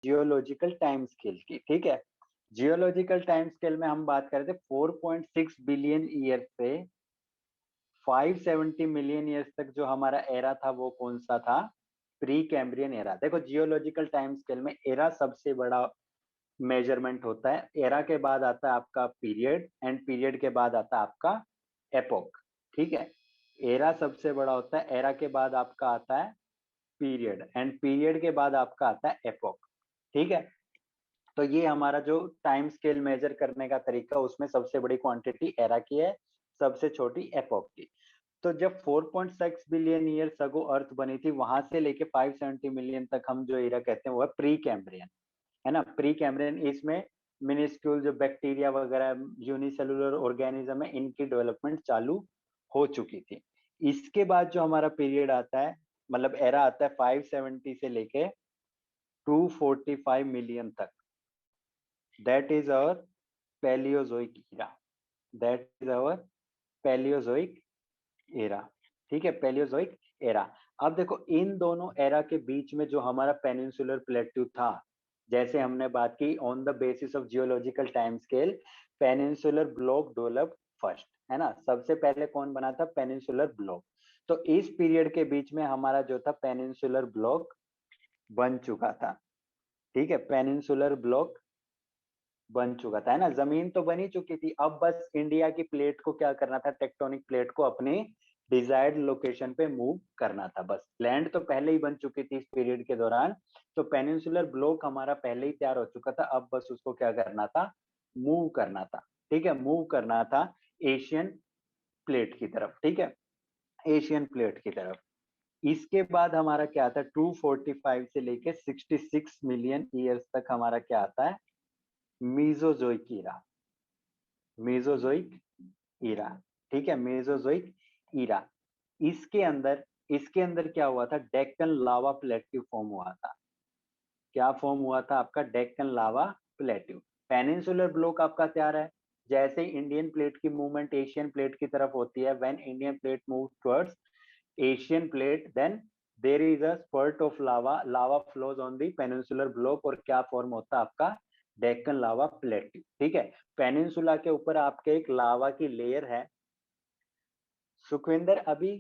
Geological time scale की, ठीक है। जियोलॉजिकल टाइम स्केल में हम बात कर रहे थे 4.6 बिलियन ईयर से 570 मिलियन ईयर्स तक जो हमारा एरा था वो कौन सा था, प्री कैम्ब्रियन एरा। देखो जियोलॉजिकल टाइम स्केल में एरा सबसे बड़ा मेजरमेंट होता है। एरा के बाद आता है आपका पीरियड, एंड पीरियड के बाद आता है आपका एपोक, ठीक है। एरा सबसे बड़ा होता है, एरा के बाद आपका आता है पीरियड, एंड पीरियड के बाद आपका आता है एपोक, ठीक है। तो ये हमारा जो टाइम स्केल मेजर करने का तरीका, उसमें सबसे बड़ी क्वांटिटी एरा की है, सबसे छोटी एपोक की। तो जब 4.6 बिलियन ईयर्स अगो अर्थ बनी थी, वहां से लेके 570 मिलियन तक हम जो एरा कहते हैं वो है प्री कैम्ब्रियन, है ना। प्री कैम्ब्रियन, इसमें मिनिस्क्यूल जो बैक्टीरिया वगैरह यूनिसेलुलर ऑर्गेनिज्म है, इनकी डेवलपमेंट चालू हो चुकी थी। इसके बाद जो हमारा पीरियड आता है, मतलब एरा आता है 570 से लेके 245 मिलियन तक, that is our Palaeozoic era, that is our Palaeozoic era, ठीक है, पैलियोजोइक एरा। अब देखो इन दोनों एरा के बीच में जो हमारा पेनिनसुलर प्लेट्यू था, जैसे हमने बात की on the basis of geological time scale, peninsular block develop first, है ना। सबसे पहले कौन बना था, पेनिनसुलर ब्लॉक। तो इस पीरियड के बीच में हमारा जो था पेनिनसुलर ब्लॉक बन चुका था, ठीक है, पेनिनसुलर ब्लॉक बन चुका था, है ना। जमीन तो बनी चुकी थी, अब बस इंडिया की प्लेट को क्या करना था, टेक्टोनिक प्लेट को अपनी डिजायर्ड लोकेशन पे मूव करना था। बस लैंड तो पहले ही बन चुकी थी इस पीरियड के दौरान, तो पेनिनसुलर ब्लॉक हमारा पहले ही तैयार हो चुका था, अब बस उसको क्या करना था, मूव करना था, ठीक है, मूव करना था एशियन प्लेट की तरफ, ठीक है, एशियन प्लेट की तरफ। इसके बाद हमारा क्या आता है, 245 से लेके 66 मिलियन ईयर्स तक हमारा क्या आता है, मीजोजोइक ईरा, मेसोजोइक ईरा, ठीक है, मेसोजोइक ईरा। इसके अंदर क्या हुआ था, डेक्कन लावा प्लेट्यू फॉर्म हुआ था। क्या फॉर्म हुआ था आपका, Deccan lava plateau. Peninsular block आपका तैयार है, जैसे इंडियन प्लेट की मूवमेंट एशियन प्लेट की तरफ होती है, when Indian plate move towards Asian plate, then there is a spurt of lava, lava flows on the peninsular block, और क्या फॉर्म होता है आपका, डेक्कन लावा प्लेट्यू, ठीक है। पेनिनसुला के ऊपर आपके एक लावा की लेयर है। सुखविंदर अभी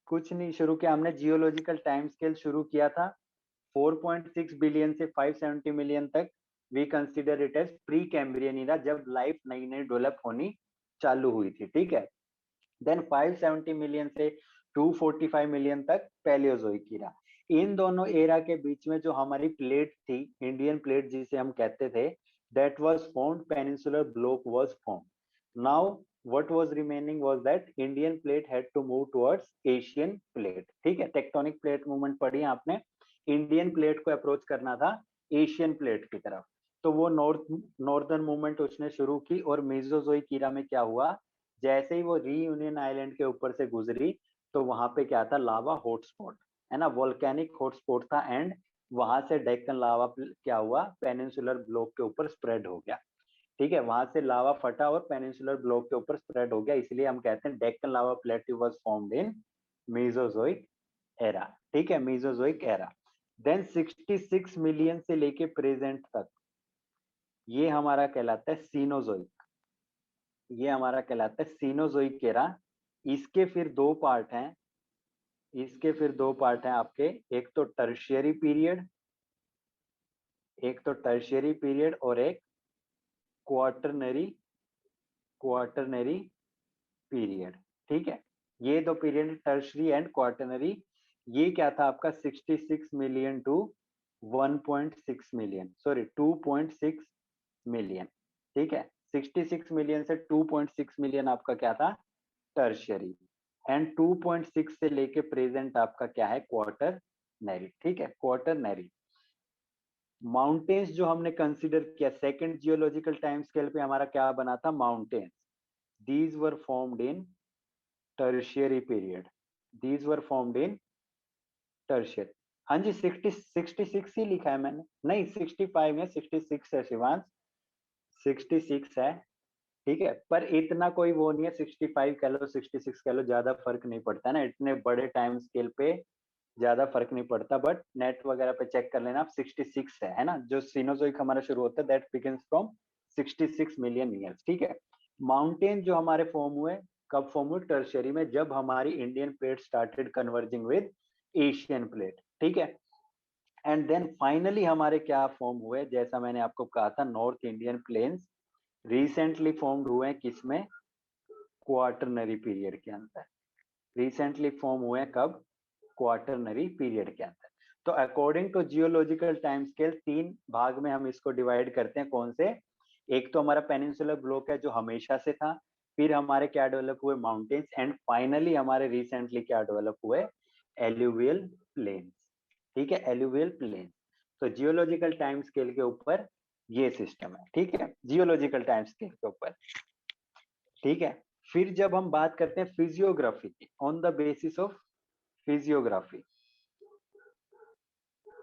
कुछ नहीं शुरू किया हमने, जियोलॉजिकल टाइम स्केल शुरू किया था 4.6 बिलियन से 570 मिलियन तक। We consider it as pre Cambrian era, जब लाइफ नई नई डेवलप होनी चालू हुई थी, ठीक है। देन 570 मिलियन से 245 मिलियन तक पैलियोजोइक इरा। इन दोनों एरा के बीच में जो हमारी प्लेट थी, इंडियन प्लेट जिसे हम कहते थे, that was formed, peninsular block was formed. Now what was remaining was that Indian plate had to move towards Asian plate, ठीक है। टेक्टोनिक प्लेट मूवमेंट पढ़ी है आपने, इंडियन प्लेट को अप्रोच करना था एशियन प्लेट की तरफ, तो वो नॉर्दर्न मूवमेंट उसने शुरू की। और मेसोजोइक ईरा में क्या हुआ, जैसे ही वो रीयूनियन आइलैंड के ऊपर से गुजरी, तो वहां पे क्या था, लावा हॉटस्पॉट, है ना, वोल्केनिक हॉटस्पॉट था, एंड वहां से डेक्कन लावा क्या हुआ, पेनिनसुलर ब्लॉक के ऊपर स्प्रेड हो गया, ठीक है। वहां से लावा फटा और पेनिनसुलर ब्लॉक के ऊपर स्प्रेड हो गया, इसलिए हम कहते हैं Deccan lava plateau was formed in Mesozoic era, ठीक है, मेसोजोइक एरा। देन 66 मिलियन से लेके प्रेजेंट तक ये हमारा कहलाता है सीनोजोइक, ये हमारा कहलाता है सीनोजोइक एरा। इसके फिर दो पार्ट हैं, इसके फिर दो पार्ट हैं आपके, एक तो टर्शियरी पीरियड, एक तो टर्शियरी पीरियड और एक क्वार्टरनरी, क्वार्टरनरी पीरियड, ठीक है। ये दो पीरियड टर्शरी एंड क्वार्टरनरी, ये क्या था आपका 66 million to 1.6 million, sorry 2.6 million, ठीक है। 66 मिलियन से 2.6 मिलियन आपका क्या था, टर्शियरी, एंड 2.6 से लेके प्रेजेंट आपका क्या है, क्वार्टरनरी, ठीक है, क्वार्टरनरी। माउंटेन्स जो हमने कंसीडर किया सेकंड जियोलॉजिकल टाइम स्केल पे, हमारा क्या बना था, mountains, these were formed in tertiary period, these were formed in tertiary। हाँ जी, 66 ही लिखा है मैंने, नहीं 65 है, 66 है शिवांश, 66 है, ठीक है। पर इतना कोई वो नहीं है, 65 कह लो 66 कह लो, ज्यादा फर्क नहीं पड़ता है ना, इतने बड़े टाइम स्केल पे ज्यादा फर्क नहीं पड़ता, बट नेट वगैरह पे चेक कर लेना आप, 66 है ना, जो नेट वगैरह पे चेक कर लेना आप, 66 है ना, जो सीनोजोइक हमारा शुरू होता है that begins from 66 million years. ठीक है, माउंटेन जो हमारे फॉर्म हुए, कब फॉर्म हुए? टर्शियरी में, जब हमारी Indian plate started converging with Asian plate. ठीक है, एंड देन फाइनली हमारे क्या फॉर्म हुए, जैसा मैंने आपको कहा था, north Indian plains recently formed हुए हैं, किसमें? क्वार्टरनरी पीरियड के अंदर। रिसेंटली फॉर्म हुए हैं कब? क्वार्टरनरी पीरियड के अंदर। तो according to geological time scale 3 भाग में हम इसको डिवाइड करते हैं। कौन से? एक तो हमारा पेनिनसुलर ब्लॉक है जो हमेशा से था, फिर हमारे क्या डेवलप हुए? माउंटेन्स, एंड फाइनली हमारे रिसेंटली क्या डेवलप हुए? Alluvial plains. ठीक है, एल्यूवियल प्लेन्स। तो जियोलॉजिकल टाइम स्केल के ऊपर ये सिस्टम है। ठीक है, जियोलॉजिकल टाइम स्केल के ऊपर। ठीक है, फिर जब हम बात करते हैं फिजियोग्राफी की, on the basis of physiography,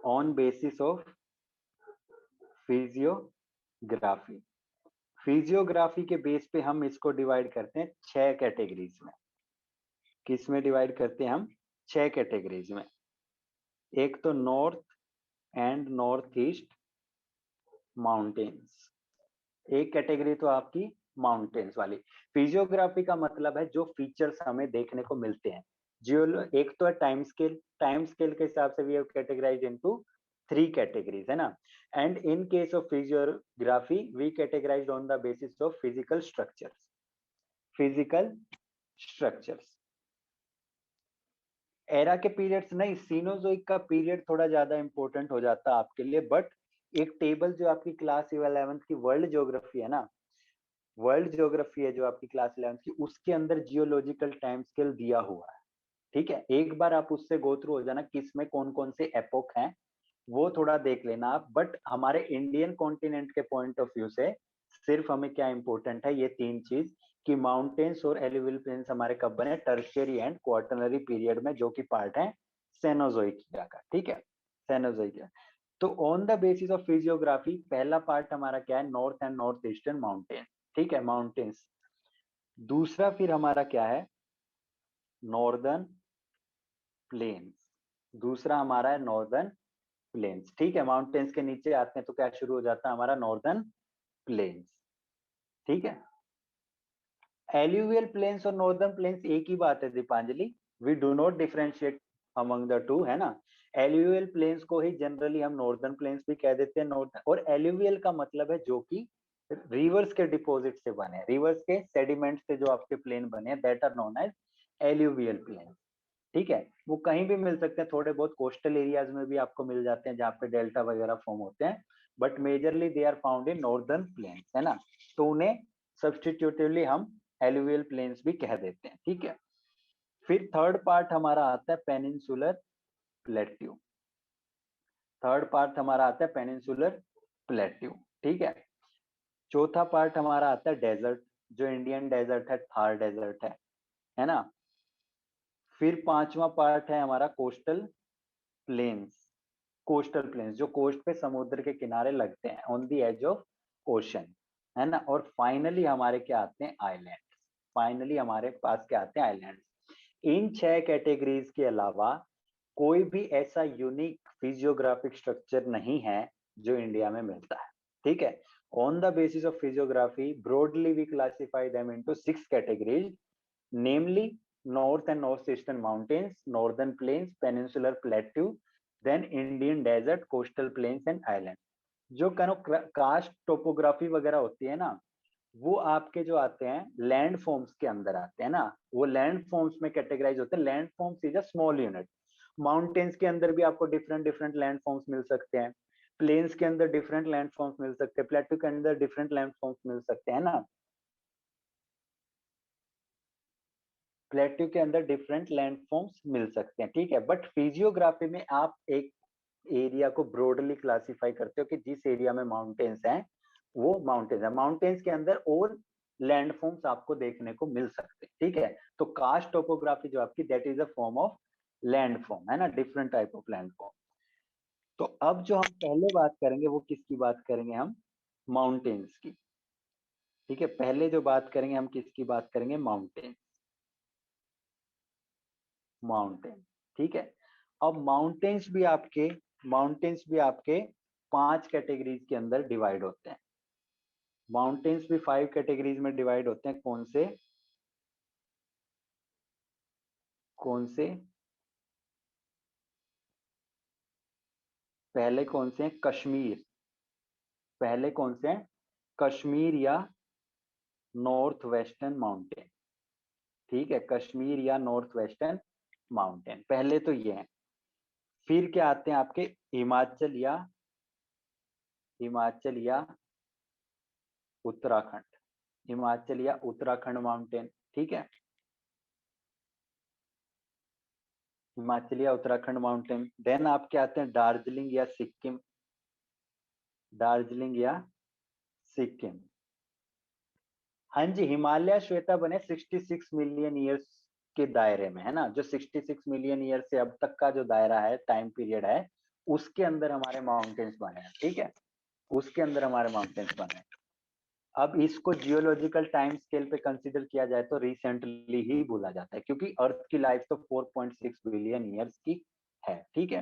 on basis of physiography, physiography के बेस पे हम इसको डिवाइड करते हैं 6 कैटेगरीज में। किस में डिवाइड करते हैं हम? 6 कैटेगरीज में। एक तो north and north east mountains, एक कैटेगरी तो आपकी माउंटेन्स वाली। फिजियोग्राफी का मतलब है जो फीचर्स हमें देखने को मिलते हैं। जियो, एक तो है टाइम स्केल, टाइम स्केल के हिसाब से we have categorised into 3 categories, है ना। And in case of physiography we categorised on the basis of physical structures, physical structures. Era के पीरियड्स नहीं, सीनोजोइक का पीरियड थोड़ा ज्यादा इंपॉर्टेंट हो जाता है आपके लिए, बट एक टेबल जो आपकी क्लास 11th की वर्ल्ड ज्योग्राफी है ना, वर्ल्ड ज्योग्राफी है जो आपकी क्लास 11th की, उसके अंदर जियोलॉजिकल टाइम स्केल दिया हुआ है। ठीक है, एक बार आप उससे गो थ्रू हो जाना, किसमें कौन कौन से एपोक हैं वो थोड़ा देख लेना आप। बट हमारे इंडियन कॉन्टिनेंट के पॉइंट ऑफ व्यू से सिर्फ हमें क्या इंपॉर्टेंट है, ये 3 चीज, कि माउंटेन्स और एलुवियल प्लेन्स हमारे कब बने? टर्शियरी एंड क्वार्टरनरी पीरियड में, जो कि पार्ट है सेनोजोइक का। ठीक है, सेनोजोइक। तो on the basis of physiography पहला पार्ट हमारा क्या है? North and north eastern mountain. ठीक है, माउंटेन्स। दूसरा फिर हमारा क्या है? Northern plains. दूसरा हमारा है नॉर्दर्न प्लेन्स। ठीक है, माउंटेन्स के नीचे आते हैं तो क्या शुरू हो जाता है हमारा? Northern plains. ठीक है, एल्यूवियल प्लेन्स और नॉर्दर्न प्लेन्स एक ही बात है Deepanjali, we do not differentiate among the two, है ना। एल्यूवियल प्लेन्स को ही जनरली हम नॉर्दर्न प्लेन्स भी कह देते हैं। नॉर्दर्न और एल्यूवियल का मतलब है जो कि रिवर्स के डिपॉजिट से बने, रिवर्स के सेडिमेंट से जो आपके प्लेन बने, that are known as alluvial plain. ठीक है, वो कहीं भी मिल सकते हैं, थोड़े बहुत कोस्टल एरियाज में भी आपको मिल जाते हैं जहाँ पे डेल्टा वगैरह फॉर्म होते हैं, but majorly they are found in northern plains, है ना। तो उन्हें सब्सटीट्यूटिवली हम एलुवियल प्लेन्स भी कह देते हैं। ठीक है, फिर थर्ड पार्ट हमारा आता है पेनिनसुलर प्लेट्यू। थर्ड पार्ट हमारा आता है पेनिनसुलर प्लेट्यू। ठीक है, चौथा पार्ट हमारा आता है डेजर्ट, जो इंडियन डेजर्ट है, थार डेजर्ट है ना। फिर पांचवा पार्ट है हमारा कोस्टल प्लेन्स, कोस्टल प्लेन्स जो कोस्ट पे समुद्र के किनारे लगते हैं, on the edge of ocean, है ना। और फाइनली हमारे क्या आते हैं? आइलैंड। फाइनली हमारे पास क्या आते हैं? आइलैंड। इन 6 कैटेगरीज के अलावा कोई भी ऐसा यूनिक फिजियोग्राफिक स्ट्रक्चर नहीं है जो इंडिया में मिलता है। ठीक है, on the basis of physiography broadly we classify them into 6 categories, namely north and northeastern mountains, northern plains, peninsular plateau, then Indian desert, coastal plains and island। जो karst topography वगैरह होती है ना, वो आपके जो आते हैं लैंड फॉर्म्स के अंदर आते हैं ना, वो लैंड फॉर्म्स में कैटेगराइज होते हैं। Land forms is a small unit. Mountains के अंदर भी आपको डिफरेंट डिफरेंट लैंड फॉर्म्स मिल सकते हैं, प्लेन्स के अंदर डिफरेंट लैंड फॉर्म्स मिल सकते हैं, प्लेटू के अंदर डिफरेंट लैंड फॉर्म्स मिल सकते हैं ना, प्लेट्यू के अंदर डिफरेंट लैंडफॉर्म्स मिल सकते हैं। ठीक है, बट फिजियोग्राफी में आप एक एरिया को ब्रॉडली क्लासिफाई करते हो कि जिस एरिया में माउंटेन्स हैं वो माउंटेन्स है, माउंटेन्स के अंदर और लैंडफॉर्म्स आपको देखने को मिल सकते हैं। ठीक है, तो कास्ट टोपोग्राफी जो आपकी, that is a form of landform, है ना, डिफरेंट टाइप ऑफ लैंडफॉर्म। तो अब जो हम पहले बात करेंगे वो किसकी बात करेंगे? हम माउंटेन्स की। ठीक है, पहले जो बात करेंगे हम किसकी बात करेंगे? Mountain, mountain. ठीक है, अब माउंटेन्स भी आपके 5 कैटेगरीज के अंदर डिवाइड होते हैं। माउंटेन्स भी 5 कैटेगरीज में डिवाइड होते हैं। कौन से? पहले कौन से हैं? कश्मीर। पहले कौन से हैं? कश्मीर या नॉर्थ वेस्टर्न माउंटेन। ठीक है, कश्मीर या नॉर्थ वेस्टर्न माउंटेन, पहले तो ये है। फिर क्या आते हैं आपके? हिमाचल या उत्तराखंड। हिमाचल या उत्तराखंड माउंटेन। ठीक है, हिमाचल या उत्तराखंड माउंटेन। देन आपके आते हैं दार्जिलिंग या सिक्किम। दार्जिलिंग या सिक्किम। हाँ जी, हिमालय श्वेतावन है 66 मिलियन ईयर्स के दायरे में, है ना। जो 66 मिलियन ईयर से अब तक का जो दायरा है, टाइम पीरियड है, उसके अंदर हमारे माउंटेन्स बने हैं। ठीक है, उसके अंदर हमारे माउंटेन्स बने हैं। अब इसको जियोलॉजिकल टाइम स्केल पे कंसीडर किया जाए तो रिसेंटली ही बोला जाता है, क्योंकि अर्थ की लाइफ तो 4.6 बिलियन ईयर्स की है। ठीक है,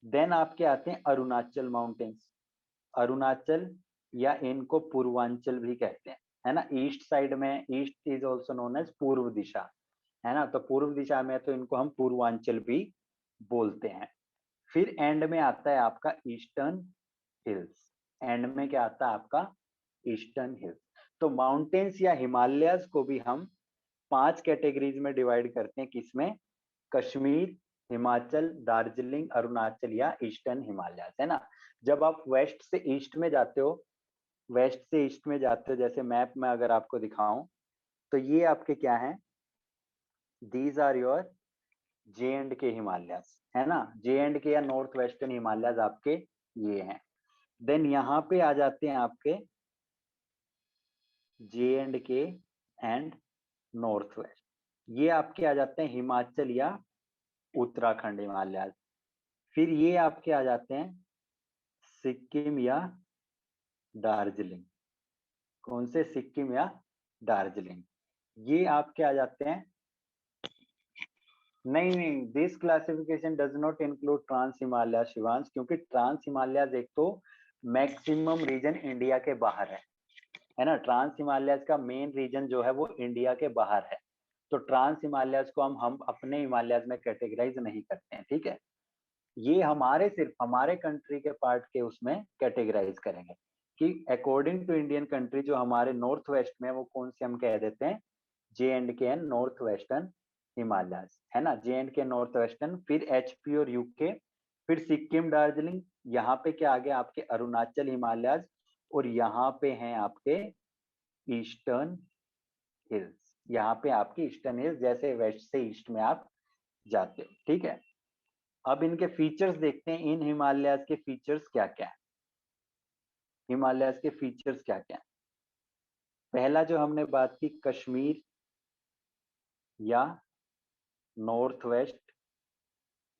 देन आपके आते हैं अरुणाचल माउंटेन्स। अरुणाचल या इनको पूर्वांचल भी कहते हैं, है ना। ईस्ट साइड में, east is also known as पूर्व दिशा, है ना। तो पूर्व दिशा में तो इनको हम पूर्वांचल भी बोलते हैं। फिर एंड में आता है आपका ईस्टर्न हिल्स। एंड में क्या आता है आपका? Eastern hills. तो माउंटेन्स या हिमालयस को भी हम 5 कैटेगरीज में डिवाइड करते हैं। किसमें? कश्मीर, हिमाचल, दार्जिलिंग, अरुणाचल या ईस्टर्न हिमालयस, है ना। जब आप वेस्ट से ईस्ट में जाते हो, जैसे मैप में अगर आपको दिखाऊं, तो ये आपके क्या हैं? These are your J and K Himalayas, है ना। जे एंड के या नॉर्थ वेस्टर्न हिमालयस आपके ये हैं। देन यहाँ पे आ जाते हैं आपके जे एंड के एंड नॉर्थ वेस्ट। ये आपके आ जाते हैं हिमाचल या उत्तराखंड हिमालयस। फिर ये आपके आ जाते हैं सिक्किम या दार्जिलिंग। कौन से? सिक्किम या दार्जिलिंग। ये आपके आ जाते हैं। नहीं, this classification does not include trans Himalaya Shivansh, क्योंकि ट्रांस हिमालय एक तो मैक्सिमम रीजन इंडिया के बाहर है ना। ट्रांस हिमालय का मेन रीजन जो है वो इंडिया के बाहर है। तो ट्रांस हिमालय को हम अपने हिमालय में कैटेगराइज नहीं करते हैं। ठीक है, ये सिर्फ हमारे कंट्री के पार्ट के उसमें कैटेगराइज करेंगे कि अकॉर्डिंग टू इंडियन कंट्री जो हमारे नॉर्थ वेस्ट में, वो कौन से हम कह देते हैं? जे एंड के एंड नॉर्थ वेस्टर्न हिमालय, है ना। जे एंड के नॉर्थ वेस्टर्न, फिर एचपी और यूके, फिर सिक्किम, दार्जिलिंग। यहाँ पे क्या आ गया आपके? अरुणाचल हिमालय। और यहाँ पे हैं आपके ईस्टर्न हिल्स। यहाँ पे आपकी ईस्टर्न हिल्स, जैसे वेस्ट से ईस्ट में आप जाते हो। ठीक है, अब इनके फीचर्स देखते हैं। इन हिमालयस के फीचर्स क्या क्या है? हिमालयस के फीचर्स क्या क्या है? पहला जो हमने बात की, कश्मीर या नॉर्थ वेस्ट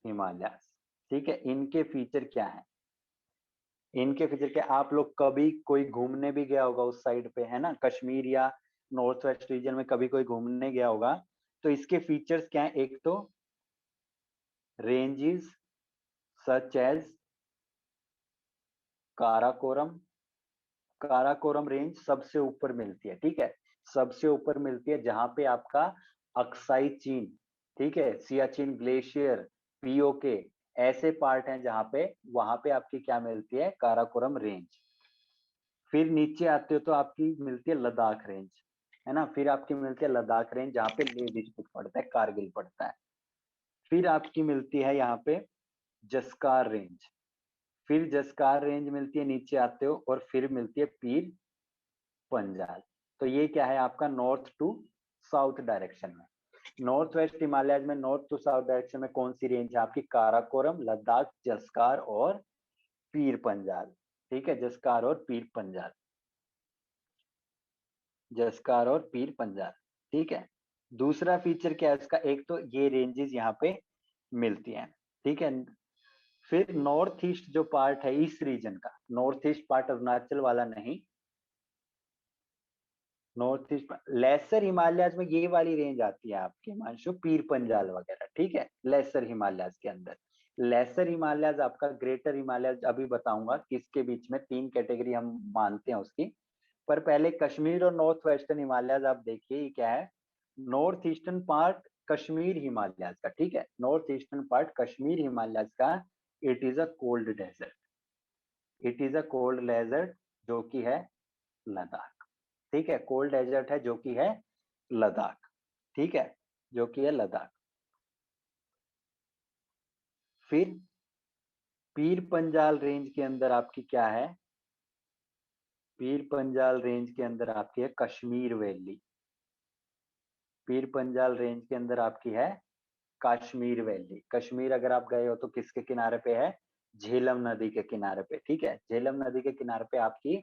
हिमालयस। ठीक है, इनके फीचर क्या है? इनके फीचर क्या? आप लोग कभी कोई घूमने भी गया होगा उस साइड पे, है ना, कश्मीर या नॉर्थ वेस्ट रीजन में कभी कोई घूमने गया होगा, तो इसके फीचर्स क्या है? एक तो ranges such as Karakoram. Karakoram range सबसे ऊपर मिलती है। ठीक है, सबसे ऊपर मिलती है जहां पे आपका अक्साई चीन, ठीक है, सियाचिन ग्लेशियर, पीओके, ऐसे पार्ट हैं जहां पे, वहां पे आपकी क्या मिलती है? काराकोरम रेंज। फिर नीचे आते हो तो आपकी मिलती है लद्दाख रेंज, है ना। फिर आपकी मिलती है लद्दाख रेंज, जहाँ पे लेह डिस्ट्रिक्ट पड़ता है, कारगिल पड़ता है। फिर आपकी मिलती है यहाँ पे जस्कार रेंज। फिर जस्कार रेंज मिलती है, नीचे आते हो, और फिर मिलती है पीर पंजाल। तो ये क्या है आपका? नॉर्थ टू साउथ डायरेक्शन में। नॉर्थ वेस्ट हिमालय में नॉर्थ टू साउथ डायरेक्शन में कौन सी रेंज है आपकी? काराकोरम, लद्दाख, जस्कार और पीर पंजाल। ठीक है, जस्कार और पीर पंजाल, जस्कार और पीर पंजाल। ठीक है, दूसरा फीचर क्या है इसका? एक तो ये रेंजेस यहाँ पे मिलती हैं। ठीक है, फिर नॉर्थ ईस्ट जो पार्ट है इस रीजन का, नॉर्थ ईस्ट पार्ट अरुणाचल वाला नहीं, नॉर्थ ईस्ट लेसर हिमालयाज में ये वाली रेंज आती है आपकी हिमांशु, पीर पंजाल वगैरह, ठीक है, लेसर हिमालयाज के अंदर। लेसर हिमालयाज आपका, ग्रेटर हिमालयाज अभी बताऊंगा किसके बीच में, 3 कैटेगरी हम मानते हैं उसकी। पर पहले कश्मीर और नॉर्थ वेस्टर्न हिमालयाज आप देखिए, ये क्या है, north eastern part Kashmir Himalayas का, ठीक है, north eastern part Kashmir Himalayas का, it is a cold desert, it is a cold desert, जो कि है लद्दाख, ठीक है, कोल्ड डेजर्ट है जो कि है लद्दाख, ठीक है, जो कि है लद्दाख। फिर पीर पंजाल रेंज के अंदर आपकी क्या है, पीर पंजाल रेंज के अंदर आपकी है कश्मीर वैली, पीर पंजाल रेंज के अंदर आपकी है कश्मीर वैली। कश्मीर अगर आप गए हो तो किसके किनारे पे है, झेलम नदी के किनारे पे, ठीक है, झेलम नदी के किनारे पे आपकी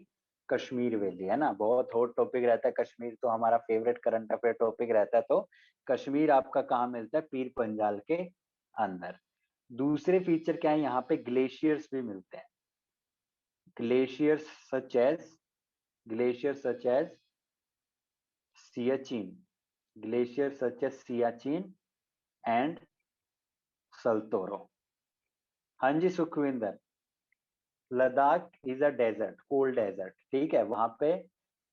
कश्मीर वैली है ना। बहुत हॉट टॉपिक रहता है कश्मीर, तो हमारा फेवरेट करंट अफेयर टॉपिक रहता है। तो कश्मीर आपका कहाँ मिलता है, पीर पंजाल के अंदर। दूसरे फीचर क्या है, यहाँ पे ग्लेशियर्स भी मिलते हैं, glaciers such as, glacier such as Siachen, glacier such as Siachen and Saltoro. हाँ जी Sukhwinder, Ladakh is a desert, cold desert, ठीक है, वहां पे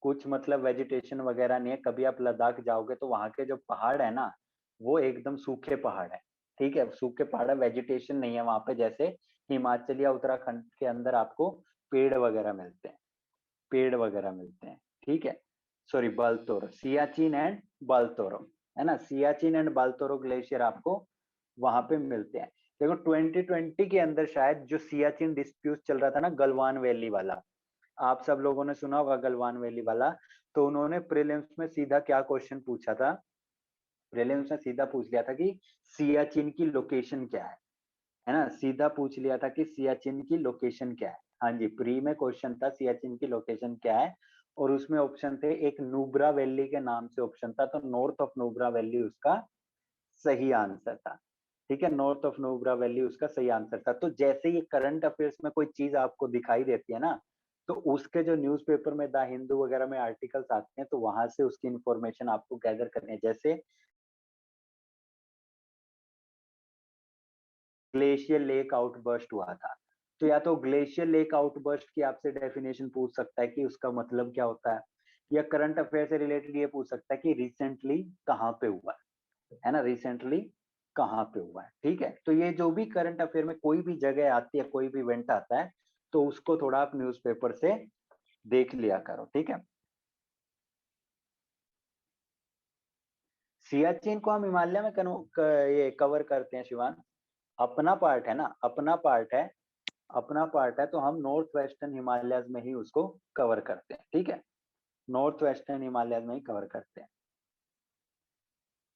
कुछ मतलब वेजिटेशन वगैरह नहीं है। कभी आप लद्दाख जाओगे तो वहां के जो पहाड़ है ना, वो एकदम सूखे पहाड़ है, ठीक है, सूखे पहाड़ है, वेजिटेशन नहीं है वहां पे, जैसे हिमाचल या उत्तराखंड के अंदर आपको पेड़ वगैरह मिलते हैं, पेड़ वगैरह मिलते हैं, ठीक है। सॉरी, बाल्तोरो, सियाचिन एंड बाल्तोरो, है ना, सियाचिन एंड बाल्तोरो ग्लेशियर आपको वहां पे मिलते हैं। देखो 2020 के अंदर शायद जो सियाचिन डिस्प्यूट चल रहा था ना, गलवान वैली वाला, आप सब लोगों ने सुना होगा गलवान वैली वाला। तो उन्होंने प्रीलिम्स में सीधा क्या क्वेश्चन पूछा था, प्रीलिम्स में सीधा पूछ लिया था कि सियाचिन की लोकेशन क्या है ना, सीधा पूछ लिया था कि सियाचिन की लोकेशन क्या है। हाँ जी, प्री में क्वेश्चन था सियाचिन की लोकेशन क्या है, और उसमें ऑप्शन थे, एक नुब्रा वैली के नाम से ऑप्शन था, तो नॉर्थ ऑफ नुब्रा वैली उसका सही आंसर था, ठीक है, नॉर्थ ऑफ नुब्रा वैली उसका सही आंसर था। तो जैसे ये करंट अफेयर्स में कोई चीज आपको दिखाई देती है ना, तो उसके जो न्यूज़पेपर में द हिंदू वगैरह में आर्टिकल्स आते हैं, तो वहां से उसकी इंफॉर्मेशन आपको गैदर करनी है। जैसे ग्लेशियर लेक आउटबर्स्ट हुआ था, तो या तो ग्लेशियर लेक आउटबर्स्ट की आपसे डेफिनेशन पूछ सकता है कि उसका मतलब क्या होता है, या करंट अफेयर से रिलेटेड ये पूछ सकता है कि रिसेंटली कहाँ पे हुआ है ना, रिसेंटली कहाँ पे हुआ है, ठीक है। तो ये जो भी करंट अफेयर में कोई भी जगह आती है, कोई भी इवेंट आता है, तो उसको थोड़ा आप न्यूज़पेपर से देख लिया करो, ठीक है। सियाचिन को हम हिमालय में ये कवर करते हैं शिवान, अपना पार्ट है ना, अपना पार्ट है, अपना पार्ट है, तो हम नॉर्थ वेस्टर्न हिमालयज में ही उसको कवर करते हैं, ठीक है, नॉर्थ वेस्टर्न हिमालयज में ही कवर करते हैं,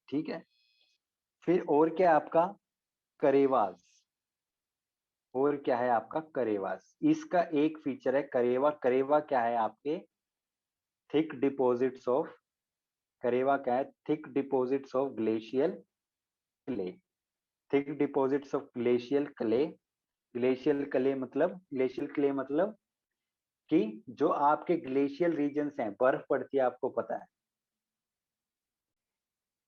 ठीक है। फिर और क्या है आपका, करेवास, और क्या है आपका करेवास, इसका एक फीचर है करेवा। करेवा क्या है आपके, थिक डिपॉजिट्स ऑफ, करेवा क्या है, thick deposits of glacial clay, thick deposits of glacial clay. Glacial clay मतलब, ग्लेशियल क्ले मतलब कि जो आपके ग्लेशियल रीजन्स हैं, बर्फ पड़ती है, आपको पता है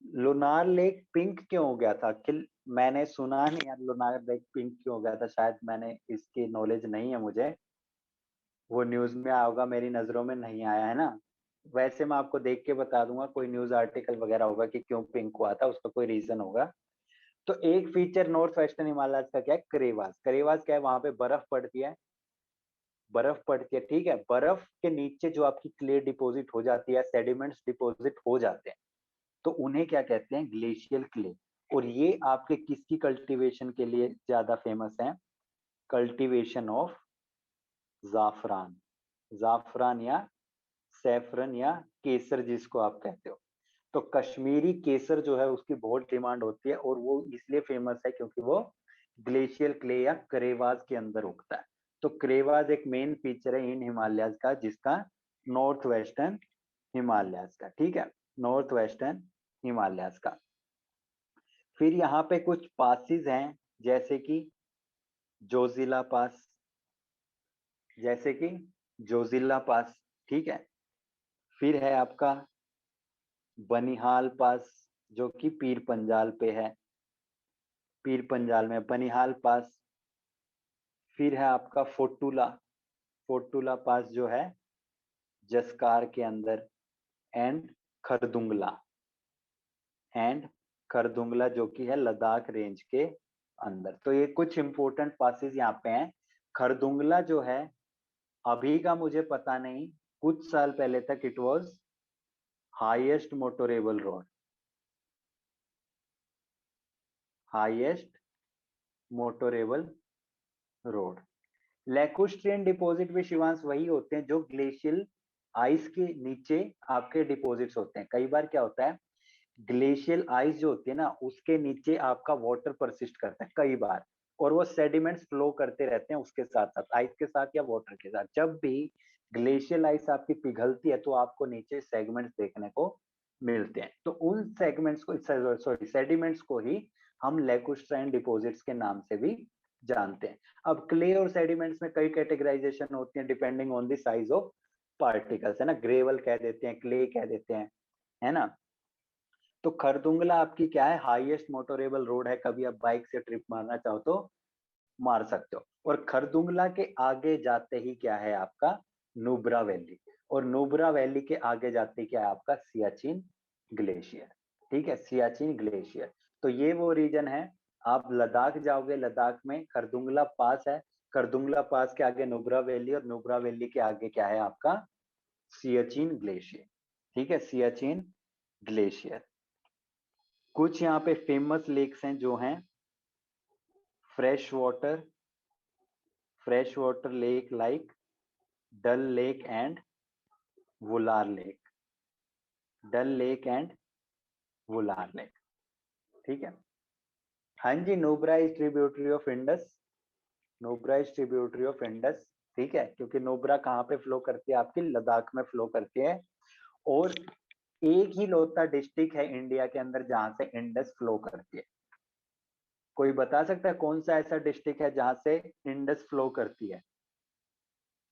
लोनार लेक पिंक क्यों हो गया था कि, मैंने सुना नहीं यार लोनार लेक पिंक क्यों हो गया था, शायद मैंने इसकी नॉलेज नहीं है मुझे, वो न्यूज में आया होगा, मेरी नजरों में नहीं आया है ना। वैसे मैं आपको देख के बता दूंगा, कोई न्यूज आर्टिकल वगैरह होगा कि क्यों पिंक हुआ था, उसका कोई रीजन होगा। तो एक फीचर नॉर्थ वेस्टर्न हिमालय का क्या है, करेवास, करेवास क्या है, वहां पे बर्फ पड़ती है, बर्फ पड़ती है, ठीक है, बर्फ के नीचे जो आपकी क्ले डिपॉजिट हो जाती है, सेडिमेंट्स डिपॉजिट हो जाते हैं, तो उन्हें क्या कहते हैं, ग्लेशियल क्ले। और ये आपके किसकी कल्टीवेशन के लिए ज्यादा फेमस है, कल्टीवेशन ऑफ जाफरान, जाफरान या सैफरन या केसर जिसको आप कहते हो। तो कश्मीरी केसर जो है उसकी बहुत डिमांड होती है, और वो इसलिए फेमस है क्योंकि वो ग्लेशियल क्ले या करेवाज के अंदर उगता है। तो करेवाज एक मेन फीचर है इन हिमालयाज का, जिसका नॉर्थ वेस्टर्न हिमालयाज का, ठीक है, नॉर्थ वेस्टर्न हिमालयाज का। फिर यहाँ पे कुछ पासिस हैं, जैसे कि जोजिला पास, जैसे कि जोजिला पास, ठीक है। फिर है आपका बनिहाल पास, जो कि पीर पंजाल पे है, पीर पंजाल में बनिहाल पास। फिर है आपका फोटुला, फोटुला पास जो है जसकार के अंदर। एंड खरदुंगला, एंड खरदुंगला जो कि है लद्दाख रेंज के अंदर। तो ये कुछ इंपॉर्टेंट पासेस यहाँ पे हैं। खरदुंगला जो है अभी का मुझे पता नहीं, कुछ साल पहले तक it was highest motorable road, highest motorable road. Lacustrine deposit भी शिवांश वही होते हैं जो ग्लेशियल आइस के नीचे आपके डिपॉजिट्स होते हैं। कई बार क्या होता है, ग्लेशियल आइस जो होती है ना उसके नीचे आपका वाटर परसिस्ट करता है कई बार, और वो सेडिमेंट्स फ्लो करते रहते हैं उसके साथ साथ, आइस के साथ या वाटर के साथ। जब भी ग्लेशियल आइस आपकी पिघलती है तो आपको नीचे सेगमेंट्स देखने को मिलते हैं। तो उन सेगमेंट्स को, सॉरी सेडिमेंट्स को ही हम लैकुस्ट्राइन डिपॉजिट्स के नाम से भी जानते हैं। अब क्ले और सेडिमेंट्स में कई कैटेगराइजेशन होती है depending on the size of particles, है ना। ग्रेवल कह देते हैं, क्ले कह देते हैं, है ना। तो खरदुंगला आपकी क्या है, हाईएस्ट मोटोरेबल रोड है। कभी आप बाइक से ट्रिप मारना चाहो तो मार सकते हो। और खरदुंगला के आगे जाते ही क्या है आपका नुब्रा वैली, और नुब्रा वैली के आगे जाते ही क्या है आपका सियाचिन ग्लेशियर। ठीक है, सियाचिन ग्लेशियर। तो ये वो रीजन है। आप लद्दाख जाओगे, लद्दाख में खरदुंगला पास है, खरदुंगला पास के आगे नुब्रा वैली, और नुब्रा वैली के आगे क्या है आपका सियाचिन ग्लेशियर। ठीक है, सियाचिन ग्लेशियर। कुछ यहाँ पे फेमस लेक्स हैं जो हैं fresh water lake like Dal lake and Wular lake, Dal lake and Wular lake. ठीक है, हाँ जी, Nubra is tributary of Indus, Nubra is tributary of Indus. ठीक है, क्योंकि नुब्रा कहाँ पे फ्लो करती है आपकी लद्दाख में फ्लो करती है। और एक ही लौता डिस्ट्रिक्ट है इंडिया के अंदर जहां से इंडस फ्लो करती है। कोई बता सकता है कौन सा ऐसा डिस्ट्रिक्ट है जहां से इंडस फ्लो करती है?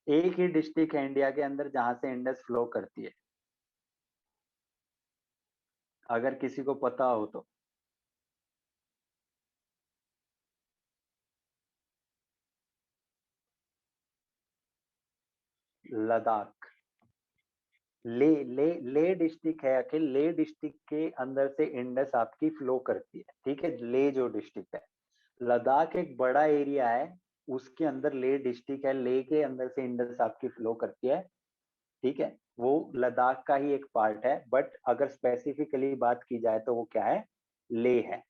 एक ही डिस्ट्रिक्ट है इंडिया के अंदर जहां से इंडस फ्लो करती है, अगर किसी को पता हो तो। लद्दाख, ले ले ले डिस्ट्रिक्ट है अखिल, ले डिस्ट्रिक्ट के अंदर से इंडस आपकी फ्लो करती है। ठीक है, ले जो डिस्ट्रिक्ट है, लद्दाख एक बड़ा एरिया है, उसके अंदर ले डिस्ट्रिक्ट है, ले के अंदर से इंडस आपकी फ्लो करती है। ठीक है, वो लद्दाख का ही एक पार्ट है, बट अगर स्पेसिफिकली बात की जाए तो वो क्या है, ले है।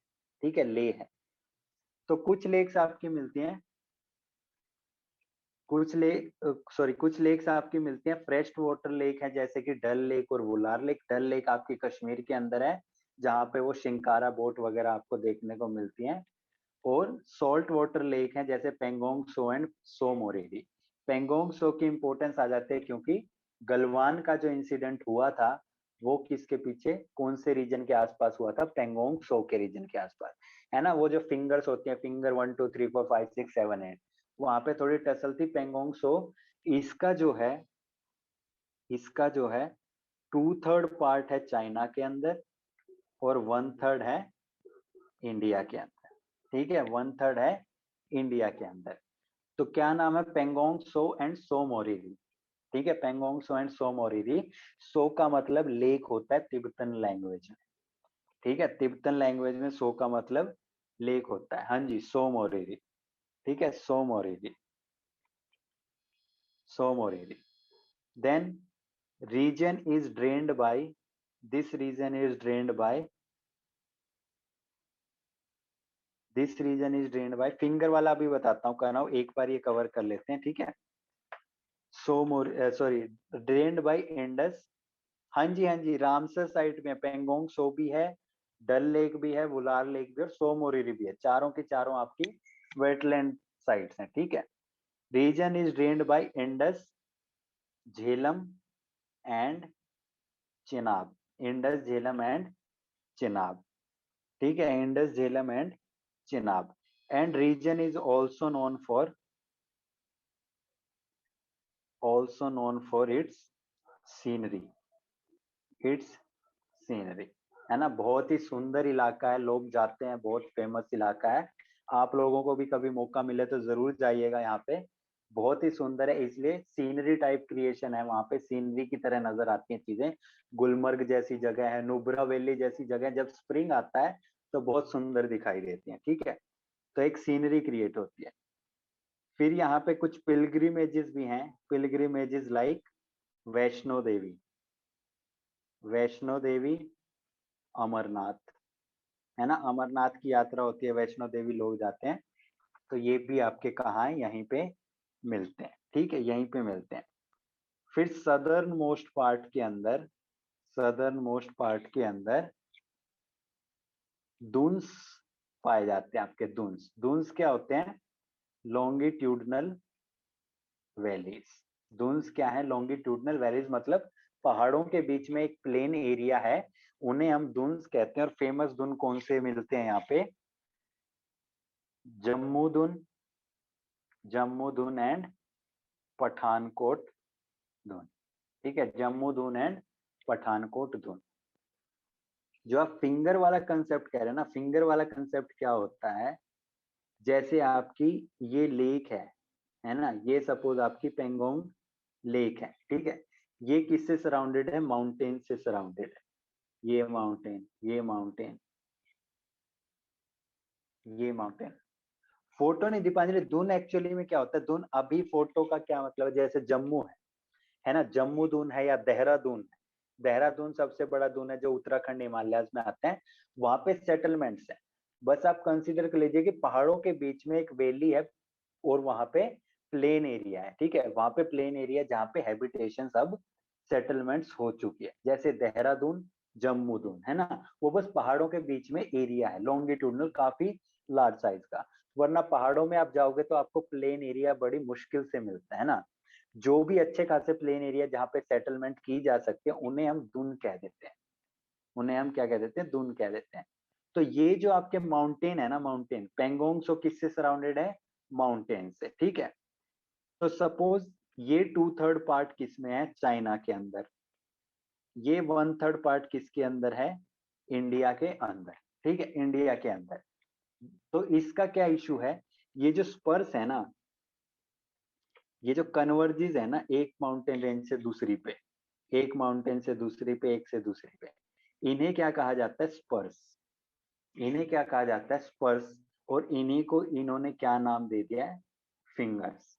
ठीक है, ले है। तो कुछ लेक्स आपकी मिलती हैं, कुछ लेक्स आपकी मिलती हैं फ्रेश वाटर लेक है, जैसे कि डल लेक और वुलार लेक। डल लेक आपकी कश्मीर के अंदर है, जहाँ पे वो शिंकारा बोट वगैरह आपको देखने को मिलती हैं। और सॉल्ट वाटर लेक है जैसे पेंगोंग सो एंड सो मोरेरी। पेंगोंग सो की इंपॉर्टेंस आ जाती है क्योंकि गलवान का जो इंसिडेंट हुआ था वो किसके पीछे, कौन से रीजन के आसपास हुआ था, पेंगोंग सो के रीजन के आसपास, है ना। वो जो फिंगर्स होती हैं, फिंगर 1 2 3 4 5 6 7 8, वहां पे थोड़ी टसल थी पेंगोंग सो। इसका जो है इसका जो है 2/3 पार्ट है चाइना के अंदर, और 1/3 है इंडिया के अंदर। ठीक है, 1/3 है इंडिया के अंदर। तो क्या नाम है, पेंगोंग सो एंड सो मोरिरी। ठीक है, पेंगोंग सो एंड सो मोरिरी। सो का मतलब लेक होता है तिब्बतन लैंग्वेज में। ठीक है, तिब्बतन लैंग्वेज में सो का मतलब लेक होता है। हाँ जी, सो मोरिरी। ठीक है, Tso Moriri, Tso Moriri. Then region is drained by, this region is drained by, this region is drained by, finger वाला भी बताता हूँ, कह रहा हूँ एक बार ये कवर कर लेते हैं। ठीक है, Tso Moriri drained by Indus. हाँ जी, हाँ जी, रामसर साइट में पेंगोंग सो भी है, डल लेक भी है, वुलार लेक भी, और सो मोरिरी भी है। चारों की चारों आपकी वेटलैंड साइट्स हैं। ठीक है, region is drained by Indus, Jhelum and Chenab, Indus, Jhelum and Chenab. ठीक है, Indus, Jhelum and Chenab. And region is also known for its scenery. Its scenery, है ना, बहुत ही सुंदर इलाका है, लोग जाते हैं, बहुत फेमस इलाका है। आप लोगों को भी कभी मौका मिले तो जरूर जाइएगा यहाँ पे, बहुत ही सुंदर है, इसलिए सीनरी टाइप क्रिएशन है वहाँ पे, सीनरी की तरह नजर आती हैं चीजें। गुलमर्ग जैसी जगह है, नुब्रा वैली जैसी जगह, जब स्प्रिंग आता है तो बहुत सुंदर दिखाई देती है, ठीक है। तो एक सीनरी क्रिएट होती है। फिर यहाँ पे कुछ पिलग्रिमेजेस भी हैं, पिलग्रिमेजेस लाइक वैष्णो देवी, वैष्णो देवी, अमरनाथ, है ना, अमरनाथ की यात्रा होती है, वैष्णो देवी लोग जाते हैं। तो ये भी आपके कहाँ है, यहीं पे मिलते हैं, ठीक है, यहीं पे मिलते हैं। फिर सदर्न मोस्ट पार्ट के अंदर, सदर्न मोस्ट पार्ट के अंदर दून्स पाए जाते हैं आपके, दून्स, दून्स क्या होते हैं, लॉन्गिट्यूडनल वैलीज। दून्स क्या है, लॉन्गिट्यूडनल वैलीज, मतलब पहाड़ों के बीच में एक प्लेन एरिया है, उन्हें हम दून्स कहते हैं। और फेमस दून कौन से मिलते हैं यहाँ पे, जम्मू दून, जम्मू दून एंड पठानकोट दून, ठीक है, जम्मू दून एंड पठानकोट दून। जो आप फिंगर वाला कंसेप्ट कह रहे हैं ना, फिंगर वाला कंसेप्ट क्या होता है, जैसे आपकी ये लेक है ना, ये सपोज आपकी पेंगोंग लेक है, ठीक है, ये किससे सराउंडेड है, माउंटेन से सराउंडेड है, ये माउंटेन, ये माउंटेन, ये माउंटेन। फोटो नहीं दीपांजलि, दून एक्चुअली में क्या होता है, दून अभी फोटो का क्या मतलब है, जैसे जम्मू है ना, जम्मू दून है, या देहरादून है, देहरादून सबसे बड़ा दून है जो उत्तराखंड हिमालयाज में आते हैं, वहां पे सेटलमेंट्स है। बस आप कंसीडर कर लीजिए कि पहाड़ों के बीच में एक वैली है और वहां पे प्लेन एरिया है, ठीक है, वहां पे प्लेन एरिया जहाँ पे हैबिटेशन सब सेटलमेंट्स हो चुकी है, जैसे देहरादून, जम्मू दून, है ना, वो बस पहाड़ों के बीच में एरिया है, लॉन्गिट्यूडनल, काफी लार्ज साइज का। वरना पहाड़ों में आप जाओगे तो आपको प्लेन एरिया बड़ी मुश्किल से मिलता है ना। जो भी अच्छे खासे प्लेन एरिया जहाँ पे सेटलमेंट की जा सकती है उन्हें हम दून कह देते हैं, उन्हें हम क्या कह देते हैं, दून कह देते हैं। तो ये जो आपके माउंटेन है ना, माउंटेन पेंगोंग सो किससे सराउंडेड है, माउंटेन से, ठीक है। तो सपोज ये 2/3 पार्ट किसमें है, चाइना के अंदर, ये 1/3 पार्ट किसके अंदर है, इंडिया के अंदर, ठीक है, इंडिया के अंदर। तो इसका क्या इशू है, ये जो स्पर्स है ना, ये जो कन्वर्जिज है ना, एक माउंटेन रेंज से दूसरी पे, एक माउंटेन से दूसरी पे, एक से दूसरी पे, इन्हें क्या कहा जाता है, स्पर्स, इन्हें क्या कहा जाता है, स्पर्स। और इन्हीं को इन्होंने क्या नाम दे दिया है, फिंगर्स,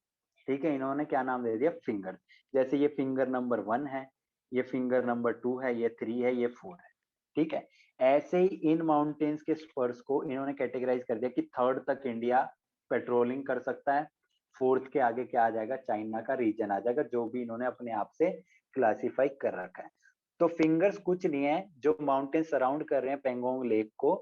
ठीक है, इन्होंने क्या नाम दे दिया, फिंगर। जैसे ये फिंगर नंबर 1 है, ये फिंगर नंबर 2 है, ये 3 है, ये 4 है, ठीक है। ऐसे ही इन माउंटेन्स के स्पर्स को इन्होंने कैटेगराइज कर दिया कि 3rd तक इंडिया पेट्रोलिंग कर सकता है, 4th के आगे क्या आ जाएगा, चाइना का रीजन आ जाएगा, जो भी इन्होंने अपने आप से क्लासिफाई कर रखा है। तो फिंगर्स कुछ नहीं है, जो माउंटेन सराउंड कर रहे हैं पेंगोंग लेक को,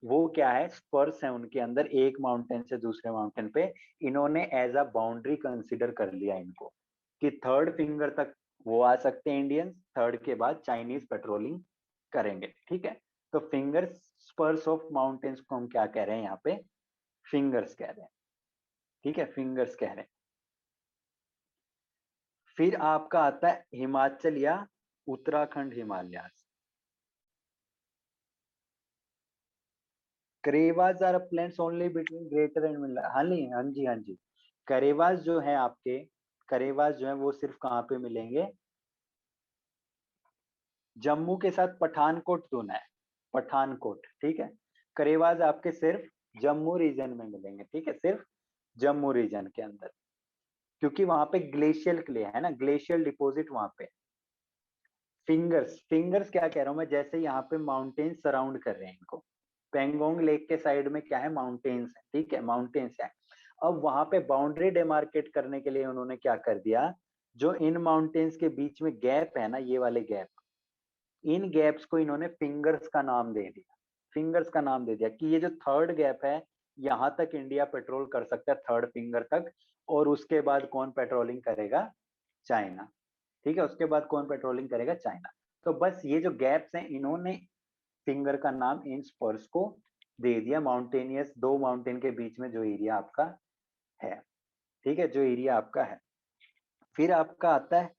वो क्या है, स्पर्स है उनके अंदर, एक माउंटेन से दूसरे माउंटेन पे इन्होंने एज अ बाउंड्री कंसिडर कर लिया इनको, कि 3rd फिंगर तक वो आ सकते हैं इंडियंस, 3rd के बाद चाइनीज पेट्रोलिंग करेंगे, ठीक है। तो फिंगर्स, स्पर्स ऑफ माउंटेन्स को हम क्या कह रहे हैं यहाँ पे, फिंगर्स कह रहे हैं, ठीक है, फिंगर्स कह रहे हैं। फिर आपका आता है हिमाचल या Uttarakhand Himalaya. Karewas are plains only between greater and middle, हाँ नहीं, हाँ जी, हाँ जी। करेवास जो है आपके, करेवास जो है वो सिर्फ कहाँ पे मिलेंगे, जम्मू के साथ पठानकोट जोन है, पठानकोट, ठीक है। करेवास आपके सिर्फ जम्मू रीजन में मिलेंगे, ठीक है, सिर्फ जम्मू रीजन के अंदर, क्योंकि वहां पे ग्लेशियल क्ले है ना, ग्लेशियल डिपॉजिट वहां पे। फिंगर्स, फिंगर्स क्या कह रहा हूं मैं, जैसे यहाँ पे माउंटेन सराउंड कर रहे हैं इनको, पेंगोंग लेक के साइड में क्या है, माउंटेन्स है, ठीक है, माउंटेन्स है। अब वहां पे बाउंड्री डिमार्केट करने के लिए उन्होंने क्या कर दिया, जो इन माउंटेन्स के बीच में गैप है ना, ये वाले गैप, इन गैप्स को इन्होंने फिंगर्स का नाम दे दिया, फिंगर्स का नाम दे दिया कि ये जो 3rd गैप है, यहां तक इंडिया पेट्रोल कर सकता है, 3rd फिंगर तक। और उसके बाद कौन पेट्रोलिंग करेगा, चाइना, ठीक है, उसके बाद कौन पेट्रोलिंग करेगा, चाइना। तो बस ये जो गैप्स हैं इन्होंने फिंगर का नाम इन स्पर्स को दे दिया, माउंटेनियस, दो माउंटेन के बीच में जो एरिया आपका है, ठीक है, जो एरिया आपका है। फिर आपका आता है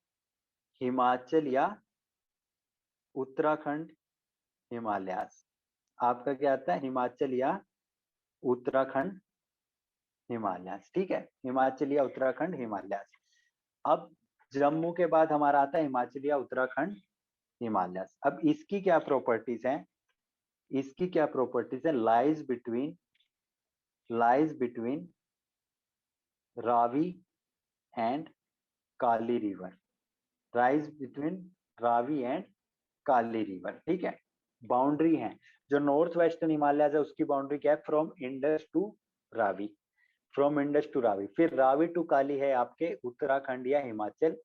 हिमाचल या उत्तराखंड, हिमालयास। आपका क्या आता है? हिमाचल या उत्तराखंड, हिमालयास। ठीक है, हिमाचल या उत्तराखंड, हिमालयास। अब जम्मू के बाद हमारा आता है हिमाचल या उत्तराखंड, हिमालयास। अब इसकी क्या प्रॉपर्टीज हैं? इसकी क्या प्रॉपर्टीज है? Lies between Ravi and Kali river. Rise between Ravi and Kali river. ठीक है, बाउंड्री है। जो नॉर्थ वेस्टर्न हिमालय है उसकी बाउंड्री क्या है? From Indus to Ravi, from Indus to Ravi. फिर रावी टू काली है आपके उत्तराखंड या हिमाचल,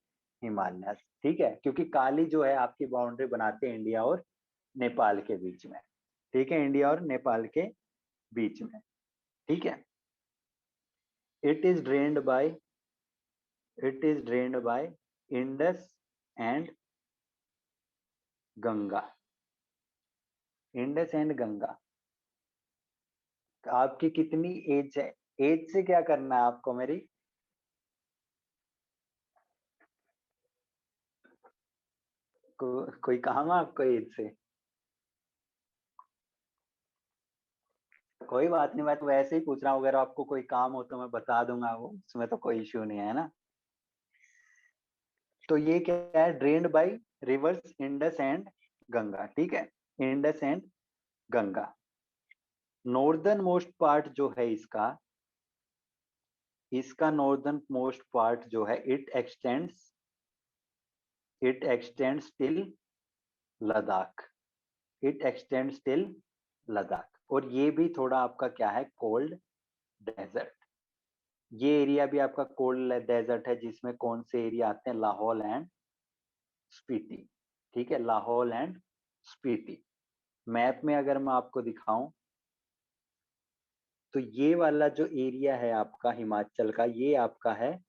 हिमालय। ठीक है, क्योंकि काली जो है आपकी बाउंड्री बनाते हैं इंडिया और नेपाल के बीच में। ठीक है, इंडिया और नेपाल के बीच में। ठीक है, it is drained by Indus and Ganga. Indus and Ganga. आपकी कितनी एज है? एज से क्या करना है आपको मेरी? कोई काम है आपको एज से? कोई बात नहीं, मैं तो वैसे ही पूछ रहा हूँ। अगर आपको कोई काम हो तो मैं बता दूंगा, वो उसमें तो कोई इश्यू नहीं है ना। तो ये क्या है? Drained by rivers Indus and Ganga. ठीक है, Indus and Ganga. Northern most part जो है इसका नॉर्दर्न मोस्ट पार्ट जो है it extends till Ladakh. It extends till Ladakh. और ये भी थोड़ा आपका क्या है? Cold desert. ये एरिया भी आपका कोल्ड डेजर्ट है, जिसमें कौन से एरिया आते हैं? लाहौल एंड स्पीति। ठीक है, लाहौल एंड स्पीति। मैप में अगर मैं आपको दिखाऊं तो ये वाला जो एरिया है आपका हिमाचल का, ये आपका है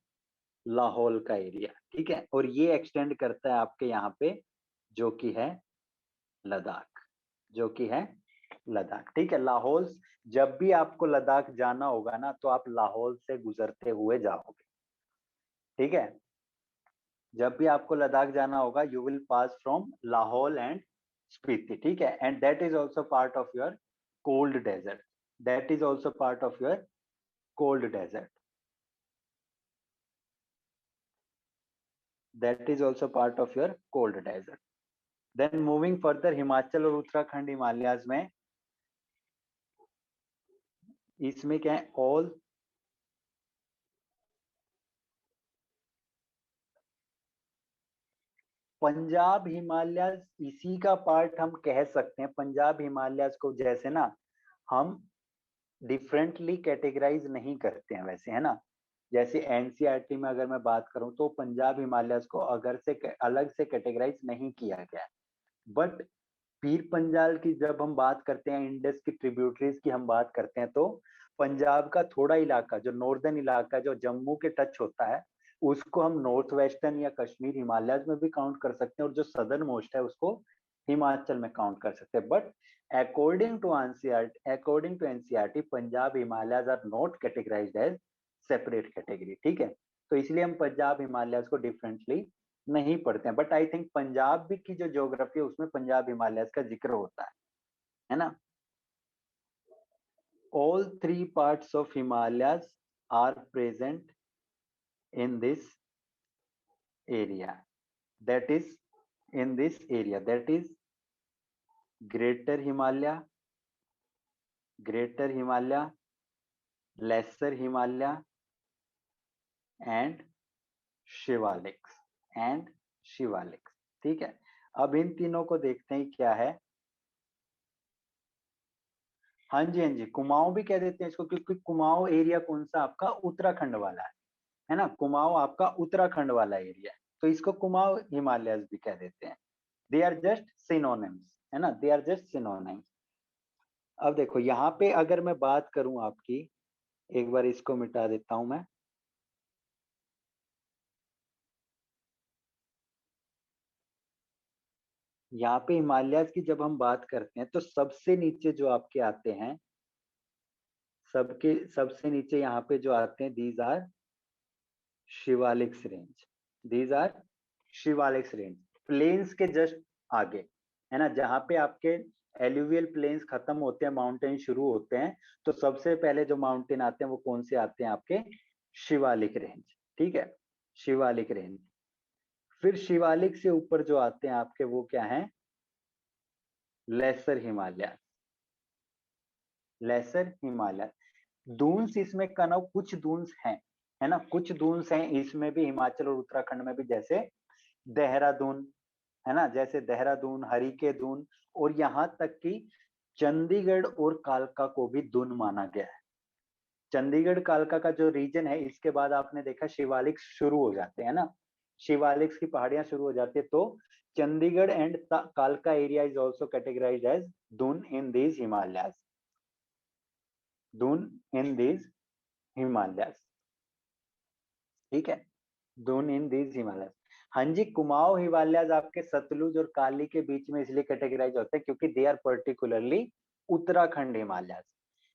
लाहौल का एरिया। ठीक है, और ये एक्सटेंड करता है आपके यहाँ पे जो कि है लद्दाख, जो कि है लद्दाख। ठीक है, लाहौल। जब भी आपको लद्दाख जाना होगा ना तो आप लाहौल से गुजरते हुए जाओगे। ठीक है, जब भी आपको लद्दाख जाना होगा you will pass from Lahaul and Spiti. ठीक है, and that is also part of your cold desert. That is also part of your cold desert. That is also part of your cold desert. Then moving further, Himachal और उत्तराखंड हिमालयाज में इसमें क्या है? All Punjab Himalaya इसी का part हम कह सकते हैं। पंजाब हिमालय को जैसे ना हम डिफरेंटली कैटेगराइज नहीं करते हैं वैसे, है ना। जैसे एनसीईआरटी में अगर मैं बात करूं तो पंजाब हिमालय को अगर से अलग से कैटेगराइज नहीं किया गया। बट पीर पंजाल की जब हम बात करते हैं, इंडस की ट्रिब्यूटरीज की हम बात करते हैं, तो पंजाब का थोड़ा इलाका जो नॉर्दर्न इलाका जो जम्मू के टच होता है उसको हम नॉर्थ वेस्टर्न या कश्मीर हिमालय में भी काउंट कर सकते हैं, और जो सदर्न मोस्ट है उसको हिमाचल में काउंट कर सकते हैं। But according to NCERT Punjab Himalayas are not categorized as separate category. ठीक है, तो इसलिए हम पंजाब हिमालयाज को डिफरेंटली नहीं पढ़ते हैं। बट आई थिंक पंजाब भी की जो ज्योग्राफी है उसमें पंजाब हिमालय का जिक्र होता है ना। All three parts of Himalayas are present in this area. That is in this area, that is greater Himalaya, greater Himalaya, lesser Himalaya and Shivaliks, and Shivaliks. ठीक है, अब इन तीनों को देखते हैं क्या है। हाँ जी, हाँ जी, कुमाऊं भी कह देते हैं इसको, क्योंकि कुमाऊं एरिया कौन सा? आपका उत्तराखंड वाला है ना। कुमाऊं आपका उत्तराखंड वाला एरिया है, तो इसको कुमाऊं हिमालयस भी कह देते हैं। दे आर जस्ट सिनोनिम्स, है ना, दे आर जस्ट सिनोनिम्स। अब देखो यहाँ पे अगर मैं बात करूं आपकी, एक बार इसको मिटा देता हूं मैं। यहाँ पे हिमालयस की जब हम बात करते हैं तो सबसे नीचे जो आपके आते हैं, सबके सबसे नीचे यहाँ पे जो आते हैं, these are Shivaliks range. These are Shivaliks range, plains के जस्ट आगे। है ना, जहाँ पे आपके एल्यूवियल प्लेन्स खत्म होते हैं, माउंटेन शुरू होते हैं, तो सबसे पहले जो माउंटेन आते हैं वो कौन से आते हैं, आपके शिवालिक रेंज। ठीक है, शिवालिक रेंज। फिर शिवालिक से ऊपर जो आते हैं आपके वो क्या है, लेसर हिमालय। लेसर हिमालय दून्स इसमें कनव कुछ दून्स हैं, है ना, कुछ दून्स हैं इसमें भी, हिमाचल और उत्तराखंड में भी, जैसे देहरादून, है ना, जैसे देहरादून, हरिके दून, और यहाँ तक कि चंडीगढ़ और कालका को भी दून माना गया है। चंडीगढ़ कालका का जो रीजन है, इसके बाद आपने देखा शिवालिक शुरू हो जाते हैं ना, शिवालिक की पहाड़ियां शुरू हो जाती है, तो चंडीगढ़ एंड कालका area is also categorized as Doon in these Himalayas, Doon in these Himalayas. ठीक है, दून इन दीज हिमालयाज। हाँ जी, कुमाऊं हिमालयाज आपके सतलुज और काली के बीच में इसलिए कैटेगराइज होते हैं क्योंकि they are particularly Uttarakhand Himalayas,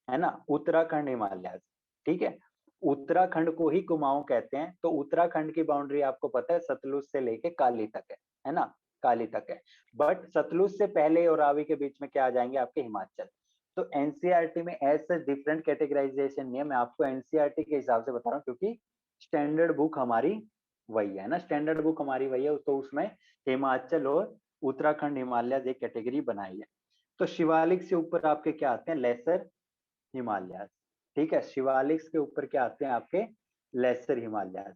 है ना, उत्तराखंड हिमालयाज। ठीक है, उत्तराखंड को ही कुमाऊं कहते हैं। तो उत्तराखंड की बाउंड्री आपको पता है सतलुज से लेके काली तक है ना, काली तक है। बट सतलुज से पहले और रावी के बीच में क्या आ जाएंगे, आपके हिमाचल। तो एनसीईआरटी में ऐसे डिफरेंट कैटेगराइजेशन नहीं है, मैं आपको एनसीईआरटी के हिसाब से बता रहा हूँ, क्योंकि स्टैंडर्ड बुक हमारी वही है ना, स्टैंडर्ड बुक हमारी वही है, तो उसमें हिमाचल और उत्तराखंड हिमालय एक कैटेगरी बनाई है। तो शिवालिक से ऊपर आपके क्या आते हैं, लेसर हिमालय। ठीक है, शिवालिक के ऊपर क्या आते हैं आपके, लेसर हिमालय।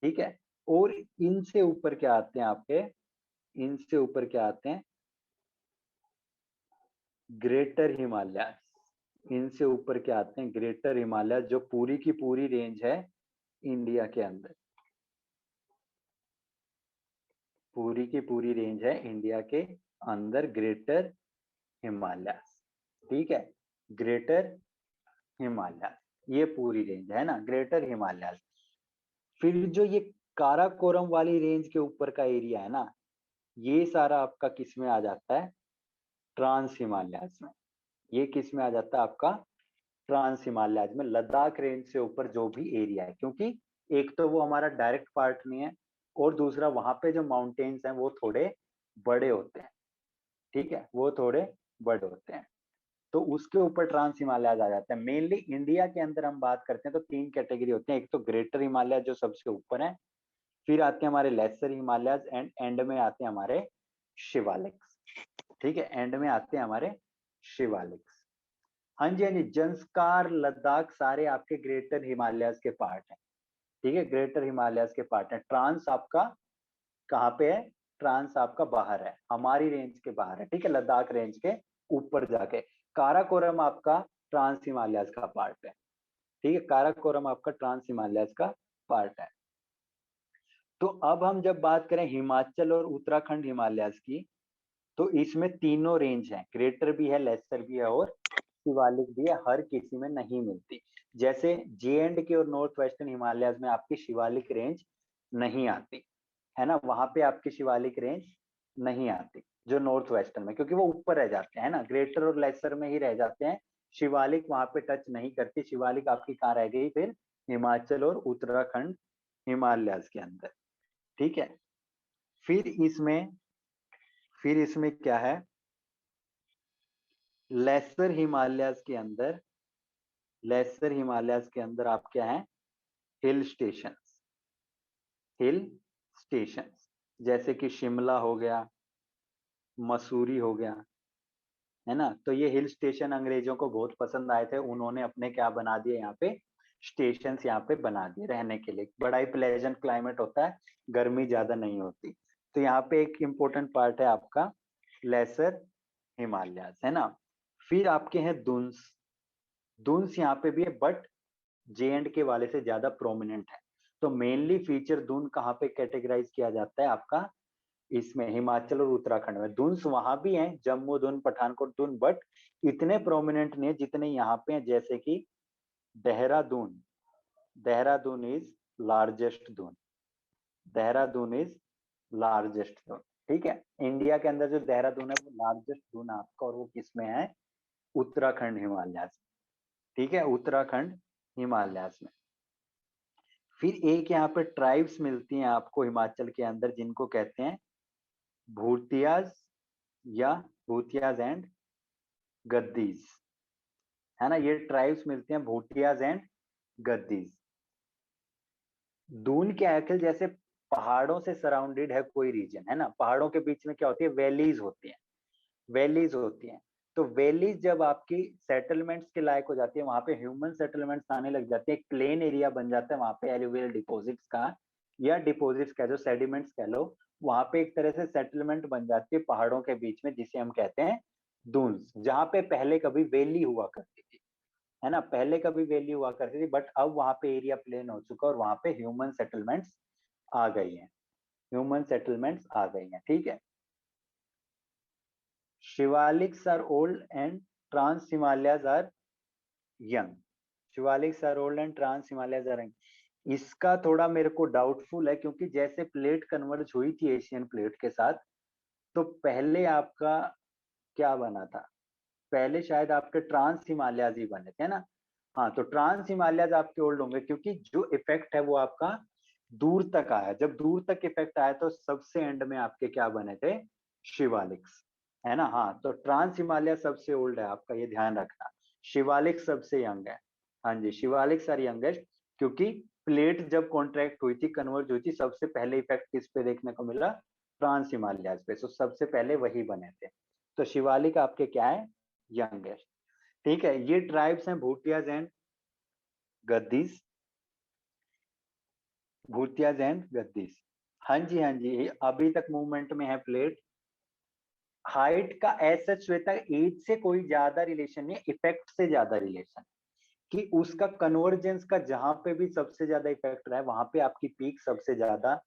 ठीक है, और इनसे ऊपर क्या आते हैं आपके, इनसे ऊपर क्या आते हैं, ग्रेटर हिमालय। इनसे ऊपर क्या आते हैं, ग्रेटर हिमालय, जो पूरी की पूरी रेंज है इंडिया के अंदर, पूरी की पूरी रेंज है इंडिया के अंदर, ग्रेटर हिमालय। ठीक है, ग्रेटर हिमालय, ये पूरी रेंज है ना, ग्रेटर हिमालय। फिर जो ये काराकोरम वाली रेंज के ऊपर का एरिया है ना, ये सारा आपका किस में आ जाता है, ट्रांस हिमालयाज में। ये किस में आ जाता है आपका, ट्रांस हिमालयाज में, लद्दाख रेंज से ऊपर जो भी एरिया है, क्योंकि एक तो वो हमारा डायरेक्ट पार्ट नहीं है, और दूसरा वहां पे जो माउंटेन्स हैं वो थोड़े बड़े होते हैं। ठीक है, वो थोड़े बड़े होते हैं, तो उसके ऊपर ट्रांस हिमालयाज आ जाता है। मेनली इंडिया के अंदर हम बात करते हैं तो तीन कैटेगरी होते हैं, एक तो ग्रेटर हिमालय जो सबसे ऊपर है, फिर आते हैं हमारे लेसर हिमालयाज, एंड में आते हैं हमारे शिवालिक्स। ठीक है, एंड में आते हैं हमारे शिवालिक्स। हाँ जी, हाँ जी, जंस्कार, लद्दाख सारे आपके ग्रेटर हिमालयाज के पार्ट हैं। ठीक है, ग्रेटर हिमालयाज के पार्ट हैं। ट्रांस आपका कहाँ पे है, ट्रांस आपका बाहर है, हमारी रेंज के बाहर है। ठीक है, लद्दाख रेंज के ऊपर जाके। काराकोरम आपका ट्रांस हिमालयाज का पार्ट है। ठीक है, काराकोरम आपका ट्रांस हिमालयाज का पार्ट है। तो अब हम जब बात करें हिमाचल और उत्तराखंड हिमालयाज की, तो इसमें तीनों रेंज हैं, ग्रेटर भी है, लेसर भी है, और शिवालिक भी है, हर किसी में नहीं मिलती। जैसे जे एंड के और नॉर्थ वेस्टर्न हिमालयाज में आपकी शिवालिक रेंज नहीं आती, है ना, वहां पे आपकी शिवालिक रेंज नहीं आती, जो नॉर्थ वेस्टर्न में, क्योंकि वो ऊपर रह जाते हैं ना, ग्रेटर और लेसर में ही रह जाते हैं, शिवालिक वहां पे टच नहीं करती। शिवालिक आपकी कहाँ रह गई फिर, हिमाचल और उत्तराखंड हिमालयाज के अंदर। ठीक है, फिर इसमें फिर इसमें क्या है, लेसर हिमालयाज के अंदर, लेसर हिमालयाज के अंदर आप क्या है, हिल स्टेशन, हिल स्टेशन, जैसे कि शिमला हो गया, मसूरी हो गया, है ना। तो ये हिल स्टेशन अंग्रेजों को बहुत पसंद आए थे, उन्होंने अपने क्या बना दिए यहाँ पे, स्टेशन यहाँ पे बना दिए रहने के लिए। बड़ा ही प्लेजेंट क्लाइमेट होता है, गर्मी ज्यादा नहीं होती। तो यहाँ पे एक इम्पोर्टेंट पार्ट है आपका लेसर हिमालयाज, है ना। फिर आपके हैं दुन्स। दुन्स यहाँ पे भी है, बट जे एंड के वाले से ज्यादा प्रोमिनेंट है। तो मेनली फीचर दून कहाँ पे कैटेगराइज किया जाता है आपका, इसमें हिमाचल और उत्तराखंड में। दुन्स वहां भी हैं, जम्मू दुन, पठानकोट दुन, बट इतने प्रोमिनेंट नहीं है जितने यहाँ पे हैं। जैसे कि Dehradun, Dehradun is largest Doon, Dehradun is largest Doon. ठीक है, इंडिया के अंदर जो देहरादून है वो लार्जेस्ट दून है आपका, और वो किसमें है, उत्तराखंड हिमालयाज। ठीक है, उत्तराखंड हिमालयाज में। फिर एक यहाँ पे ट्राइब्स मिलती हैं आपको हिमाचल के अंदर, जिनको कहते हैं भूटियाज, या भूतियाज एंड गद्दीज, है ना, ये ट्राइब्स मिलते हैं भूटियाज एंड गद्दीज। दून के आखिल जैसे पहाड़ों से सराउंडेड है कोई रीजन, है ना, पहाड़ों के बीच में क्या होती है, वैलीज होती हैं, वैलीज होती हैं। तो वैलीज जब आपकी सेटलमेंट्स के लायक हो जाती है, वहां पे ह्यूमन सेटलमेंट्स आने लग जाते हैं, एक प्लेन एरिया बन जाता है वहां पे, एलुवियल डिपॉजिट्स का या डिपॉजिट्स का जो सेडिमेंट्स कह लो, वहां पे एक तरह से सेटलमेंट बन जाती है पहाड़ों के बीच में, जिसे हम कहते हैं दून्स, जहां पे पहले कभी वैली हुआ करती थी, है ना, पहले कभी वैली हुआ करती थी, बट अब वहां पे एरिया प्लेन हो चुका और वहां पे ह्यूमन सेटलमेंट्स आ गई हैं, ह्यूमन सेटलमेंट्स आ गई हैं, ठीक है। Shivaliks are old and trans Himalayas are young, Shivaliks are old and trans Himalayas are young. इसका थोड़ा मेरे को डाउटफुल है, क्योंकि जैसे प्लेट कन्वर्ज हुई थी एशियन प्लेट के साथ, तो पहले आपका क्या बना था, पहले शायद आपके ट्रांस हिमालयाज ही बने थे ना। हाँ, तो ट्रांस हिमालयाज आपके ओल्ड होंगे, क्योंकि जो इफेक्ट है वो आपका दूर तक आया, जब दूर तक इफेक्ट आया तो सबसे एंड में आपके क्या बने थे, शिवालिक्स, है ना। हाँ, तो ट्रांस हिमालय सबसे ओल्ड है आपका, ये ध्यान रखना। शिवालिक सबसे यंग है, हाँ जी, शिवालिक सर यंगेस्ट, क्योंकि प्लेट जब कॉन्ट्रैक्ट हुई थी, कन्वर्ज हुई थी, सबसे पहले इफेक्ट किस पे देखने को मिला, ट्रांस हिमालयाज पे, तो सबसे पहले वही बने थे। तो शिवालिक आपके क्या है, यंगेस्ट, ठीक है। ये ट्राइब्स हैं भूटियाज एंड गद्दीज, भूतियाज एंड गद्दीज। हाँ जी, हाँ जी, अभी तक मूवमेंट में है प्लेट। हाइट का ऐसा श्वेता एज से कोई ज्यादा रिलेशन नहीं, इफेक्ट से ज्यादा रिलेशन, कि उसका कन्वर्जेंस का जहां पे भी सबसे ज्यादा इफेक्ट रहा है, वहां पे आपकी पीक सबसे ज्यादा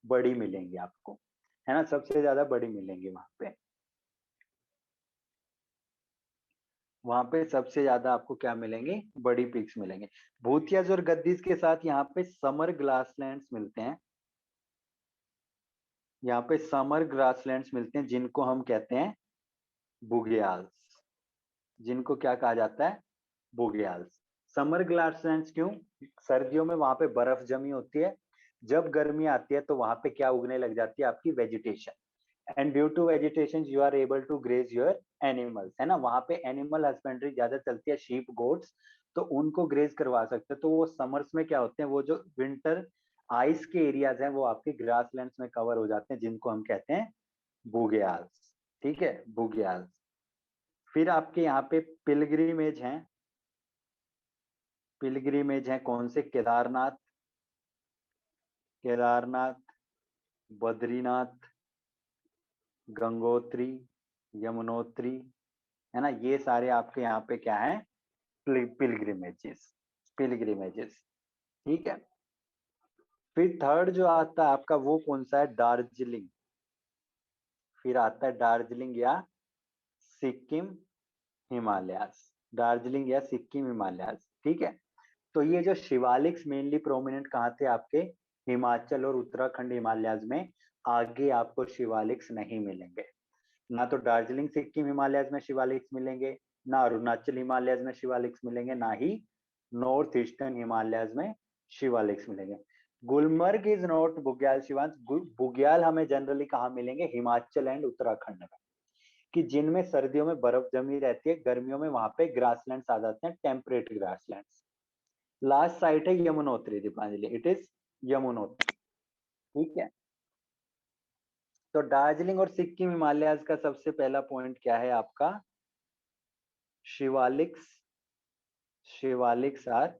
बड़ी मिलेंगी आपको, है ना, सबसे ज्यादा बड़ी मिलेंगी वहां पे, वहां पे सबसे ज्यादा आपको क्या मिलेंगे, बड़ी पीक्स मिलेंगे। भूतियाज और गद्दीज के साथ यहाँ पे समर ग्रासलैंड्स मिलते हैं, यहाँ पे समर ग्रासलैंड्स मिलते हैं, जिनको हम कहते हैं बुग्याल्स, जिनको क्या कहा जाता है, बुग्याल्स। समर ग्रासलैंड्स क्यों, सर्दियों में वहां पे बर्फ जमी होती है, जब गर्मी आती है तो वहां पे क्या उगने लग जाती है, आपकी vegetation, and due to vegetation you are able to graze your animals, है ना, वहां पे एनिमल हस्बेंड्री ज्यादा चलती है, शीप गोट्स, तो उनको ग्रेज करवा सकते हैं। तो वो समर्स में क्या होते हैं, वो जो विंटर आइस के एरियाज हैं वो आपके ग्रासलैंड्स में कवर हो जाते हैं, जिनको हम कहते हैं बुग्याल्स, ठीक है, बुग्याल्स। फिर आपके यहाँ पे पिलग्रिमेज हैं, पिलग्रिमेज हैं कौन से, केदारनाथ, केदारनाथ, बद्रीनाथ, गंगोत्री, यमुनोत्री, है ना, ये सारे आपके यहाँ पे क्या है, पिलग्रिमेजेस, पिलग्रिमेजेस, ठीक है। फिर थर्ड जो आता है आपका वो कौन सा है, दार्जिलिंग, फिर आता है दार्जिलिंग या सिक्किम हिमालयास, दार्जिलिंग या सिक्किम हिमालयास, ठीक है। तो ये जो शिवालिक्स मेनली प्रोमिनेंट कहाँ थे आपके, हिमाचल और उत्तराखंड हिमालयाज में, आगे आपको शिवालिक्स नहीं मिलेंगे, ना तो दार्जिलिंग सिक्किम हिमालयाज में शिवालिक्स मिलेंगे, ना अरुणाचल हिमालयाज में शिवालिक्स मिलेंगे, ना ही नॉर्थ ईस्टर्न हिमालयाज में शिवालिक्स मिलेंगे। गुलमर्ग इज नॉट बुग्याल शिवांश, बुग्याल हमें जनरली कहाँ मिलेंगे, हिमाचल एंड उत्तराखंड में, कि जिनमें सर्दियों में बर्फ जमी रहती है, गर्मियों में वहां पे ग्रासलैंड्स आ जाते हैं, टेम्परेट ग्रासलैंड्स। लास्ट साइट है यमुनोत्री, दीपांजलि, इट इज यमुनोत्री, ठीक है। तो दार्जिलिंग और सिक्किम हिमालयाज का सबसे पहला पॉइंट क्या है आपका, शिवालिक्स, शिवालिक्स आर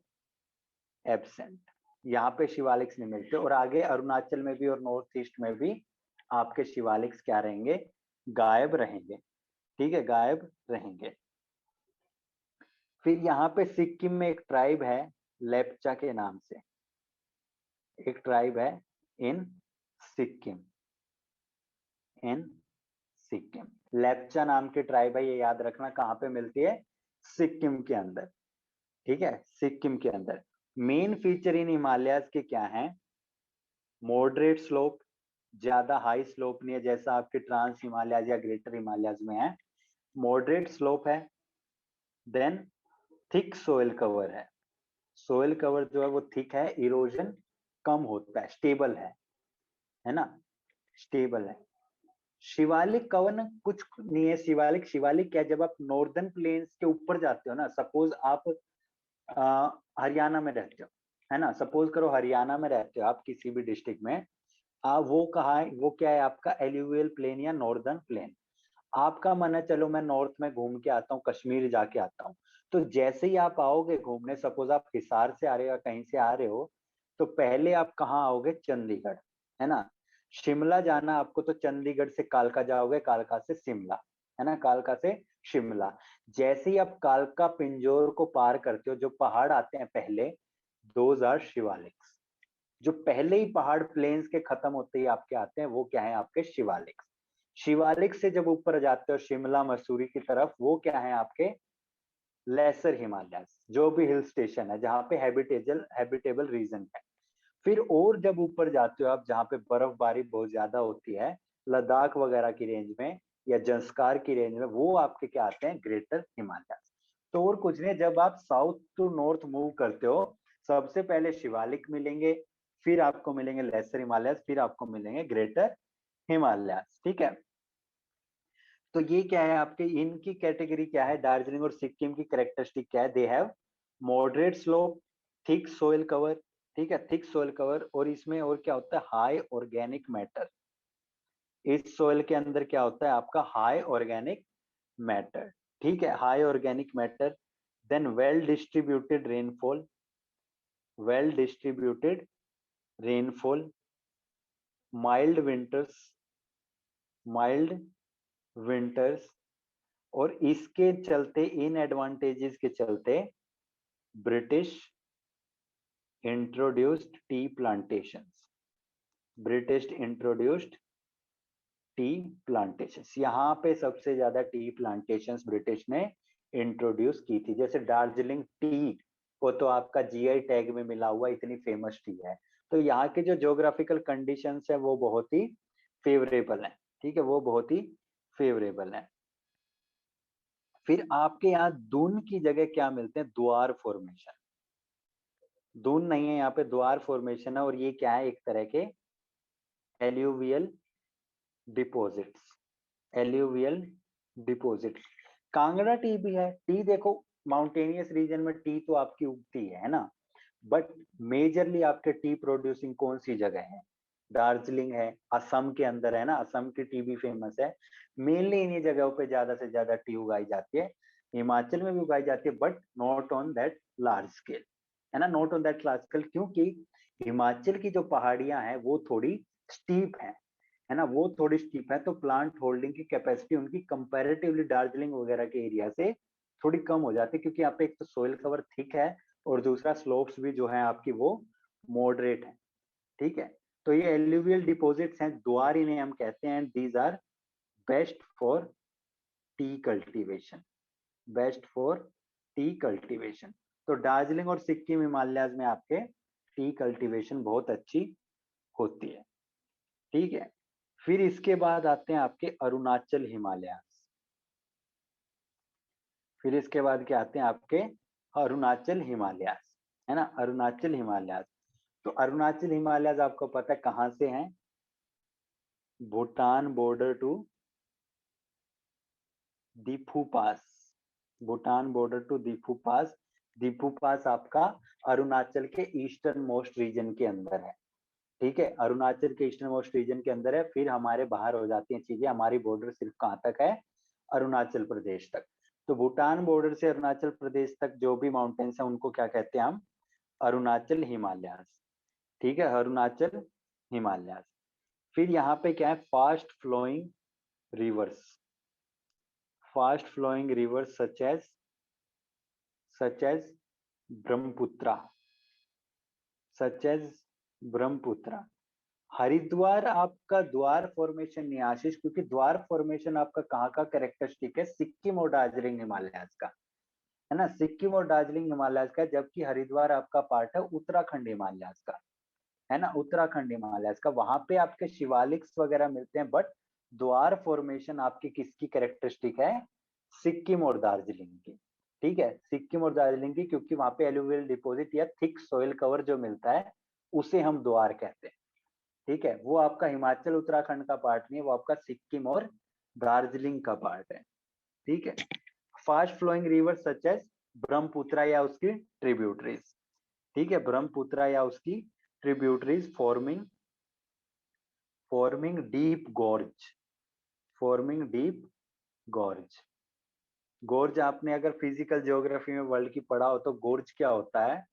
एब्सेंट, यहाँ पे शिवालिक्स नहीं मिलते, और आगे अरुणाचल में भी और नॉर्थ ईस्ट में भी आपके शिवालिक्स क्या रहेंगे, गायब रहेंगे, ठीक है, गायब रहेंगे। फिर यहाँ पे सिक्किम में एक ट्राइब है लेप्चा के नाम से, एक ट्राइब है इन सिक्किम, इन सिक्किम, लेप्चा नाम की ट्राइब है, ये याद रखना, कहाँ पे मिलती है, सिक्किम के अंदर, ठीक है, सिक्किम के अंदर। मेन फीचर इन हिमालयाज के क्या है, मॉडरेट स्लोप, ज्यादा हाई स्लोप नहीं है जैसा आपके ट्रांस हिमालयाज या ग्रेटर हिमालयाज में है, मॉडरेट स्लोप है, देन थिक सोइल कवर है, सोइल कवर जो है वो थिक है, इरोजन कम होता है, स्टेबल है ना, स्टेबल है। शिवालिक कवन कुछ नहीं है। शिवालिक शिवालिक क्या है, जब आप नॉर्दर्न प्लेन्स के ऊपर जाते हो ना, सपोज आप हरियाणा में रहते हो, है ना, सपोज करो हरियाणा में रहते हो आप किसी भी डिस्ट्रिक्ट में, वो कहा है, वो क्या है आपका एल्यूवियल प्लेन या नॉर्दर्न प्लेन। आपका मन है चलो मैं नॉर्थ में घूम के आता हूँ, कश्मीर जाके आता हूँ। तो जैसे ही आप आओगे घूमने, सपोज आप हिसार से आ रहे हो या कहीं से आ रहे हो, तो पहले आप कहाँ आओगे, चंडीगढ़, है ना। शिमला जाना आपको, तो चंडीगढ़ से कालका जाओगे, कालका से शिमला, है ना, कालका से शिमला। जैसे ही आप कालका पिंजौर को पार करते हो, जो पहाड़ आते हैं पहले, दोज आर शिवालिक्स। जो पहले ही पहाड़ प्लेन्स के खत्म होते ही आपके आते हैं, वो क्या है आपके शिवालिक्स। शिवालिक से जब ऊपर जाते हो शिमला मसूरी की तरफ, वो क्या है आपके लेसर हिमालय, जो भी हिल स्टेशन है जहाँ पे हैबिटेबल रीजन है। फिर और जब ऊपर जाते हो आप, जहाँ पे बर्फबारी बहुत ज्यादा होती है, लद्दाख वगैरह की रेंज में या जंस्कार की रेंज में, वो आपके क्या आते हैं, ग्रेटर हिमालय। तो और कुछ नहीं, जब आप साउथ टू नॉर्थ मूव करते हो, सबसे पहले शिवालिक मिलेंगे, फिर आपको मिलेंगे लेसर हिमालय, फिर आपको मिलेंगे ग्रेटर हिमालय, ठीक है। तो ये क्या है आपके, इनकी कैटेगरी क्या है, दार्जिलिंग और सिक्किम की कैरेक्टरिस्टिक क्या है, they have moderate slope, thick soil cover, ठीक है, थिक सोइल कवर। और इसमें और क्या होता है, हाई ऑर्गेनिक मैटर। इस सोइल के अंदर क्या होता है आपका, हाई ऑर्गेनिक मैटर, ठीक है, high organic matter. Then well distributed rainfall, well distributed rainfall, mild winters, mild winters. और इसके चलते, इन एडवांटेजेस के चलते, British introduced tea plantations, British introduced tea plantations. यहाँ पे सबसे ज्यादा टी प्लांटेशंस ब्रिटिश ने इंट्रोड्यूस की थी। जैसे दार्जिलिंग टी को तो आपका जीआई टैग में मिला हुआ, इतनी फेमस टी है। तो यहाँ के जो ज्योग्राफिकल कंडीशंस है वो बहुत ही फेवरेबल है, ठीक है, वो बहुत ही फेवरेबल है। फिर आपके यहाँ दून की जगह क्या मिलते हैं, द्वार फॉर्मेशन। दून नहीं है यहाँ पे, द्वार फॉर्मेशन है। और ये क्या है, एक तरह के alluvial deposits, alluvial deposits. Kangra T भी है। टी देखो, माउंटेनियस रीजन में टी तो आपकी उगती है ना, बट मेजरली आपके टी प्रोड्यूसिंग कौन सी जगह है, दार्जिलिंग है, असम के अंदर है ना, असम की टी भी फेमस है। मेनली इन्हीं जगहों पे ज्यादा से ज्यादा टी उगाई जाती है। हिमाचल में भी उगाई जाती है, but not on that large scale, है ना, not on that large scale. क्योंकि हिमाचल की जो पहाड़ियां हैं वो थोड़ी स्टीप है ना, वो थोड़ी स्टीप है, तो प्लांट होल्डिंग की कैपेसिटी उनकी कंपैरेटिवली दार्जिलिंग वगैरह के एरिया से थोड़ी कम हो जाती है। क्योंकि यहाँ पे एक तो सोइल कवर थिक है, और दूसरा स्लोप्स भी जो है आपकी वो मॉडरेट है, ठीक है। तो ये एल्यूवियल डिपॉजिट्स हैं, द्वार इन्हें हम कहते हैं। These are best for tea cultivation, best for tea cultivation. तो दार्जिलिंग और सिक्किम हिमालयाज में आपके टी कल्टीवेशन बहुत अच्छी होती है, ठीक है। फिर इसके बाद आते हैं आपके अरुणाचल हिमालय। फिर इसके बाद क्या आते हैं आपके अरुणाचल हिमालय, है ना, अरुणाचल हिमालय। तो अरुणाचल हिमालय आपको पता है कहाँ से हैं, Bhutan border to Diphu pass, Bhutan border to Diphu pass. Diphu pass आपका अरुणाचल के ईस्टर्न मोस्ट रीजन के अंदर है, ठीक है, अरुणाचल के ईस्टर्न मोस्ट रीजन के अंदर है। फिर हमारे बाहर हो जाती हैं चीजें, हमारी बॉर्डर सिर्फ कहाँ तक है, अरुणाचल प्रदेश तक। तो भूटान बॉर्डर से अरुणाचल प्रदेश तक जो भी माउंटेन्स हैं उनको क्या कहते हैं हम, अरुणाचल हिमालय, ठीक है, अरुणाचल हिमालय। फिर यहाँ पे क्या है, fast flowing rivers, fast flowing rivers such as Brahmaputra, such as Brahmaputra. Haridwar आपका द्वार फॉर्मेशन नहीं आशीष, क्योंकि द्वार फॉर्मेशन आपका कहाँ का कैरेक्टरिस्टिक है, सिक्किम और दार्जिलिंग हिमालयाज का, है ना, सिक्किम और दार्जिलिंग हिमालयाज का। जबकि हरिद्वार आपका पार्ट है उत्तराखंड हिमालयाज का, है ना, उत्तराखंड हिमालयाज का। वहां पे आपके शिवालिक्स वगैरह मिलते हैं, बट द्वार फॉर्मेशन आपकी किसकी कैरेक्टरिस्टिक है, सिक्किम और दार्जिलिंग की, ठीक है, सिक्किम और दार्जिलिंग की। क्योंकि वहां पे एलुवियल डिपॉजिट या थिक सोइल कवर जो मिलता है, उसे हम द्वार कहते हैं, ठीक है, वो आपका हिमाचल उत्तराखंड का पार्ट नहीं है, वो आपका सिक्किम और दार्जिलिंग का पार्ट है। ठीक है, fast flowing river such as Brahmaputra या उसकी ट्रिब्यूटरीज। ठीक है, ब्रह्मपुत्र या उसकी tributaries forming deep gorge, forming deep gorge. Gorge आपने अगर फिजिकल ज्योग्राफी में वर्ल्ड की पढ़ा हो तो गोर्ज क्या होता है,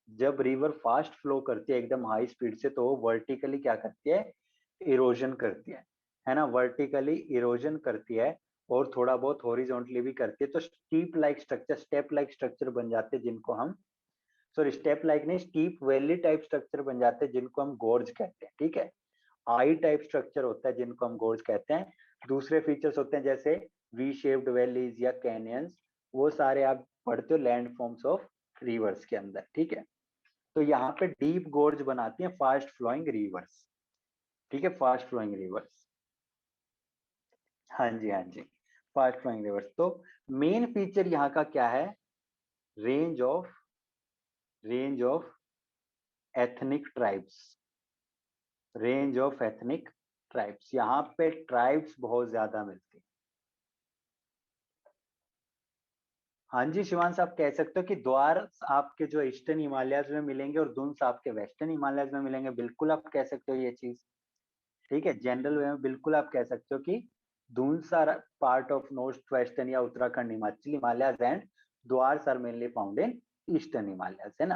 जब रिवर फास्ट फ्लो करती है एकदम हाई स्पीड से तो वो वर्टिकली क्या करती है, इरोजन करती है ना, वर्टिकली इरोजन करती है और थोड़ा बहुत हॉरिजॉन्टली भी करती है, तो steep like structure, step like structure बन जाते हैं जिनको हम, सॉरी स्टेप लाइक नहीं, स्टीप वैली टाइप स्ट्रक्चर बन जाते हैं जिनको हम गोर्ज कहते हैं। ठीक है, आई टाइप स्ट्रक्चर होता है जिनको हम गोर्ज कहते हैं। दूसरे फीचर्स होते हैं जैसे वी शेप्ड वैलीज या कैनियंस, वो सारे आप पढ़ते हो लैंड फॉर्म्स ऑफ रिवर्स के अंदर। ठीक है, तो यहाँ पे डीप गोर्ज बनाती हैं फास्ट फ्लोइंग रिवर्स। ठीक है, फास्ट फ्लोइंग रिवर्स, हाँ जी हाँ जी, फास्ट फ्लोइंग रिवर्स। तो मेन फीचर यहाँ का क्या है, range of ethnic tribes, range of ethnic tribes, यहाँ पे ट्राइब्स बहुत ज्यादा मिलती हैं। हाँ जी शिवांश, आप कह सकते हो कि द्वार आपके जो ईस्टर्न हिमालयाज में मिलेंगे और दुन्स आपके वेस्टर्न हिमालयाज में मिलेंगे, बिल्कुल आप कह सकते हो ये चीज। ठीक है, जनरल वे में बिल्कुल आप कह सकते हो कि duns are part of north western या Uttarakhand Himachal Himalayas and duars are mainly found in eastern Himalayas, है ना।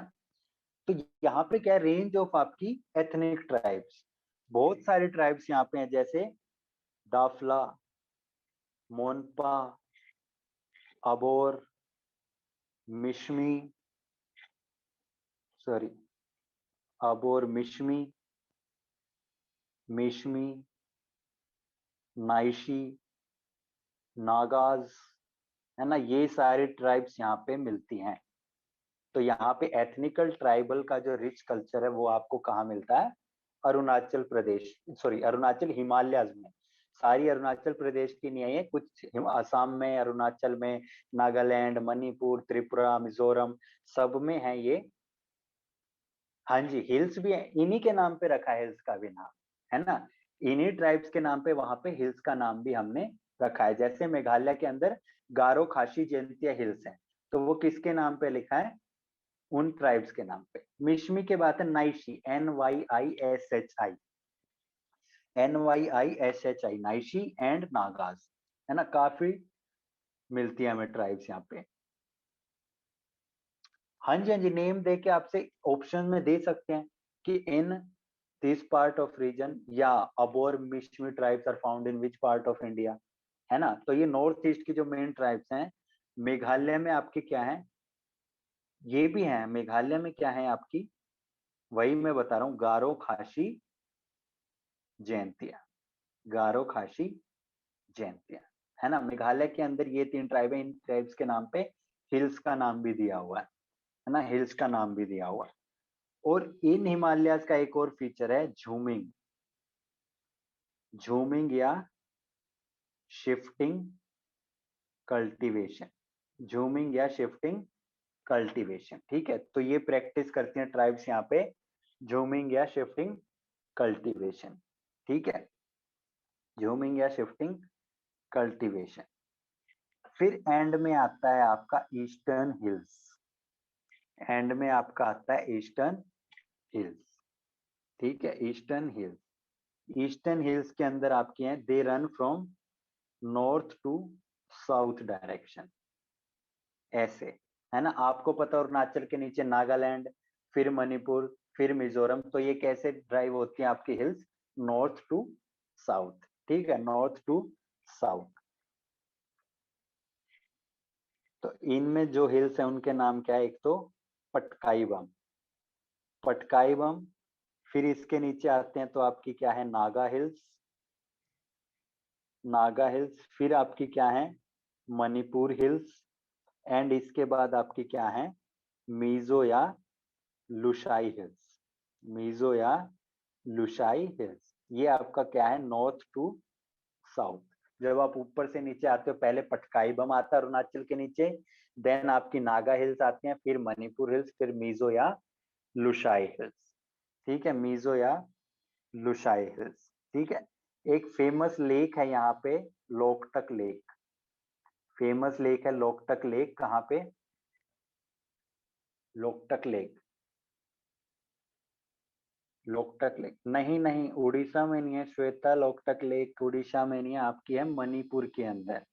तो यहाँ पे क्या है, रेंज ऑफ आपकी एथनिक ट्राइब्स, बहुत सारे ट्राइब्स यहाँ पे हैं, जैसे दाफला, मोनपा, अबोर, मिशमी, सॉरी अबोर, मिशमी, मिशमी, नाइशी, नागाज, है ना, ये सारे ट्राइब्स यहाँ पे मिलती हैं। तो यहाँ पे एथनिकल ट्राइबल का जो रिच कल्चर है वो आपको कहाँ मिलता है, अरुणाचल प्रदेश, सॉरी अरुणाचल हिमालयाज में। सारी अरुणाचल प्रदेश की नहीं है, कुछ असम में, अरुणाचल में, नागालैंड, मणिपुर, त्रिपुरा, मिजोरम, सब में है ये। हाँ जी, हिल्स भी है, इन्हीं के नाम पे रखा है हिल्स का भी नाम, है ना, इन्हीं ट्राइब्स के नाम पे वहां पे हिल्स का नाम भी हमने रखा है। जैसे मेघालय के अंदर गारो खासी जयंतिया हिल्स है, तो वो किसके नाम पे लिखा है, उन ट्राइब्स के नाम पे। मिशमी के बात है Nyishi, NYISHI, NYISHI, Nyishi and Nagas, है ना, काफी मिलती है हमें ट्राइब्स यहाँ पे। हाँ जी हाँ जी, नेम दे के आपसे ऑप्शन में दे सकते हैं कि in this part of region, या Abor Mishmi tribes are found in which part of India, है ना। तो ये नॉर्थ ईस्ट की जो मेन ट्राइब्स हैं, मेघालय में आपके क्या है, ये भी हैं, मेघालय में क्या है आपकी, वही मैं बता रहा हूँ, गारो खासी जयंतिया, गारो खासी जयंतिया, है ना। मेघालय के अंदर ये तीन ट्राइब है, इन ट्राइब्स के नाम पे हिल्स का नाम भी दिया हुआ है ना, हिल्स का नाम भी दिया हुआ है। और इन हिमालयाज का एक और फीचर है झूमिंग, झूमिंग या शिफ्टिंग कल्टीवेशन, झूमिंग या शिफ्टिंग कल्टीवेशन। ठीक है, तो ये प्रैक्टिस करती हैं ट्राइब्स यहाँ पे, झूमिंग या शिफ्टिंग कल्टीवेशन। ठीक है, झूमिंग या शिफ्टिंग कल्टीवेशन। फिर एंड में आता है आपका ईस्टर्न हिल्स, एंड में आपका आता है ईस्टर्न हिल्स। ठीक है, ईस्टर्न हिल्स, ईस्टर्न हिल्स के अंदर आपके हैं, they run from north to south direction, ऐसे, है ना। आपको पता अरुणाचल के नीचे नागालैंड, फिर मणिपुर, फिर मिजोरम, तो ये कैसे ड्राइव होती है आपकी हिल्स, नॉर्थ टू साउथ। ठीक है, नॉर्थ टू साउथ। तो इनमें जो हिल्स है उनके नाम क्या है, एक तो पटकाई बम, पटकाई बम, फिर इसके नीचे आते हैं तो आपकी क्या है, नागा हिल्स, नागा हिल्स, फिर आपकी क्या है, मणिपुर हिल्स, एंड इसके बाद आपकी क्या है, मीजो या लुशाई हिल्स, मीजो या लुशाई हिल्स। ये आपका क्या है, नॉर्थ टू साउथ। जब आप ऊपर से नीचे आते हो, पहले पटकाई बम आता है अरुणाचल के नीचे, देन आपकी नागा हिल्स आती हैं, फिर मणिपुर हिल्स, फिर मीजो या लुशाई हिल्स। ठीक है, मीजो या लुशाई हिल्स, ठीक है। एक फेमस लेक है यहाँ पे, लोकटक लेक। फेमस लेक है लोकटक लेक, कहाँ पे? लोकटक लेक। लोकटक लेक नहीं नहीं, उड़ीसा में नहीं है श्वेता। लोकटक लेक उड़ीसा में नहीं है, आपकी है मणिपुर के अंदर।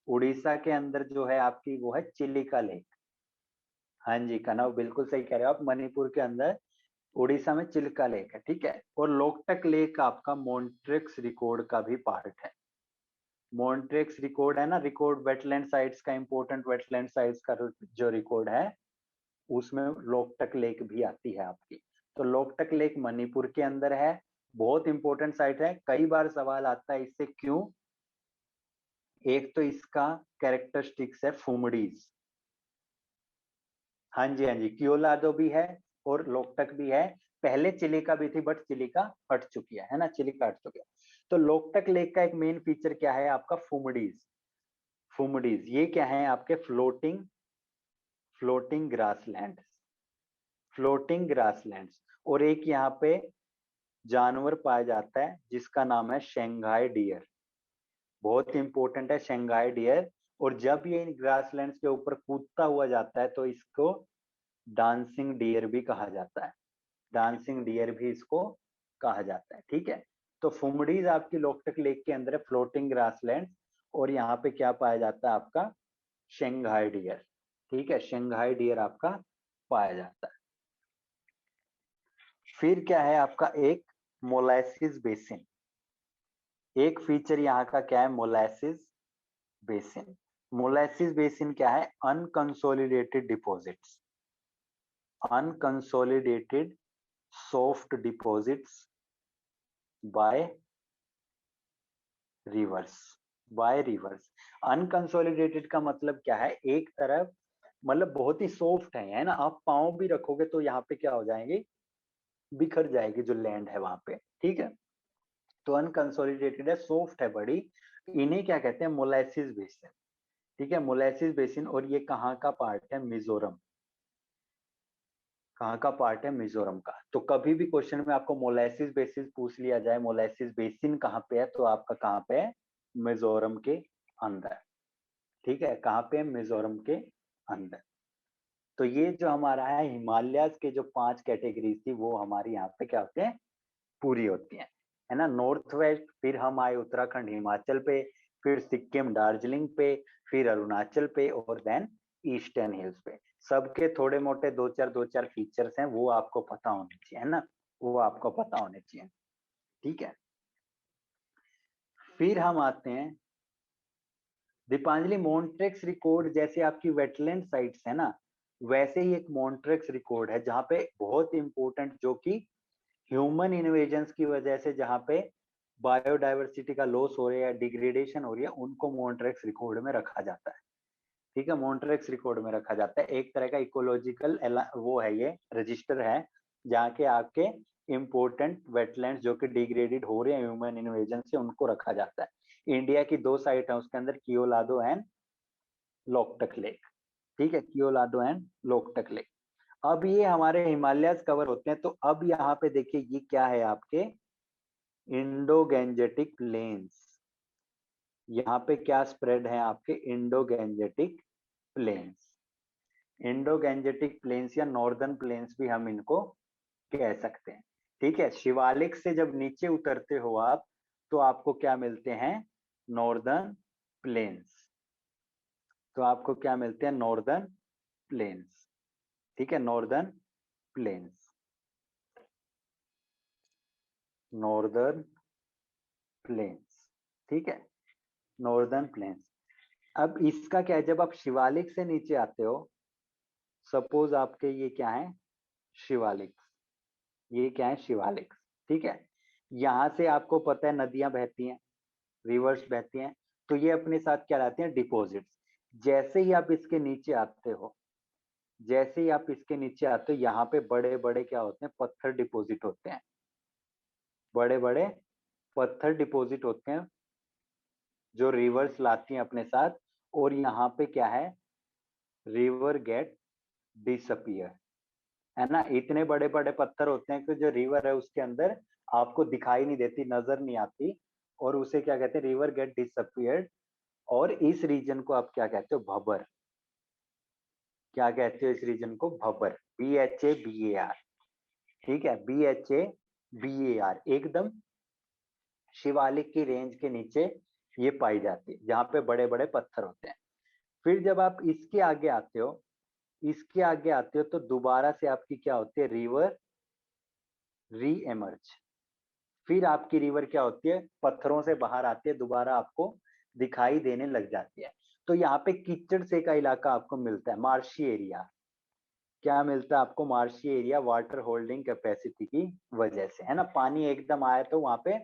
उड़ीसा के अंदर जो है आपकी वो है चिलिका लेक। हाँ जी कनव, बिल्कुल सही कह रहे हो आप, मणिपुर के अंदर उड़ीसा में चिल्का लेक है, ठीक है। और लोकटक लेक आपका मॉन्ट्रेक्स रिकॉर्ड का भी पार्ट है। मॉन्ट्रेक्स रिकॉर्ड है ना, रिकॉर्ड वेटलैंड साइट्स का, इंपॉर्टेंट वेटलैंड साइट्स का जो रिकॉर्ड है, उसमें लोकटक लेक भी आती है आपकी। तो लोकटक लेक मणिपुर के अंदर है, बहुत इंपॉर्टेंट साइट है। कई बार सवाल आता है इससे, क्यों? एक तो इसका कैरेक्टरिस्टिक्स है फुमडीज। हाँ जी हाँ जी, क्योलादो भी है और लोकटक भी है। पहले चिलिका भी थी बट चिलिका हट चुकी है ना, चिलिका हट चुकी है। तो लोकटक लेक का एक मेन फीचर क्या है आपका? फुमडीज। फुमडीज ये क्या है आपके? Floating, floating grassland, floating grasslands. और एक यहाँ पे जानवर पाया जाता है जिसका नाम है शंघाई डियर, बहुत इंपॉर्टेंट है शंघाई डियर। और जब ये इन ग्रासलैंड्स के ऊपर कूदता हुआ जाता है तो इसको डांसिंग डियर भी कहा जाता है। डांसिंग डियर भी इसको कहा जाता है, ठीक है। तो फुमडीज आपकी लोकटक लेक के अंदर है, फ्लोटिंग ग्रासलैंड। और यहाँ पे क्या पाया जाता है आपका? शंघाई डियर, ठीक है, शंघाई डियर आपका पाया जाता है। फिर क्या है आपका? एक मोलासिस बेसिन। एक फीचर यहाँ का क्या है? Molasses basin. मोलासिस बेसिन क्या है? Unconsolidated deposits, unconsolidated soft deposits by rivers, by rivers. Unconsolidated का मतलब क्या है? एक तरफ मतलब बहुत ही सॉफ्ट है ना, आप पाँव भी रखोगे तो यहाँ पे क्या हो जाएंगे? बिखर जाएगी जो लैंड है वहां पे, ठीक है। तो अनकंसोलिडेटेड है, सॉफ्ट है बड़ी, इन्हें क्या कहते हैं? मोलासिस बेसिन, ठीक है, मोलासिस बेसिन। और ये कहाँ का पार्ट है? मिजोरम। कहाँ का पार्ट है? मिजोरम का। तो कभी भी क्वेश्चन में आपको मोलासिस बेसिस पूछ लिया जाए, मोलासिस बेसिन कहाँ पे है, तो आपका कहाँ पे है? मिजोरम के अंदर, ठीक है। कहाँ पे? मिजोरम के अंदर। तो ये जो हमारा है हिमालयाज के जो 5 कैटेगरीज थी वो हमारी यहाँ पे क्या होते हैं? पूरी होती है ना। नॉर्थ वेस्ट, फिर हम आए उत्तराखंड हिमाचल पे, फिर सिक्किम दार्जिलिंग पे, फिर अरुणाचल पे, और देन ईस्टर्न हिल्स पे। सबके थोड़े मोटे दो चार फीचर्स हैं, वो आपको पता होने चाहिए, है ना, वो आपको पता होने चाहिए, ठीक है। फिर हम आते हैं दीपांजलि, मॉन्ट्रेक्स रिकॉर्ड जैसे आपकी वेटलैंड साइट्स है ना, वैसे ही एक मॉन्ट्रेक्स रिकॉर्ड है जहाँ पे बहुत इंपॉर्टेंट, जो कि ह्यूमन इन्वेजन्स की वजह से जहाँ पे बायोडाइवर्सिटी का लॉस हो रहा है या डिग्रेडेशन हो रही है, उनको मॉन्ट्रेक्स रिकॉर्ड में रखा जाता है, ठीक है। मॉन्ट्रेक्स रिकॉर्ड में रखा जाता है, एक तरह का इकोलॉजिकल वो है, ये रजिस्टर है जहाँ के आपके इंपॉर्टेंट वेटलैंड्स जो कि डिग्रेडेड हो रहे हैं ह्यूमन इन्वेजन से, उनको रखा जाता है। इंडिया की 2 साइट है उसके अंदर, कियोलादो एंड लोकटक लेक, ठीक है, कियोलादो एंड लोकटक लेक। अब ये हमारे हिमालयस कवर होते हैं, तो अब यहाँ पे देखिए ये क्या है आपके? Indo Gangetic plains. यहाँ पे क्या स्प्रेड है आपके? Indo Gangetic plains. Indo Gangetic plains या नॉर्दर्न प्लेन्स भी हम इनको कह सकते हैं, ठीक है। शिवालिक से जब नीचे उतरते हो आप, तो आपको क्या मिलते हैं? Northern plains. तो आपको क्या मिलते हैं? नॉर्दर्न प्लेन्स, ठीक है, नॉर्दर्न प्लेन्स, नॉर्दर्न प्लेन्स, ठीक है, नॉर्दर्न प्लेन्स। अब इसका क्या है? जब आप शिवालिक से नीचे आते हो, सपोज आपके ये क्या है? शिवालिक, ये क्या है? शिवालिक, ठीक है। यहाँ से आपको पता है नदियां बहती हैं, रिवर्स बहती हैं, तो ये अपने साथ क्या लाते हैं? डिपॉजिट्स। जैसे ही आप इसके नीचे आते हो, जैसे ही आप इसके नीचे आते हो, यहाँ पे बड़े बड़े क्या होते हैं? पत्थर डिपॉजिट होते हैं, बड़े बड़े पत्थर डिपॉजिट होते हैं जो रिवर्स लाती हैं अपने साथ। और यहाँ पे क्या है? रिवर गेट डिसअपियर, है ना। इतने बड़े बड़े पत्थर होते हैं कि जो रिवर है उसके अंदर आपको दिखाई नहीं देती, नजर नहीं आती, और उसे क्या कहते हैं, रिवर गेट डिसअपियर्ड। और इस रीजन को आप क्या कहते हो, भबर। क्या कहते हो इस रीजन को, भबर, BHABAR। ठीक है, BHABAR, एकदम शिवालिक की रेंज के नीचे ये पाई जाती है, जहाँ पे बड़े बड़े पत्थर होते हैं। फिर जब आप इसके आगे आते हो, इसके आगे आते हो, तो दोबारा से आपकी क्या होती है, रिवर री एमर्ज। फिर आपकी रिवर क्या होती है, पत्थरों से बाहर आती है, दोबारा आपको दिखाई देने लग जाती है। तो यहाँ पे कीचड़ से का इलाका आपको मिलता है, मार्शी एरिया। क्या मिलता है आपको, marshy area, water holding capacity की वजह से, है ना। पानी एकदम आया तो वहां पे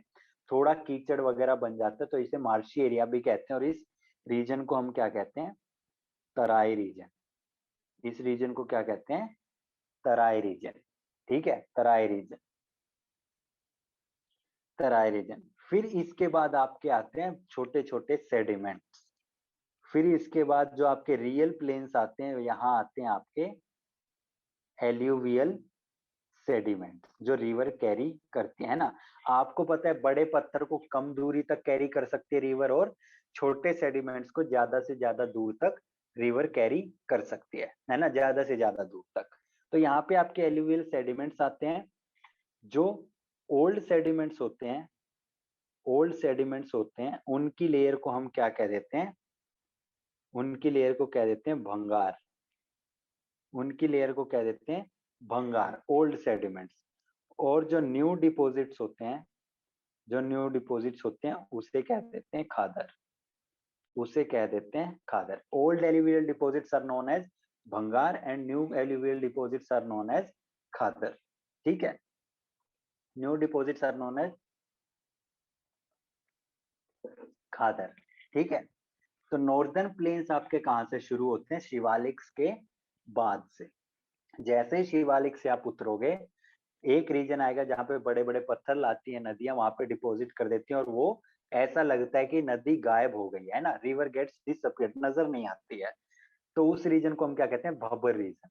थोड़ा कीचड़ वगैरह बन जाता है, तो इसे मार्शी एरिया भी कहते हैं। और इस रीजन को हम क्या कहते हैं, तराई रीजन। इस रीजन को क्या कहते हैं, तराई रीजन। ठीक है, तराई रीजन, तराई रीजन। फिर इसके बाद आपके आते हैं छोटे छोटे सेडिमेंट्स। फिर इसके बाद जो आपके रियल प्लेन्स आते हैं, यहाँ आते हैं आपके एल्यूवियल सेडिमेंट, जो रिवर कैरी करती है ना। आपको पता है बड़े पत्थर को कम दूरी तक कैरी कर सकती है रिवर, और छोटे सेडिमेंट्स को ज्यादा से ज्यादा दूर तक रिवर कैरी कर सकती है ना, ज्यादा से ज्यादा दूर तक। तो यहाँ पे आपके एल्यूवियल सेडिमेंट्स आते हैं। जो ओल्ड सेडिमेंट्स होते हैं, ओल्ड सेडिमेंट्स होते हैं, उनकी लेयर को हम क्या कह देते हैं, उनकी लेयर को कह देते हैं भंगार। उनकी लेयर को कह देते हैं भंगार, ओल्ड सेडिमेंट्स। और जो न्यू डिपॉजिट्स होते हैं, जो न्यू डिपॉजिट्स होते हैं, उसे कह देते हैं खादर। उसे कह देते हैं khadar. Old alluvial deposits are known as bhangar and new alluvial deposits are known as khadar. ठीक है, new deposits are known as khadar. ठीक है, तो नॉर्दर्न प्लेन्स आपके कहां से शुरू होते हैं, शिवालिक्स के बाद से। जैसे ही शिवालिक से आप उतरोगे, एक रीजन आएगा जहाँ पे बड़े बड़े पत्थर लाती है नदियां, वहां पे डिपॉजिट कर देती हैं, और वो ऐसा लगता है कि नदी गायब हो गई है ना, रिवर गेट्स डिसअपीयर्ड, नजर नहीं आती है। तो उस रीजन को हम क्या कहते हैं, भबर रीजन।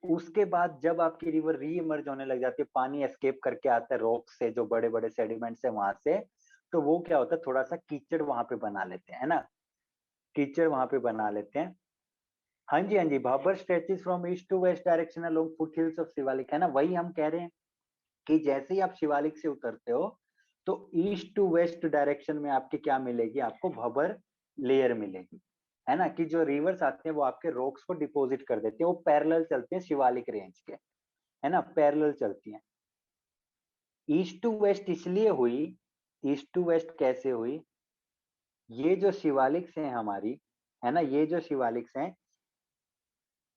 उसके बाद जब आपकी रिवर री इमर्ज होने लग जाती है, पानी एस्केप करके आता है रॉक से, जो बड़े बड़े सेडिमेंट्स है वहां से, तो वो क्या होता है, थोड़ा सा कीचड़ वहां पे बना लेते हैं, है ना, कीचड़ वहां पे बना लेते हैं। हाँ जी, हाँ जी, bhabar stretches from east to west direction along foothills of Shivalik, है ना। वही हम कह रहे हैं कि जैसे ही आप शिवालिक से उतरते हो, तो ईस्ट टू वेस्ट डायरेक्शन में आपके क्या मिलेगी, आपको भबर लेयर मिलेगी, है ना। कि जो रिवर्स आते हैं वो आपके रॉक्स को डिपॉजिट कर देते हैं, वो पैरेलल चलते हैं शिवालिक रेंज के, है ना, पैरेलल चलती हैं। ईस्ट टू वेस्ट इसलिए हुई, ईस्ट टू वेस्ट कैसे हुई, ये जो शिवालिक्स हैं हमारी, है ना, ये जो शिवालिक्स हैं,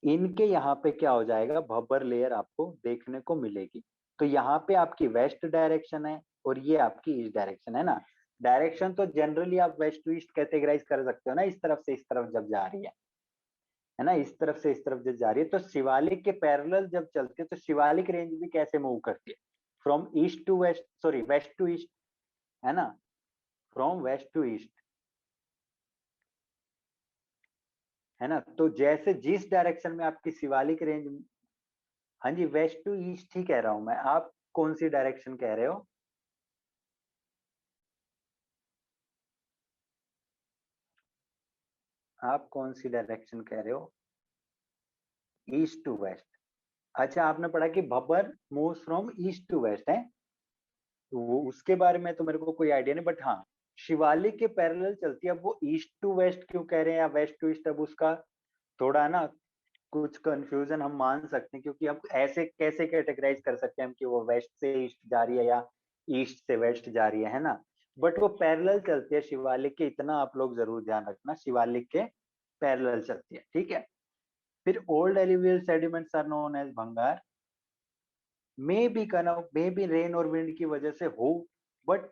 इनके यहाँ पे क्या हो जाएगा, भब्बर लेयर आपको देखने को मिलेगी। तो यहाँ पे आपकी वेस्ट डायरेक्शन है, और ये आपकी ईस्ट डायरेक्शन है ना। डायरेक्शन तो जनरली आप वेस्ट टू ईस्ट कैटेगराइज कर सकते हो ना, इस तरफ से इस तरफ जब जा रही है ना, इस तरफ से इस तरफ जब जा रही है, तो शिवालिक के पैरेलल जब चलती है, तो शिवालिक रेंज भी कैसे मूव करती है, from east to west, sorry west to east, है ना, फ्रॉम वेस्ट टू ईस्ट, है ना। तो जैसे जिस डायरेक्शन में आपकी शिवालिक रेंज, हाँ जी, वेस्ट टू ईस्ट ही कह रहा हूं मैं, आप कौन सी डायरेक्शन कह रहे हो, आप कौन सी डायरेक्शन कह रहे हो, ईस्ट टू वेस्ट। अच्छा, आपने पढ़ा कि bhabar moves from east to west है, तो वो उसके बारे में तो मेरे को कोई आइडिया नहीं, बट हाँ, शिवालिक के पैरेलल चलती है। अब वो ईस्ट टू वेस्ट क्यों कह रहे हैं या वेस्ट टू ईस्ट, अब उसका थोड़ा ना कुछ कंफ्यूजन हम मान सकते हैं, क्योंकि अब ऐसे कैसे कैटेगराइज कर सकते हैं हम कि वो वेस्ट से ईस्ट जा रही है या ईस्ट से वेस्ट जा रही है ना। बट वो पैरेलल चलती है शिवालिक के, इतना आप लोग जरूर ध्यान रखना, शिवालिक के पैरेलल चलती है। ठीक है, फिर old alluvial sediments are known as bhangar. May be rain और विंड की वजह से हो, बट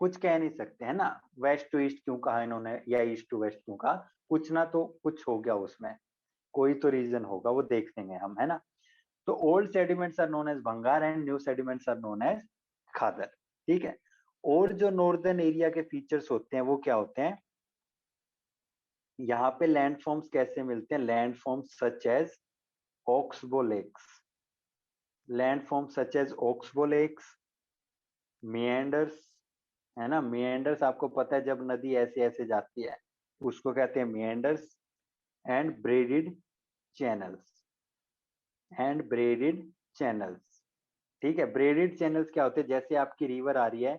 कुछ कह नहीं सकते, है ना। वेस्ट टू ईस्ट क्यों कहा इन्होंने या ईस्ट टू वेस्ट क्यों कहा, कुछ ना तो कुछ हो गया उसमें, कोई तो रीजन होगा, वो देख लेंगे हम, है ना। तो old sediments are known as bhangar and new sediments are known as khadar. ठीक है, और जो नॉर्दर्न एरिया के फीचर्स होते हैं वो क्या होते हैं, यहाँ पे लैंडफॉर्म्स कैसे मिलते हैं, landforms such as oxbow lakes, landform such as oxbow lakes, meanders, है ना, मिएंडर्स आपको पता है जब नदी ऐसे ऐसे जाती है उसको कहते हैं meanders. And braided channels, and braided channels. ठीक है, ब्रेडिड चैनल्स क्या होते हैं, जैसे आपकी रिवर आ रही है,